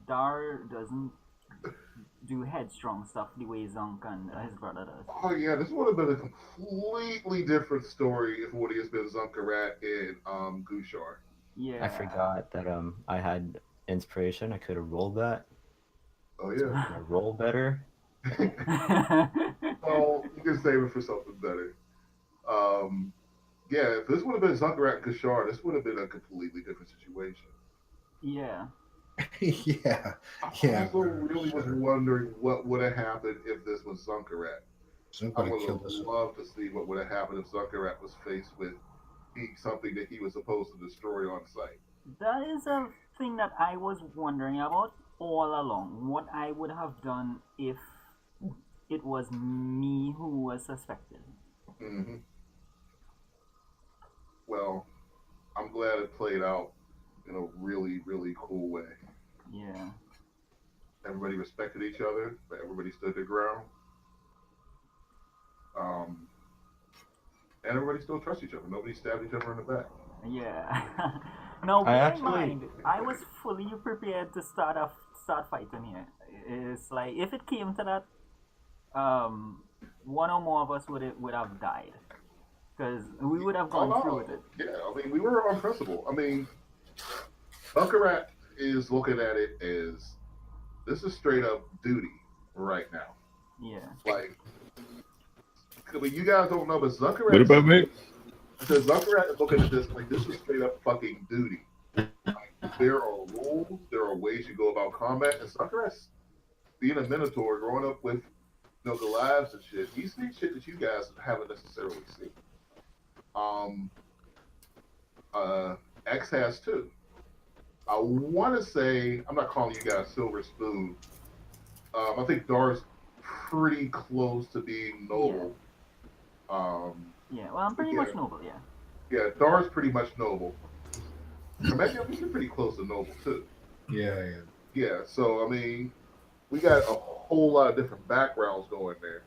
Dar doesn't do headstrong stuff the way Zonk and his brother does. Oh yeah, this would have been a completely different story if it would have just been Zunkarat and Gushar. Yeah. I forgot that I had inspiration. I could have rolled that. Oh yeah. Could I roll better? Well, you can save it for something better. Yeah, if this would have been Zunkarat and Gushar, this would have been a completely different situation. Yeah. yeah. I Yeah, also for really was sure. wondering what would have happened if this was Zunkarat. I Somebody would killed have us. loved to see what would have happened if Zunkarat was faced with being something that he was supposed to destroy on sight. That is a thing that I was wondering about all along. What I would have done if it was me who was suspected. Mm-hmm. Well, I'm glad it played out in a really, really cool way. Yeah. Everybody respected each other, but everybody stood their ground. Um, and everybody still trusts each other. Nobody stabbed each other in the back. Yeah. Now, bear in mind, I was fully prepared to start fighting here. It's like if it came to that, one or more of us would have died because we would have gone through with it. Yeah, I mean, we were on principle. I mean, Bunkarat is looking at it as this is straight up duty right now. Yeah. Like, but you guys don't know, but Zuckerrat. What about me? Because Zuckerrat is looking at this like this is straight up fucking duty. Like, there are rules, there are ways you go about combat, and Zuckerrat's being a Minotaur, growing up with the lives and shit. He sees shit that you guys haven't necessarily seen. Um, X has too. I want to say I'm not calling you guys Silver Spoon. I think Dar's pretty close to being noble. Yeah, well, I'm pretty Yeah, much noble, yeah. yeah, Dar's pretty much noble. Or maybe you're pretty close to noble too. Yeah, yeah. Yeah, so I mean, we got a whole lot of different backgrounds going there.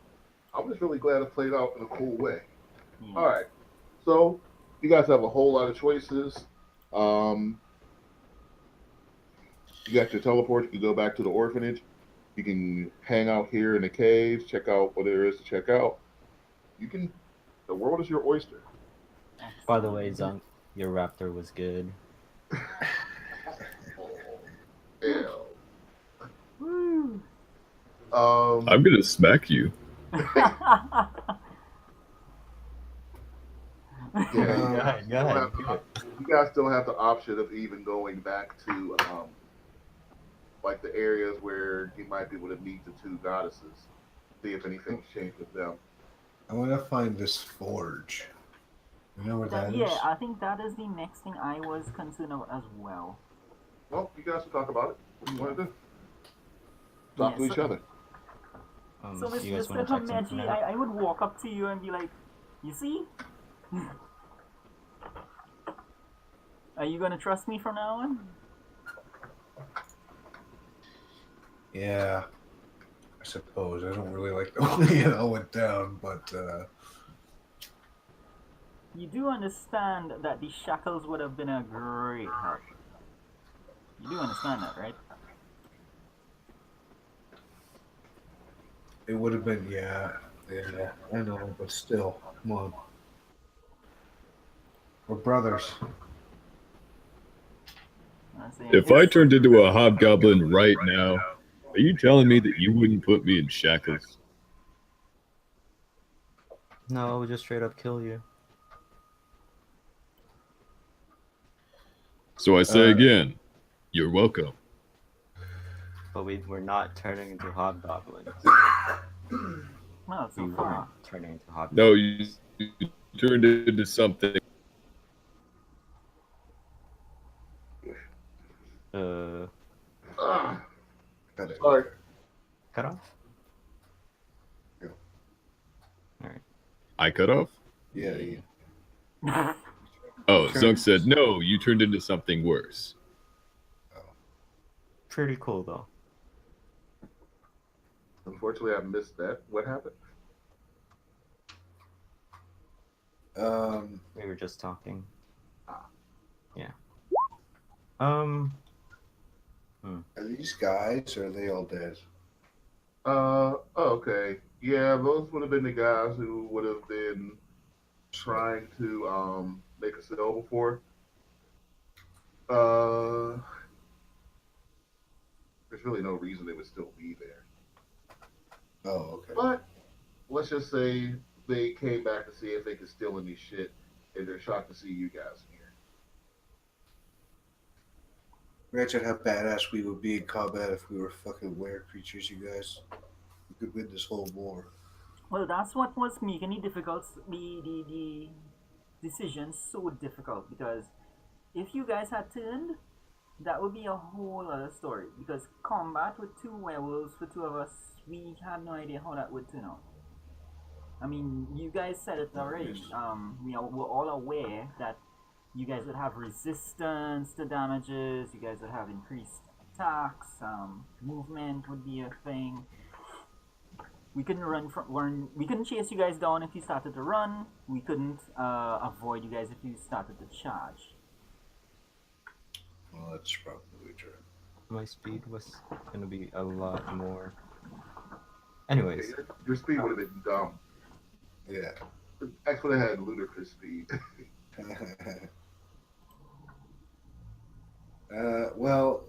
I'm just really glad it played out in a cool way. All Yeah. right, so you guys have a whole lot of choices. Um, you got your teleport. You can go back to the orphanage. You can hang out here in the caves, check out what there is to check out. You can. The world is your oyster. By the way, Excellent. Zunk, your raptor was good. Hell. Woo! I'm gonna smack you. Yeah, Go ahead, do it. you guys still have the option of even going back to like the areas where you might be able to meet the two goddesses, see if anything's changed with them. I want to find this forge. You know where that is? Yeah, I think that is the next thing I was concerned of as well. Well, you guys can talk about it. What do you want to do? Talk Yeah, to each other. So, You guys Mr. want to check something Hameji, out? I would walk up to you and be like, you see? Are you gonna trust me from now on? Yeah, I suppose. I don't really like the way it all went down, but You do understand that the shackles would have been a great help. You do understand that, right? it would have been, yeah, I know, but still, come on. We're brothers. I'm saying If I it's- turned into a hobgoblin right now, are you telling me that you wouldn't put me in shackles? No, I would just straight up kill you. So I say again, you're welcome. But we're not turning into hobgoblins. well, so We far. weren't turning into hobgoblins. No, you turned into something. Ah, Got it. sorry. Cut off? Yeah. Alright. I cut off? Yeah, yeah. Oh, Zunk said, no, you turned into something worse. Pretty cool though. Unfortunately, I missed that. What happened? We were just talking. Ah. Yeah. Are these guys, or are they all dead? Okay. Yeah, those would have been the guys who would have been trying to make a sale before. There's really no reason they would still be there. Oh, okay. But let's just say they came back to see if they could steal any shit, and they're shocked to see you guys here. Imagine how badass we would be in combat if we were fucking were creatures, you guys. We could win this whole war. Well, that's what was making the decision so difficult, because if you guys had turned, that would be a whole other story. Because combat with two werewolves for two of us, we had no idea how that would turn out. I mean, you guys said it already. We're all aware that you guys would have resistance to damages. You guys would have increased attacks. Movement would be a thing. We couldn't we couldn't chase you guys down if you started to run. We couldn't avoid you guys if you started to charge. Well, that's probably true. my speed was gonna be a lot more. Anyways, Your speed would have been dumb. Yeah. X would have had ludicrous speed. Well,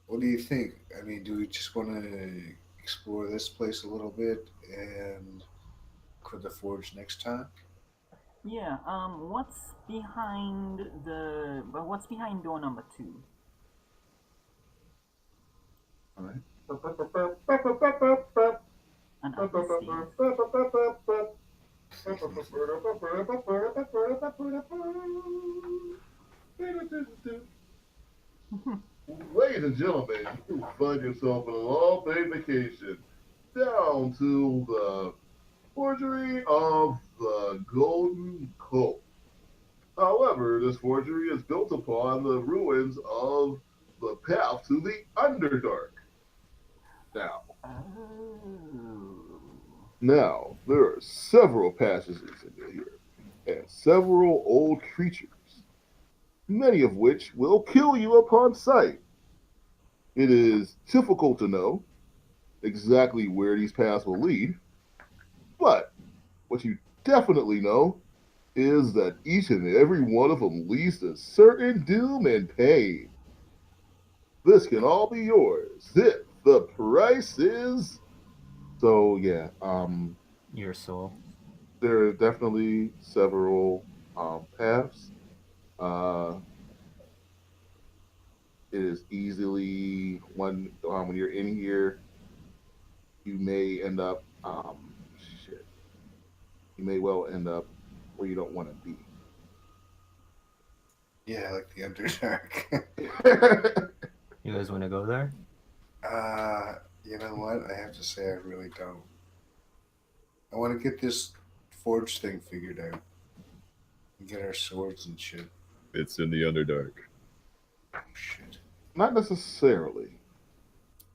what do you think? I mean, do we just want to explore this place a little bit and go to the forge next time? Yeah. What's behind door number 2? All right. an atmosphere. Ladies and gentlemen, you find yourself on a long-paid vacation down to the forgery of the Golden Coat. However, this forgery is built upon the ruins of the path to the Underdark. Now, Oh. there are several passages in here, and several old creatures, many of which will kill you upon sight. It is difficult to know exactly where these paths will lead, but what you definitely know is that each and every one of them leads to certain doom and pain. This can all be yours if the price is. So yeah, Your soul. there are definitely several paths. Uh, it is easily one when you're in here, you may end up shit. You may well end up where you don't want to be. Yeah, like the Underdark. You guys want to go there? You know what? I have to say, I really don't. I want to get this forge thing figured out and get our swords and shit. It's in the Underdark. Shit. Not necessarily.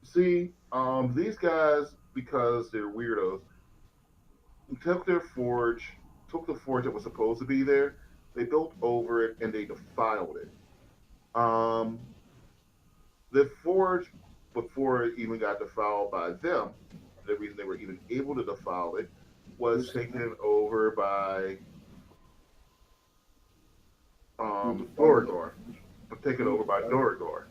See, these guys, because they're weirdos, took their forge, took the forge that was supposed to be there, they built over it, and they defiled it. Um, the forge, before it even got defiled by them, the reason they were even able to defile it was taken over by Doragor, taken over by Doragor.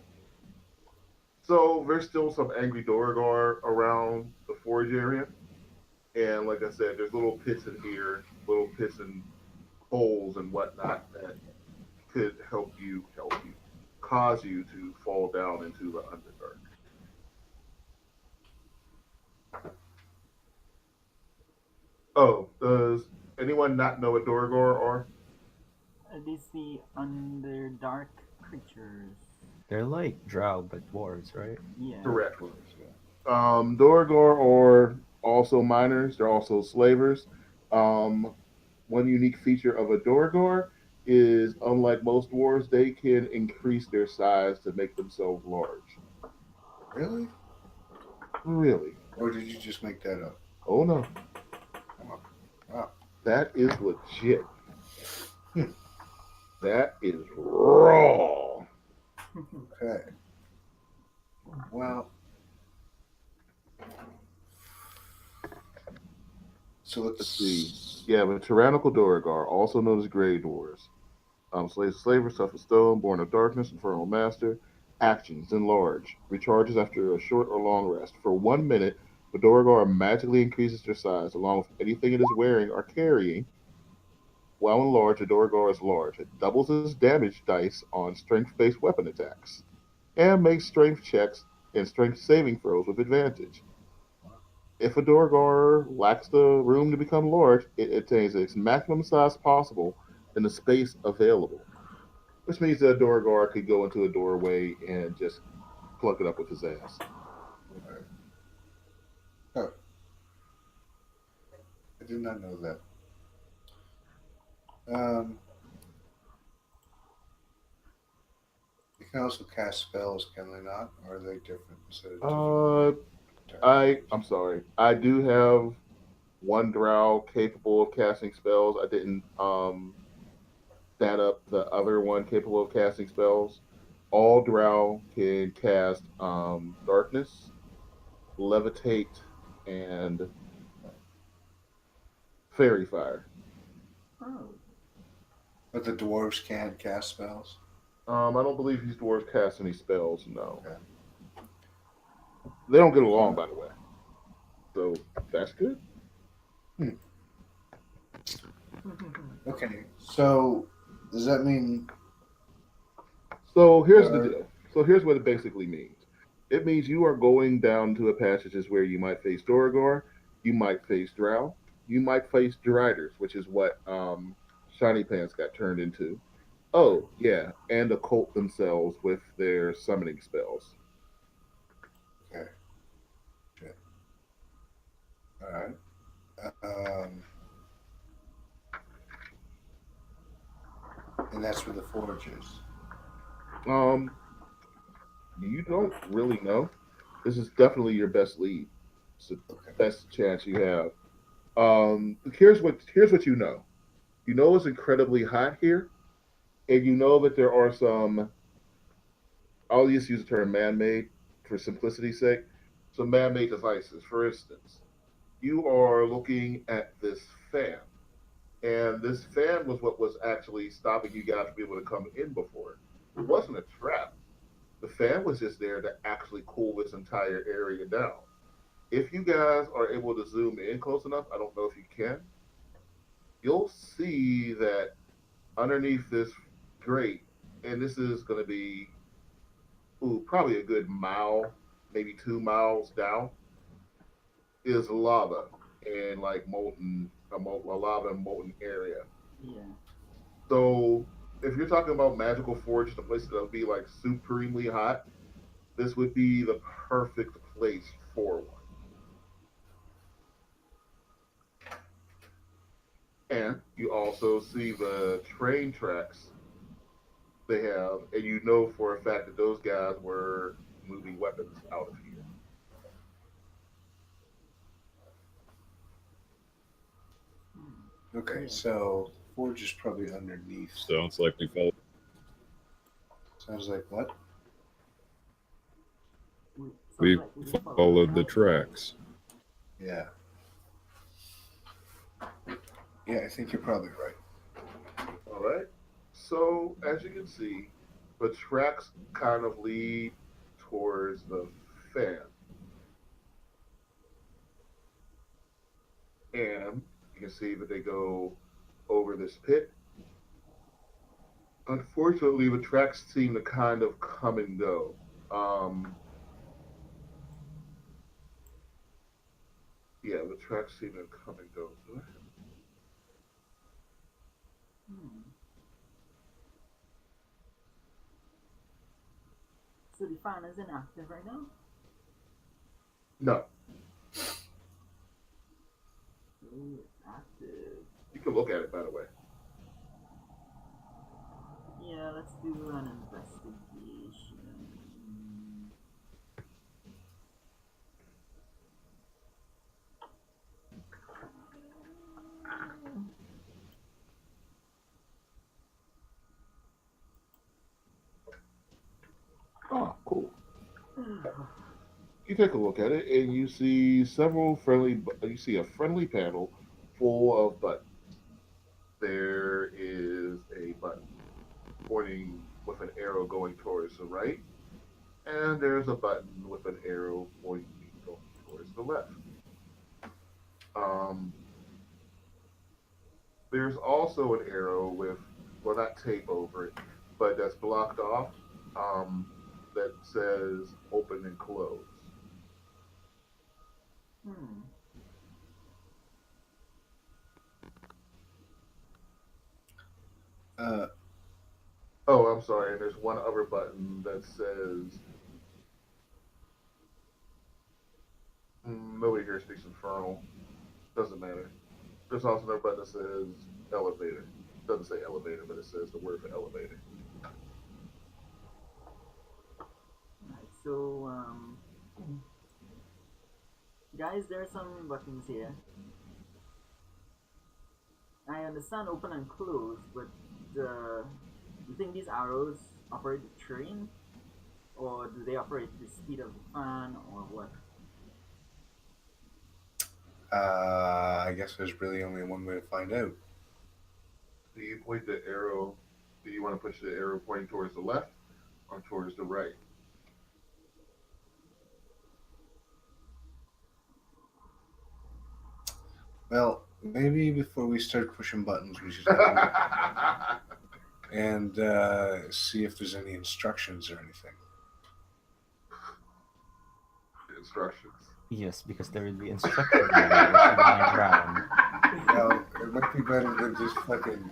So there's still some angry Doragor around the forge area. And like I said, there's little pits in here, little pits and holes and whatnot that could cause you to fall down into the Underdark. Oh, does anyone not know what Doragor are? These the underdark creatures. They're like drow, but dwarves, right? Yeah. Correct. Doragor are also miners. They're also slavers. Um, one unique feature of a Doragor is, unlike most dwarves, they can increase their size to make themselves large. Really? Really? Or did you just make that up? Oh no, Oh, wow. that is legit. That is raw. Okay. Well, so Let's see. Yeah, but tyrannical Dorigar, also known as Grey Dwarves. Slavers, tough as stone, born of darkness, infernal master. Actions enlarge. Recharges after a short or long rest. For 1 minute, the Dorigar magically increases their size along with anything it is wearing or carrying. While enlarged, the Dorigar is large. It doubles its damage dice on strength-based weapon attacks and makes strength checks and strength saving throws with advantage. If a Dorgar lacks the room to become large, it attains its maximum size possible in the space available, which means that a Dorgar could go into a doorway and just plug it up with his ass. oh, I did not know that. Um, you can also cast spells, can they not? Or are they different? Instead of Uh, I'm sorry. I do have one Drow capable of casting spells. I didn't stat up the other one capable of casting spells. All Drow can cast darkness, levitate, and fairy fire. Oh. But the dwarves can't cast spells. I don't believe these dwarves cast any spells. No, Okay. they don't get along, by the way. So that's good. Okay. So does that mean? So here's the deal. So here's what it basically means. It means you are going down to a passages where you might face Doragor, You might face Drow. You might face Deriders, which is what Shiny Pants got turned into. Oh, yeah, and the cult themselves with their summoning spells. Okay. Shit. All right. Um, and that's where the forge is. Um, you don't really know. This is definitely your best lead. It's the Okay. best chance you have. Here's what you know. You know it's incredibly hot here, and you know that there are some. I'll just use the term man-made for simplicity's sake. Some man-made devices. For instance, you are looking at this fan, and this fan was what was actually stopping you guys from being able to come in before. It wasn't a trap. The fan was just there to actually cool this entire area down. If you guys are able to zoom in close enough, I don't know if you can, you'll see that underneath this grate, and this is going to be probably a good mile, maybe 2 miles down, is lava and like a lava and molten area. Yeah. So if you're talking about magical forge, the place that'll be like supremely hot, this would be the perfect place for one. And you also see the train tracks they have, and you know for a fact that those guys were moving weapons out of here. Okay, Yeah. so forge is probably underneath. Sounds like we followed. Sounds like what? Sounds We like we followed the tracks. Yeah. Yeah, I think you're probably right. All right. So as you can see, the tracks kind of lead towards the fan, and you can see that they go over this pit. Unfortunately, the tracks seem to kind of come and go. Um, yeah, the tracks seem to come and go. Hmm. So the fan is inactive right now? No, Oh, it's active. you can look at it by the way. Yeah, let's do an investigation. Oh, cool. You take a look at it, and you see several friendly. You see a friendly panel full of buttons. There is a button pointing with an arrow going towards the right, and there's a button with an arrow pointing going towards the left. Um, there's also an arrow with, well, not tape over it, but that's blocked off, um, that says open and close. Hmm. Uh, Oh, I'm sorry, and there's one other button that says, nobody here speaks Infernal. Doesn't matter. There's also another button that says elevator. Doesn't say elevator, but it says the word for elevator. Alright, so, guys, there are some buttons here. I understand open and close, but you think these arrows operate the train? Or do they operate the speed of the fan, or what? I guess there's really only one way to find out. Do you point the arrow? Do you want to push the arrow pointing towards the left or towards the right? Well, maybe before we start pushing buttons, we should have a look and see if there's any instructions or anything. Instructions. Yes, because there is the instruction manual lying around. Well, it might be better than just fucking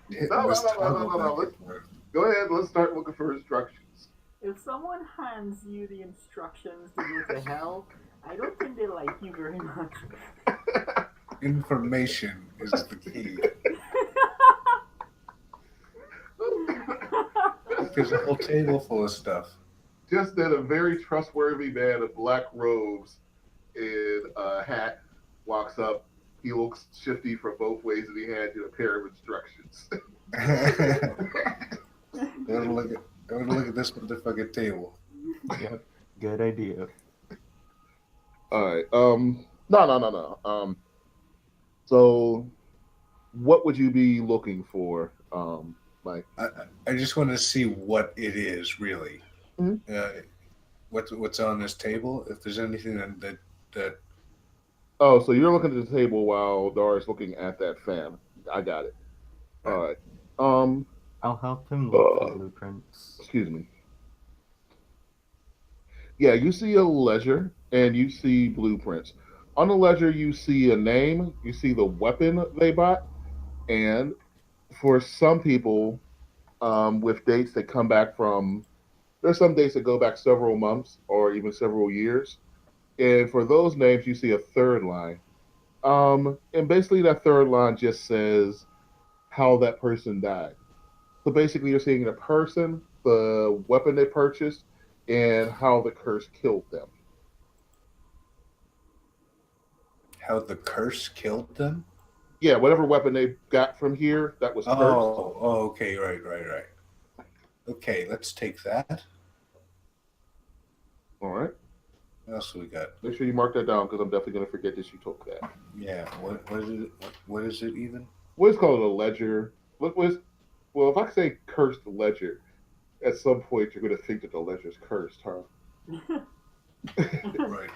hitting No, this no, no, no, no, toggle no, no. back Let's and forth. go ahead. Let's start looking for instructions. If someone hands you the instructions to go to hell, I don't think they like you very much. Information is the key. Look, there's a whole table full of stuff. Just then, a very trustworthy man in black robes and a hat walks up. He looks shifty from both ways, and he hands you a pair of instructions. I want to look at this motherfucking table. Yep, good idea. All right. No, no, no, no. So, what would you be looking for? Like, I just want to see what it is really. Mhm. What's on this table? If there's anything that oh, so you're looking at the table while Dora's looking at that fan. I got it. All right. Um. I'll help him look for blueprints. Excuse me. Yeah, you see a ledger and you see blueprints. On the ledger, you see a name, you see the weapon they bought, and for some people, with dates that come back from, there's some dates that go back several months or even several years. And for those names, you see a third line. And basically, that third line just says how that person died. So basically, you're seeing the person, the weapon they purchased, and how the curse killed them. how the curse killed them. Yeah, whatever weapon they got from here that was cursed. Oh, okay, right. Okay, let's take that. All right. What else we got? Make sure you mark that down because I'm definitely going to forget that you took that. Yeah, what is it? What is it even? What is called a ledger? What was? Well, if I say cursed ledger, at some point you're going to think that the ledger's cursed, huh? Right.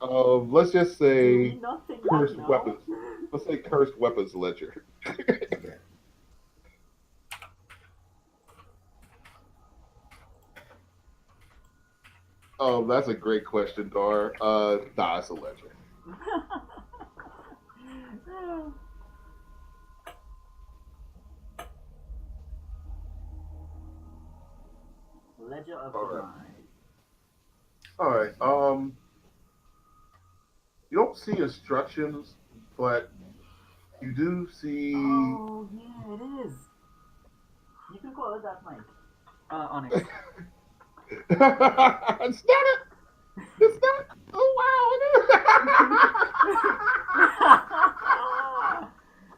Let's just Do we say not think cursed that now? weapons. Let's say cursed weapons ledger. Okay. That's a great question, Dar. Nah, it's a ledger. Ledger of All right. Pride. All right. You don't see instructions, but you do see. Oh, yeah, it is. You can call it that, Mike. Onyx. It's not it. It's not. Oh wow! It is.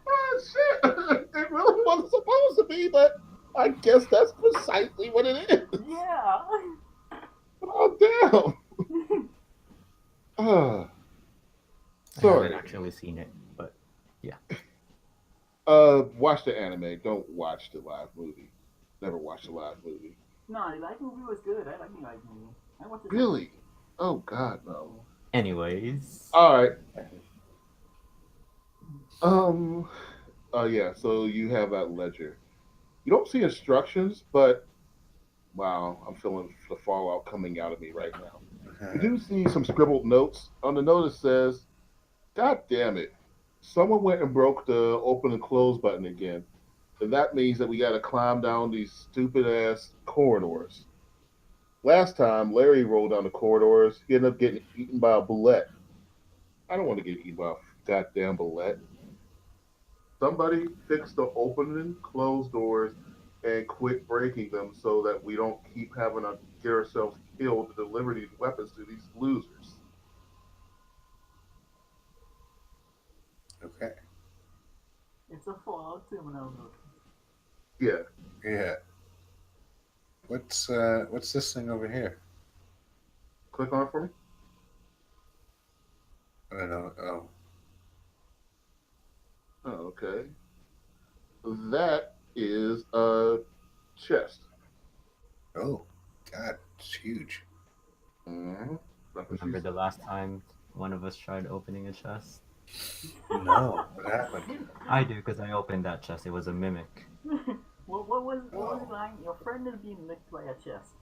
Oh shit! It really wasn't supposed to be, but I guess that's precisely what it is. Yeah. Oh damn! Uh, I sorry. haven't actually seen it, but Watch the anime. Don't watch the live movie. Never watch the live movie. No, the light movie was good. I like the light movie. I watched it. Really? Oh God, no. anyways, All right. Um. Yeah. So you have that ledger. You don't see instructions, but wow, I'm feeling the fallout coming out of me right now. You do see some scribbled notes. On the note, it says, "God damn it! Someone went and broke the open and close button again, and that means that we got to climb down these stupid ass corridors." Last time Larry rolled down the corridors, he ended up getting eaten by a bullet. I don't want to get eaten by a goddamn bullet. Somebody fix the open and closed doors and quit breaking them so that we don't keep having to get ourselves killed to deliver these weapons to these losers. Okay. It's a Fallout terminal note. Yeah. Yeah. What's this thing over here? Click on it for me. I don't know. Oh. Oh, okay. That is a chest. Oh. God, it's huge. Mm-hmm. remember the last time one of us tried opening a chest? No, what happened? I do, because I opened that chest. It was a mimic. what was the line? Your friend is being licked by a chest.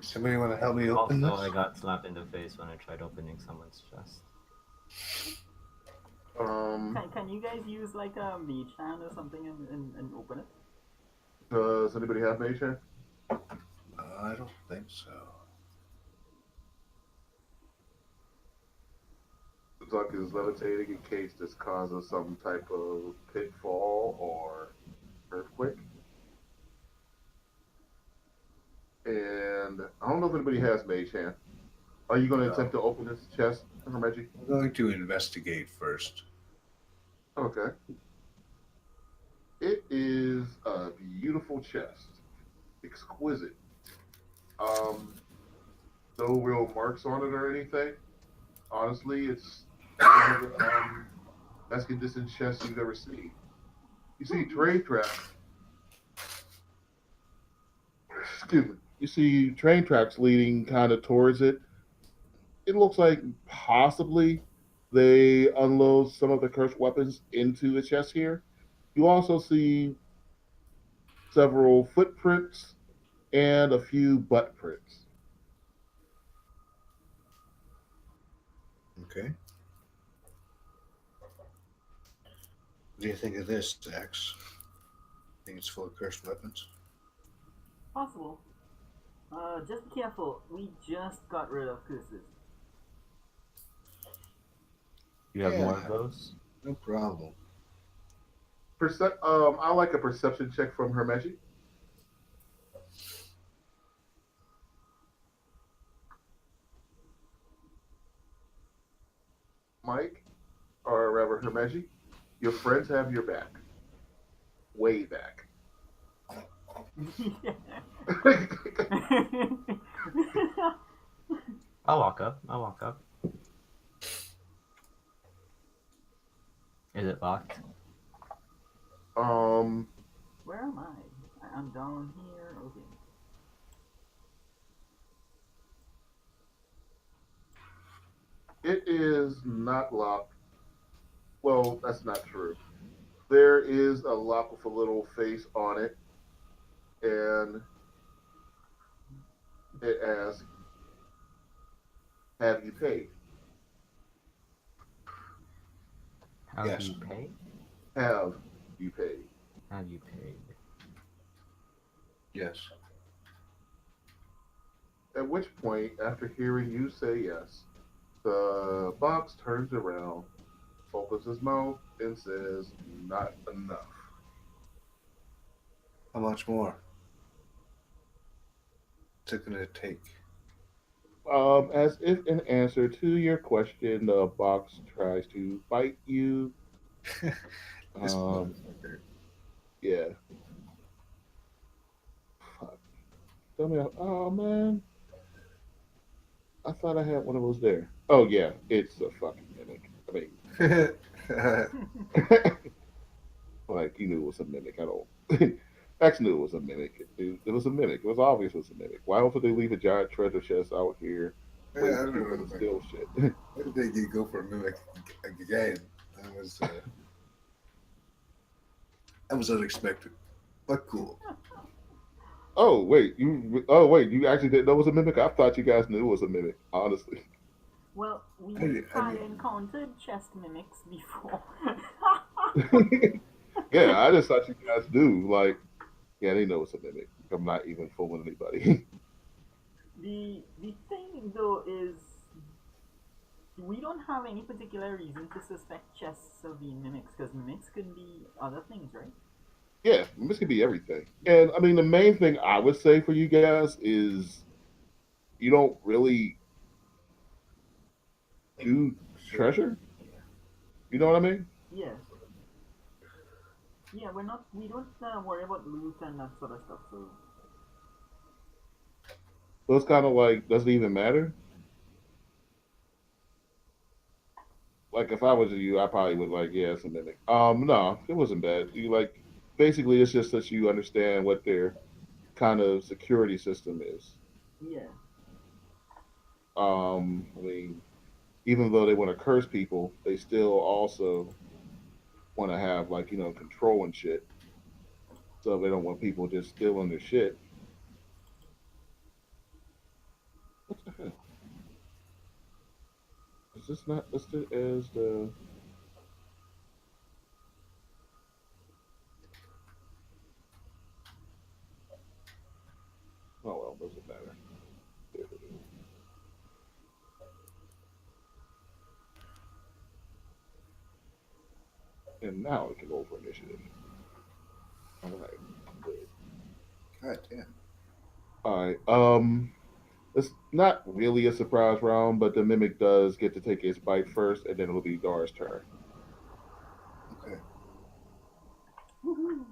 Somebody want to help me open Also, this? I got slapped in the face when I tried opening someone's chest. Can you guys use like a mage hand or something and open it? Does anybody have mage hand? I don't think so. Zuck is levitating in case this causes some type of pitfall or earthquake. And I don't know if anybody has mage hand. Are you going to No. attempt to open this chest, Hermeji? I'm going to investigate first. Okay. It is a beautiful chest, exquisite. Um, no real marks on it or anything. Honestly, it's one of the best conditioned chests you've ever seen. You see train tracks. Excuse me. You see train tracks leading kind of towards it. It looks like possibly they unload some of the cursed weapons into the chest here. You also see several footprints and a few butt prints. Okay. What do you think of this, X? Think it's full of cursed weapons? Possible. Just be careful. We just got rid of curses. You have more Yeah. of those? No problem. I like a perception check from Hermeji. Mike, or rather Hermeji, your friends have your back. Way back. I'll walk up. I'll walk up. Is it locked? Where am I? I'm down here. Okay. It is not locked. Well, that's not true. There is a lock with a little face on it, and it asks, "Have you paid?" How Yes. do you pay? Have you paid? Have you paid? Yes. At which point, after hearing you say yes, the box turns around, opens his mouth, and says, "Not enough." How much more? What's it going to take? As if in answer to your question, the box tries to bite you. This Um, motherfucker. yeah. Fuck. Tell me, oh man, I thought I had one of those there. Oh yeah, it's a fucking mimic. I mean, like you knew it was a mimic. I don't. X knew it was a mimic. It was a mimic. It was obvious it was a mimic. Why else would they leave a giant treasure chest out here Yeah, waiting I for don't people know. to steal shit? Why did they go for a mimic again? That was unexpected, but cool. Oh wait, you actually didn't know it was a mimic? I thought you guys knew it was a mimic, honestly. Well, we I had mean- encountered chest mimics before. Yeah, I just thought you guys knew. Like, yeah, they know it's a mimic. I'm not even fooling anybody. The thing though is we don't have any particular reason to suspect chests of being mimics because mimics could be other things, right? Yeah, this could be everything. And I mean, the main thing I would say for you guys is you don't really do treasure. You know what I mean? Yes. Yeah, we don't worry about loot and that sort of stuff. So So it's kind of like, does it even matter? Like if I was you, I probably would like, yeah, it's a mimic. No, it wasn't bad. You like, basically, it's just that you understand what their kind of security system is. yeah, I mean, even though they want to curse people, they still also want to have like control and shit. So they don't want people just stealing their shit. this not listed as the? Oh well, doesn't matter. There it is. And now we can go over initiative. All right. Good. God damn. All right. It's not really a surprise round, but the mimic does get to take its bite first, and then it'll be Dar's turn. Okay. Woohoo.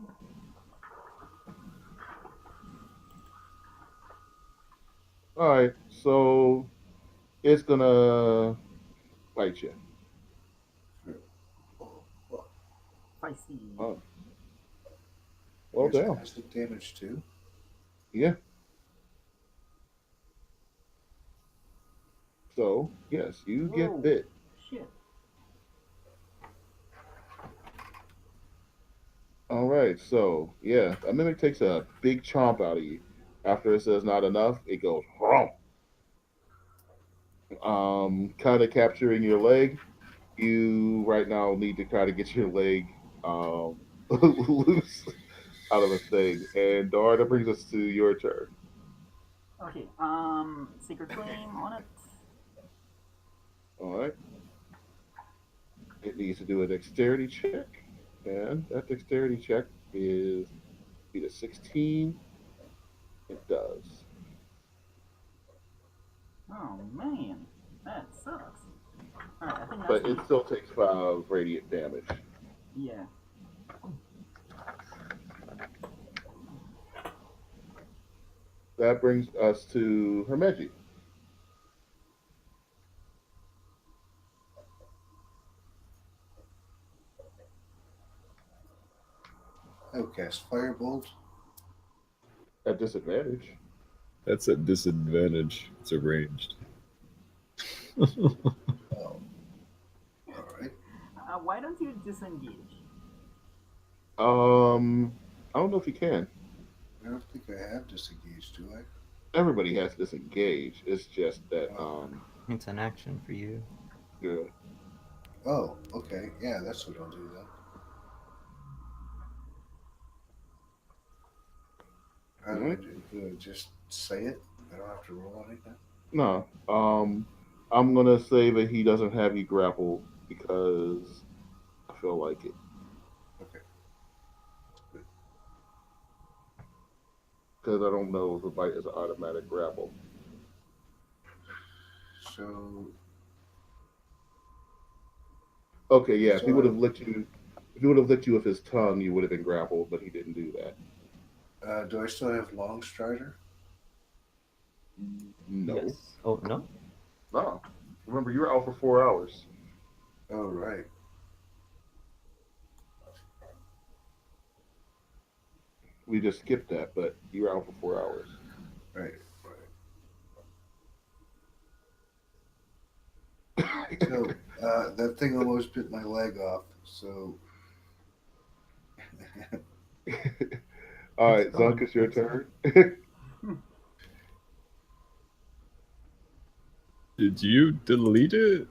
All right. So it's gonna bite you. Oh, well, Spicy. Oh, well, here's damn. acid damage too. Yeah. So yes, you get Whoa. bit. Shit. All right. So yeah, a mimic takes a big chomp out of you. After it says not enough, it goes wrong. Kind of capturing your leg. You right now need to try to get your leg loose out of the thing. And Dar, that brings us to your turn. Okay, Secret Flame on it. All right. It needs to do a dexterity check. And that dexterity check is be a 16. It does. Oh man, that sucks. Alright, I think that's But it gonna. still takes 5 radiant damage. Yeah. That brings us to Hermeji. I will cast Firebolt. At disadvantage. That's a disadvantage. It's arranged. Oh, all right. Why don't you disengage? I don't know if you can. I don't think I have disengaged, do I? Everybody has disengage. It's just that It's an action for you. yeah. Oh, okay. Yeah, that's what I'll do then. How do I Mhm. do I just say it? I don't have to roll anything? No. I'm gonna say that he doesn't have you grappled because I feel like it. Okay. Good. Because I don't know if the bite is an automatic grapple. So, Okay, yeah. so If he would have licked you with his tongue, you would have been grappled, but he didn't do that. do I still have Long Strider? No. Yes. Oh no. No. Remember, you were out for 4 hours. Oh, right. We just skipped that, but you were out for 4 hours. Right. So, that thing almost bit my leg off. So, All It's right, Zunk, gone. it's your It's gone. turn. Did you delete it?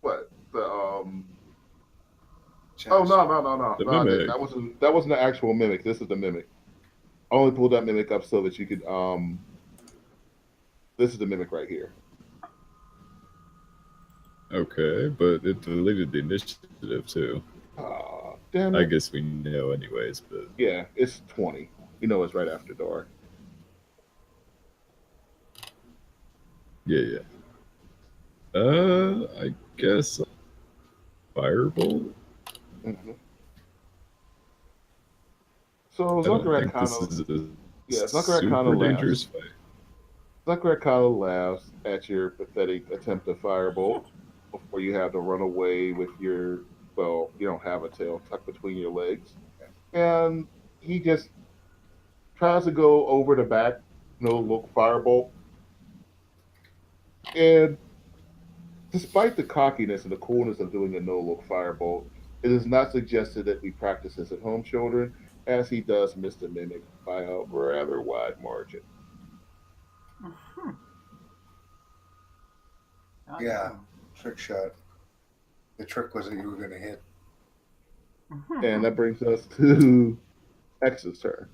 What? The Oh chest. The no! I didn't. mimic. That wasn't the actual mimic. This is the mimic. I only pulled that mimic up so that you could. This is the mimic right here. Okay, but it deleted the initiative too. Ah, damn I it. guess we know anyways, but Yeah, it's 20. You know, it's right after dark. yeah. I guess firebolt. Hmm. So I don't Zunkrat think kind this of, is a yeah, Zunkrat kind of super laughs. dangerous fight. Zunkrat kind of laughs at your pathetic attempt to firebolt before you have to run away with your, well, you don't have a tail tucked between your legs. And he just tries to go over the back, look firebolt. And despite the cockiness and the coolness of doing a no look firebolt, it is not suggested that we practice this at home, children, as he does miss the mimic by a rather wide margin. Mhm. Yeah, trick shot. The trick was that you were going to hit. And that brings us to X's turn.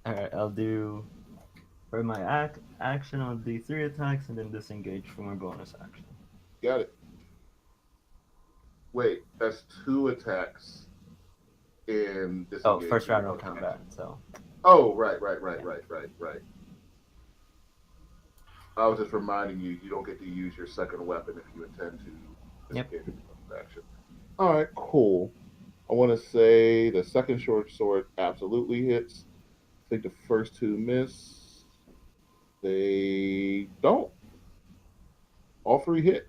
Alright, I'll do for my action. I'll do 3 attacks and then disengage for my bonus action. Got it. Wait, that's 2 attacks in disengage. Oh, first round don't count that. So. Oh, right. I was just reminding you, you don't get to use your second weapon if you intend to disengage with bonus action. All right, cool. I want to say the second short sword absolutely hits. I think the first 2 miss. They don't. All 3 hit.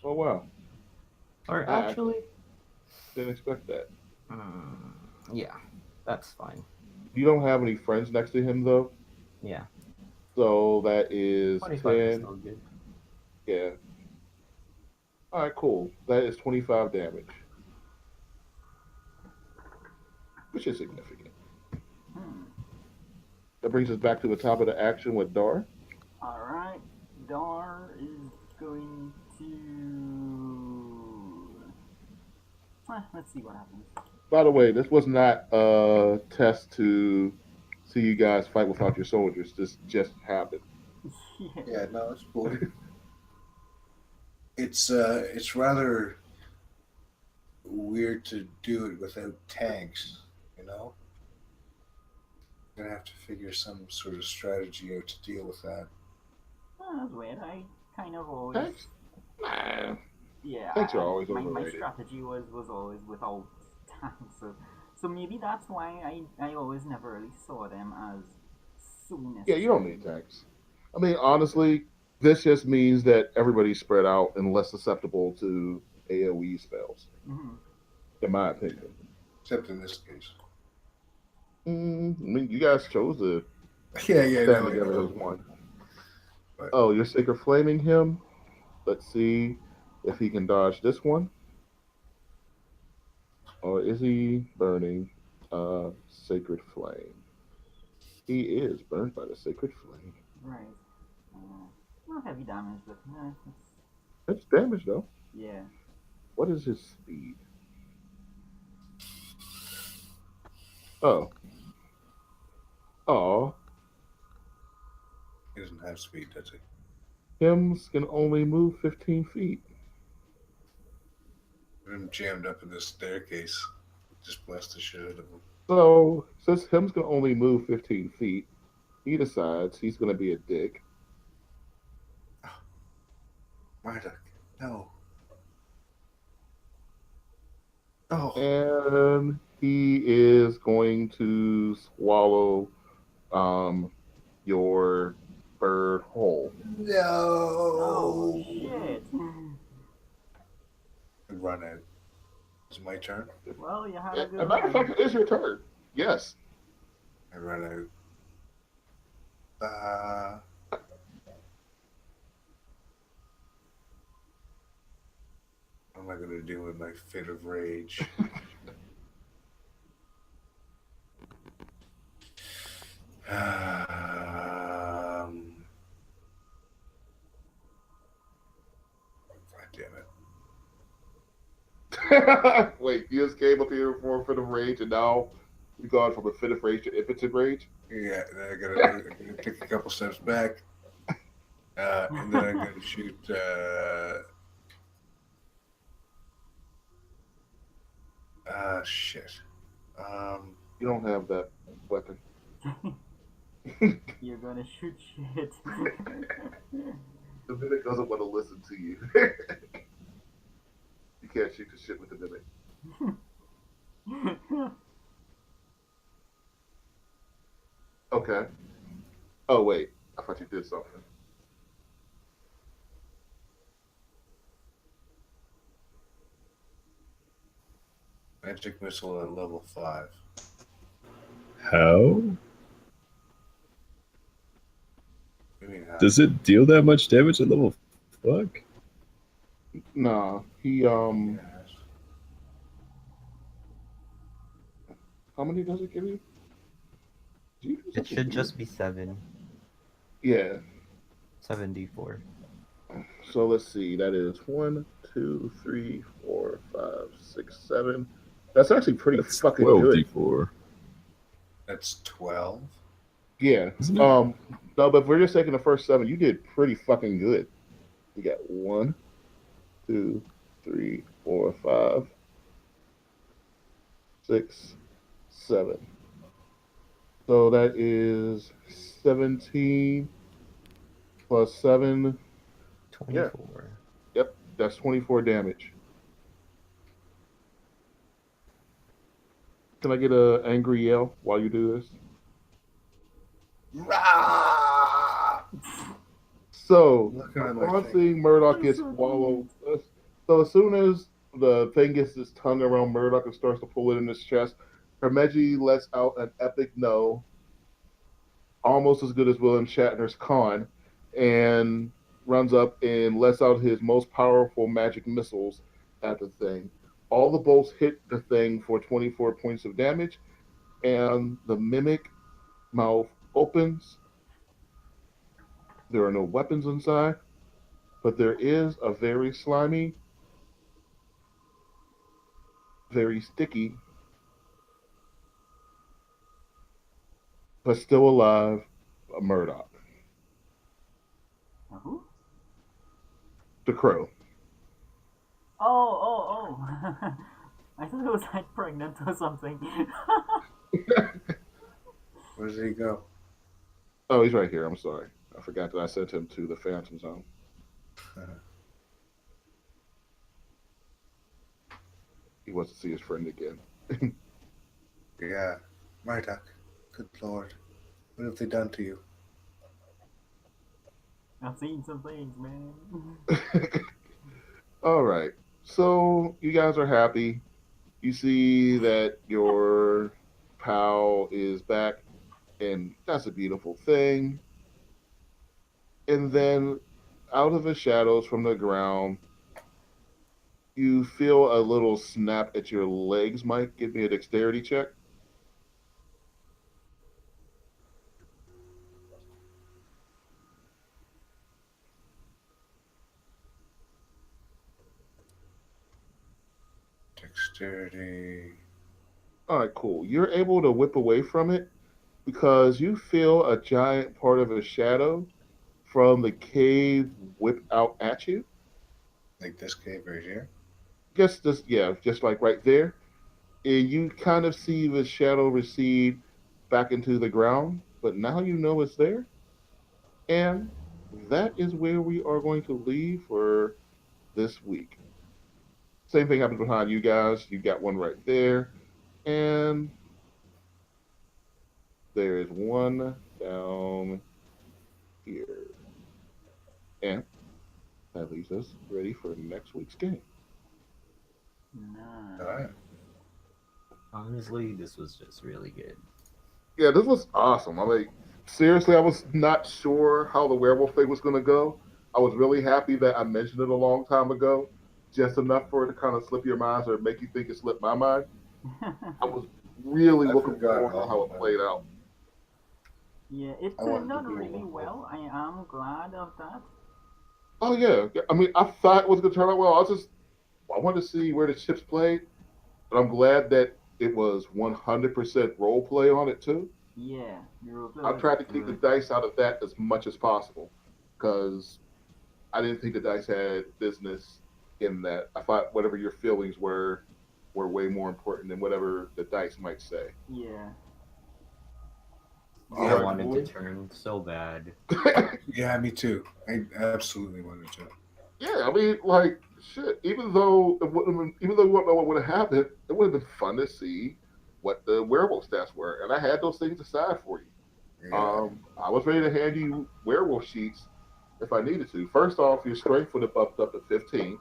Oh, wow. Or I actually, didn't expect that. yeah, that's fine. You don't have any friends next to him, though. Yeah, So that is 25 is 10. still good. Yeah. All right, cool. That is 25 damage, which is significant. Hmm. That brings us back to the top of the action with Dar. Alright, Dar is going to. Let's see what happens. By the way, this was not a test to see you guys fight without your soldiers. This just happened. Yeah. Yeah, no, it's cool. It's rather weird to do it without tanks, you know? Gonna have to figure some sort of strategy out to deal with that. That's weird. I kind of always. Tanks? Nah. Yeah, Tanks are always my overrated. strategy was always without tanks, so maybe that's why I always never really saw them as so necessary. Yeah, you don't need tanks. I mean, honestly, this just means that everybody's spread out and less susceptible to AoE spells, Mm-hmm. in my opinion. Except in this case. I mean, you guys chose to Yeah, stand no, I together know. as one. But Oh, you're sacred flaming him. Let's see if he can dodge this one, or is he burning sacred flame? He is burned by the sacred flame. Right. Not heavy damage, but That's damage though. yeah. What is his speed? Oh, oh, he doesn't have speed, does he? hymns can only move 15 feet. I'm jammed up in this staircase. Just blast the shit out of him. So since hymns can only move 15 feet, he decides he's going to be a dick. Marduk, no. Oh, And he is going to swallow your bird whole. no. Oh shit. And run out. It's my turn. Well, you had a As good a matter of run. fact, it is your turn. Yes. I run out. What am I going to do with my fit of rage? God damn it. Wait, you just came up here for a fit of rage, and now you've gone from a fit of rage to impotent rage? Yeah, then I gotta take a couple steps back. And then I'm gonna shoot shit. You don't have that weapon. You're gonna shoot shit. The mimic doesn't want to listen to you. You can't shoot the shit with the mimic. Okay. Oh, wait. I thought you did something. Magic missile at level 5. How? I mean, Does it deal that much damage at level? Fuck. Nah, he how many does it give you? Do you do It something should weird? just be 7. Yeah. 7d4. So let's see. That is one, two, three, four, five, six, seven. That's actually pretty That's fucking 12 good. d4, That's 12. Yeah. isn't it? No, but if we're just taking the first seven, you did pretty fucking good. You got one, two, three, four, five, six, seven. So that is 17 plus seven. Yeah. 24. Yep. That's 24 damage. Can I get a angry yell while you do this? Rah! So, Looking at my upon thing. seeing Murdoch That's get so swallowed, cute. so as soon as the thing gets his tongue around Murdoch and starts to pull it in his chest, Hermeji lets out an epic no, almost as good as William Shatner's con, and runs up and lets out his most powerful magic missiles at the thing. All the bolts hit the thing for 24 points of damage, and the mimic mouth opens. There are no weapons inside, but there is a very slimy, very sticky, but still alive Murdoch, Who? the crow. Oh. I thought it was like pregnant or something. Where did he go? Oh, he's right here. I'm sorry. I forgot that I sent him to the Phantom Zone. He wants to see his friend again. Yeah. Murdoch. Good lord. What have they done to you? I've seen some things, man. All right. So you guys are happy. You see that your pal is back, and that's a beautiful thing. And then out of the shadows from the ground, you feel a little snap at your legs, Mike. Give me a dexterity check. Dexterity. All right, cool. You're able to whip away from it because you feel a giant part of a shadow from the cave whip out at you. Like this cave right here? Just like right there. And you kind of see the shadow recede back into the ground, but now you know it's there. And that is where we are going to leave for this week. Same thing happens behind you guys. You got one right there. And there is one down here. And that leaves us ready for next week's game. Nice. Alright. Honestly, this was just really good. Yeah, this was awesome. I mean, seriously, I was not sure how the werewolf thing was going to go. I was really happy that I mentioned it a long time ago, just enough for it to kind of slip your minds or make you think it slipped my mind. I was really I looking forgot forward to all how it about played it. out. Yeah, it I turned wanted to out be a really werewolf. well. I am glad of that. Oh yeah, I mean, I thought it was going to turn out well. I wanted to see where the chips played, but I'm glad that it was 100% role play on it too. Yeah, the roleplay I was tried to keep the good. dice out of that as much as possible because I didn't think the dice had business in that. I thought whatever your feelings were way more important than whatever the dice might say. Yeah. All I Yeah, right, wanted to boys. turn so bad. yeah, me too. I absolutely wanted to. Yeah, I mean, like shit. Even though we wouldn't know what would have happened, it would have been fun to see what the werewolf stats were, and I had those things aside for you. Yeah. I was ready to hand you werewolf sheets if I needed to. First off, your strength would have bumped up to 15,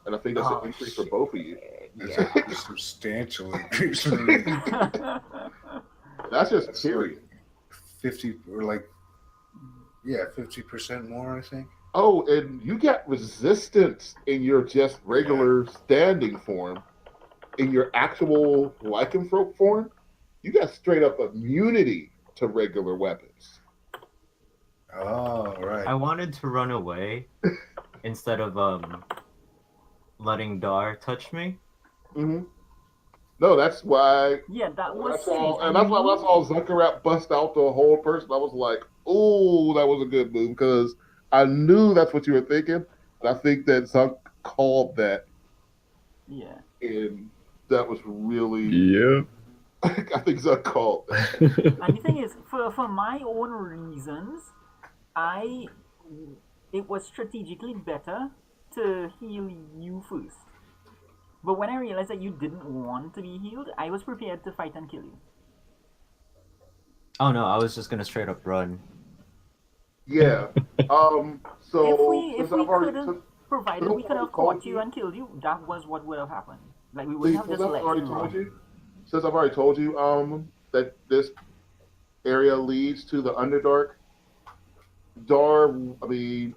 and I think that's an Oh increase for shit! both of you. That's Yeah. a substantial increase for me. That's just That's like period. 50 or like, yeah, 50% more, I think. Oh, and you got resistance in your just Yeah. regular standing form. In your actual lycanthrope form, you got straight up immunity to regular weapons. Oh, I right. wanted to run away, instead of letting Dar touch me. Mm-hmm. No, that's why. Yeah, that was That's strange. all, and that's why I saw Zuckerap bust out the whole person. I was like, "Oh, that was a good move," because I knew that's what you were thinking, and I think that Zuck called that, Yeah. and that was really. Yep. I think Zuck called that. And the thing is, for my own reasons, I it was strategically better to heal you first. But when I realized that you didn't want to be healed, I was prepared to fight and kill you. Oh no, I was just gonna straight up run. Yeah. So If we could have provided we could have caught you and killed you, that was what would have happened. Like we wouldn't have since just I've let already you told run. you, since I've already told you, that this area leads to the Underdark. I mean,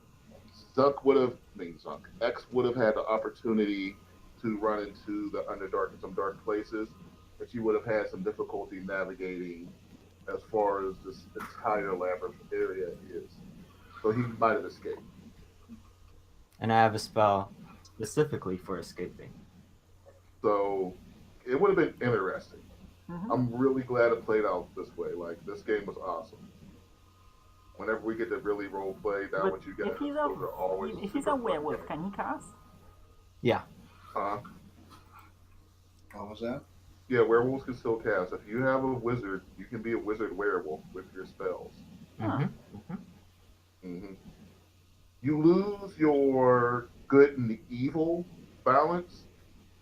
Zuck would have, I mean, Zuck, X would have had the opportunity to run into the Underdark in some dark places, but you would have had some difficulty navigating as far as this entire labyrinth area is. So he might have escaped. And I have a spell specifically for escaping. So it would have been interesting. Mm-hmm. I'm really glad it played out this way. Like, this game was awesome. Whenever we get to really role play down But with you guys, if he's those are always if he's super a fun werewolf, games. can he cast? Yeah. Uh, What was that? yeah, werewolves can still cast. If you have a wizard, you can be a wizard werewolf with your spells. Huh. Hmm. You lose your good and evil balance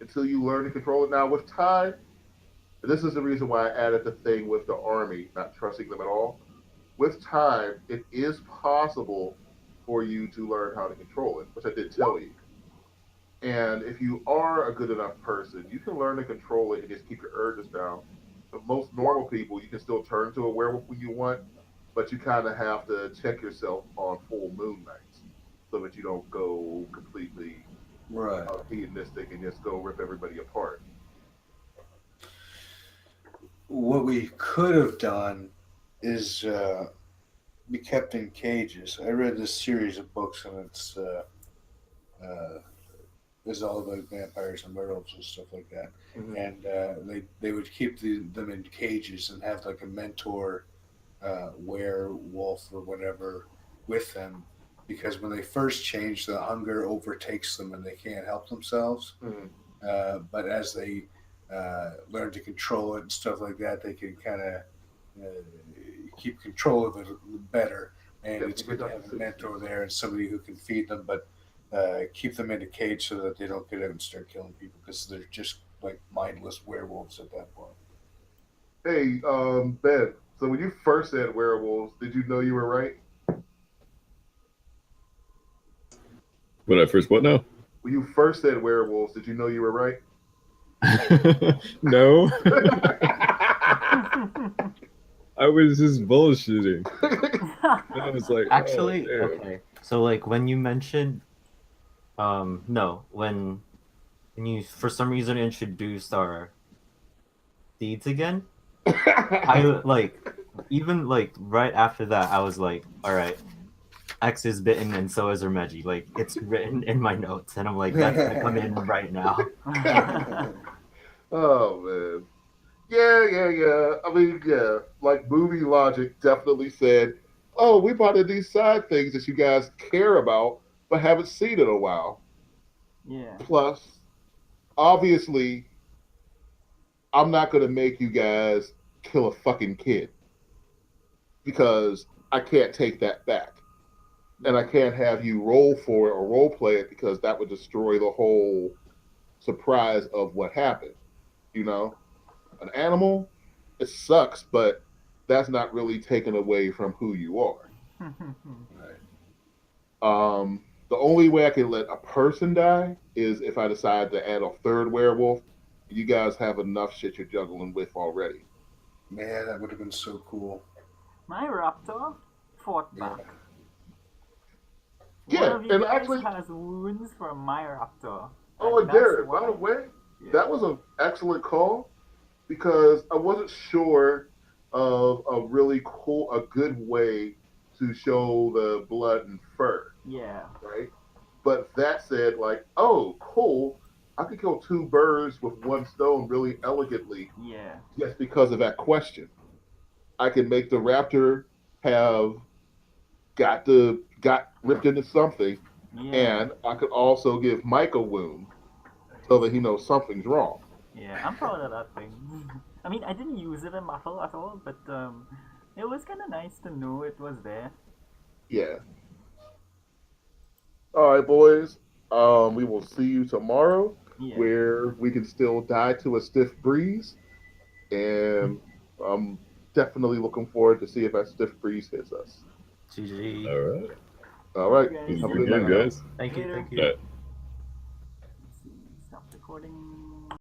until you learn to control it. Now, with time, this is the reason why I added the thing with the army, not trusting them at all. With time, it is possible for you to learn how to control it, which I did tell you. And if you are a good enough person, you can learn to control it and just keep your urges down. But most normal people, you can still turn to a werewolf when you want, but you kind of have to check yourself on full moon nights so that you don't go completely Right. hedonistic and just go rip everybody apart. What we could have done is be kept in cages. I read this series of books, and uh, it's all about vampires and werewolves and stuff like that. Mm-hmm. And they would keep them in cages and have like a mentor werewolf or whatever with them, because when they first change, the hunger overtakes them and they can't help themselves. Mm-hmm. But as they learn to control it and stuff like that, they can kind of uh, keep control of it better. And Yeah, it's because good to that's have a the mentor there and somebody who can feed them, but keep them in a cage so that they don't get out and start killing people, because they're just like mindless werewolves at that point. Hey, Ben. So when you first said werewolves, did you know you were right? When I first what now? When you first said werewolves, did you know you were right? No, I was just bullshitting. I was like, Actually, oh, damn. okay. So like when you mentioned, no, when you for some reason introduced our deeds again, I like even like right after that, I was like, all right, X is bitten and so is Remeji. Like it's written in my notes, and I'm like, that's gonna come in right now. Oh man. Yeah. I mean, yeah. Like movie logic definitely said, "Oh, we brought in these side things that you guys care about but haven't seen in a while." Yeah. Plus, obviously, I'm not gonna make you guys kill a fucking kid because I can't take that back, and I can't have you roll for it or role play it because that would destroy the whole surprise of what happened. You know, an animal, it sucks, but that's not really taken away from who you are. Right. The only way I can let a person die is if I decide to add a third werewolf. You guys have enough shit you're juggling with already. Man, that would have been so cool. My raptor fought Yeah. back. One Yeah, of you and guys actually, has wounds from my raptor. oh, and that's Derek, by why. the way, Yeah. that was an excellent call because I wasn't sure of a really cool, a good way to show the blood and fur, Yeah. right? But that said, like, oh, cool, I could kill two birds with one stone really elegantly Yeah. just because of that question. I can make the raptor have got ripped into something, Yeah. and I could also give Mike a wound so that he knows something's wrong. Yeah. I'm proud of that thing. I mean, I didn't use it in battle at all, but it was kind of nice to know it was there. Yeah. All right, boys. We will see you tomorrow, Yeah. where we can still die to a stiff breeze, and I'm definitely looking forward to see if that stiff breeze hits us. GG. All right. All Alright, right. guys. Have a Have a good good game, night, Alright. y'all. guys. Thank you. Later. Thank you. Bye. Let's see. Stop recording.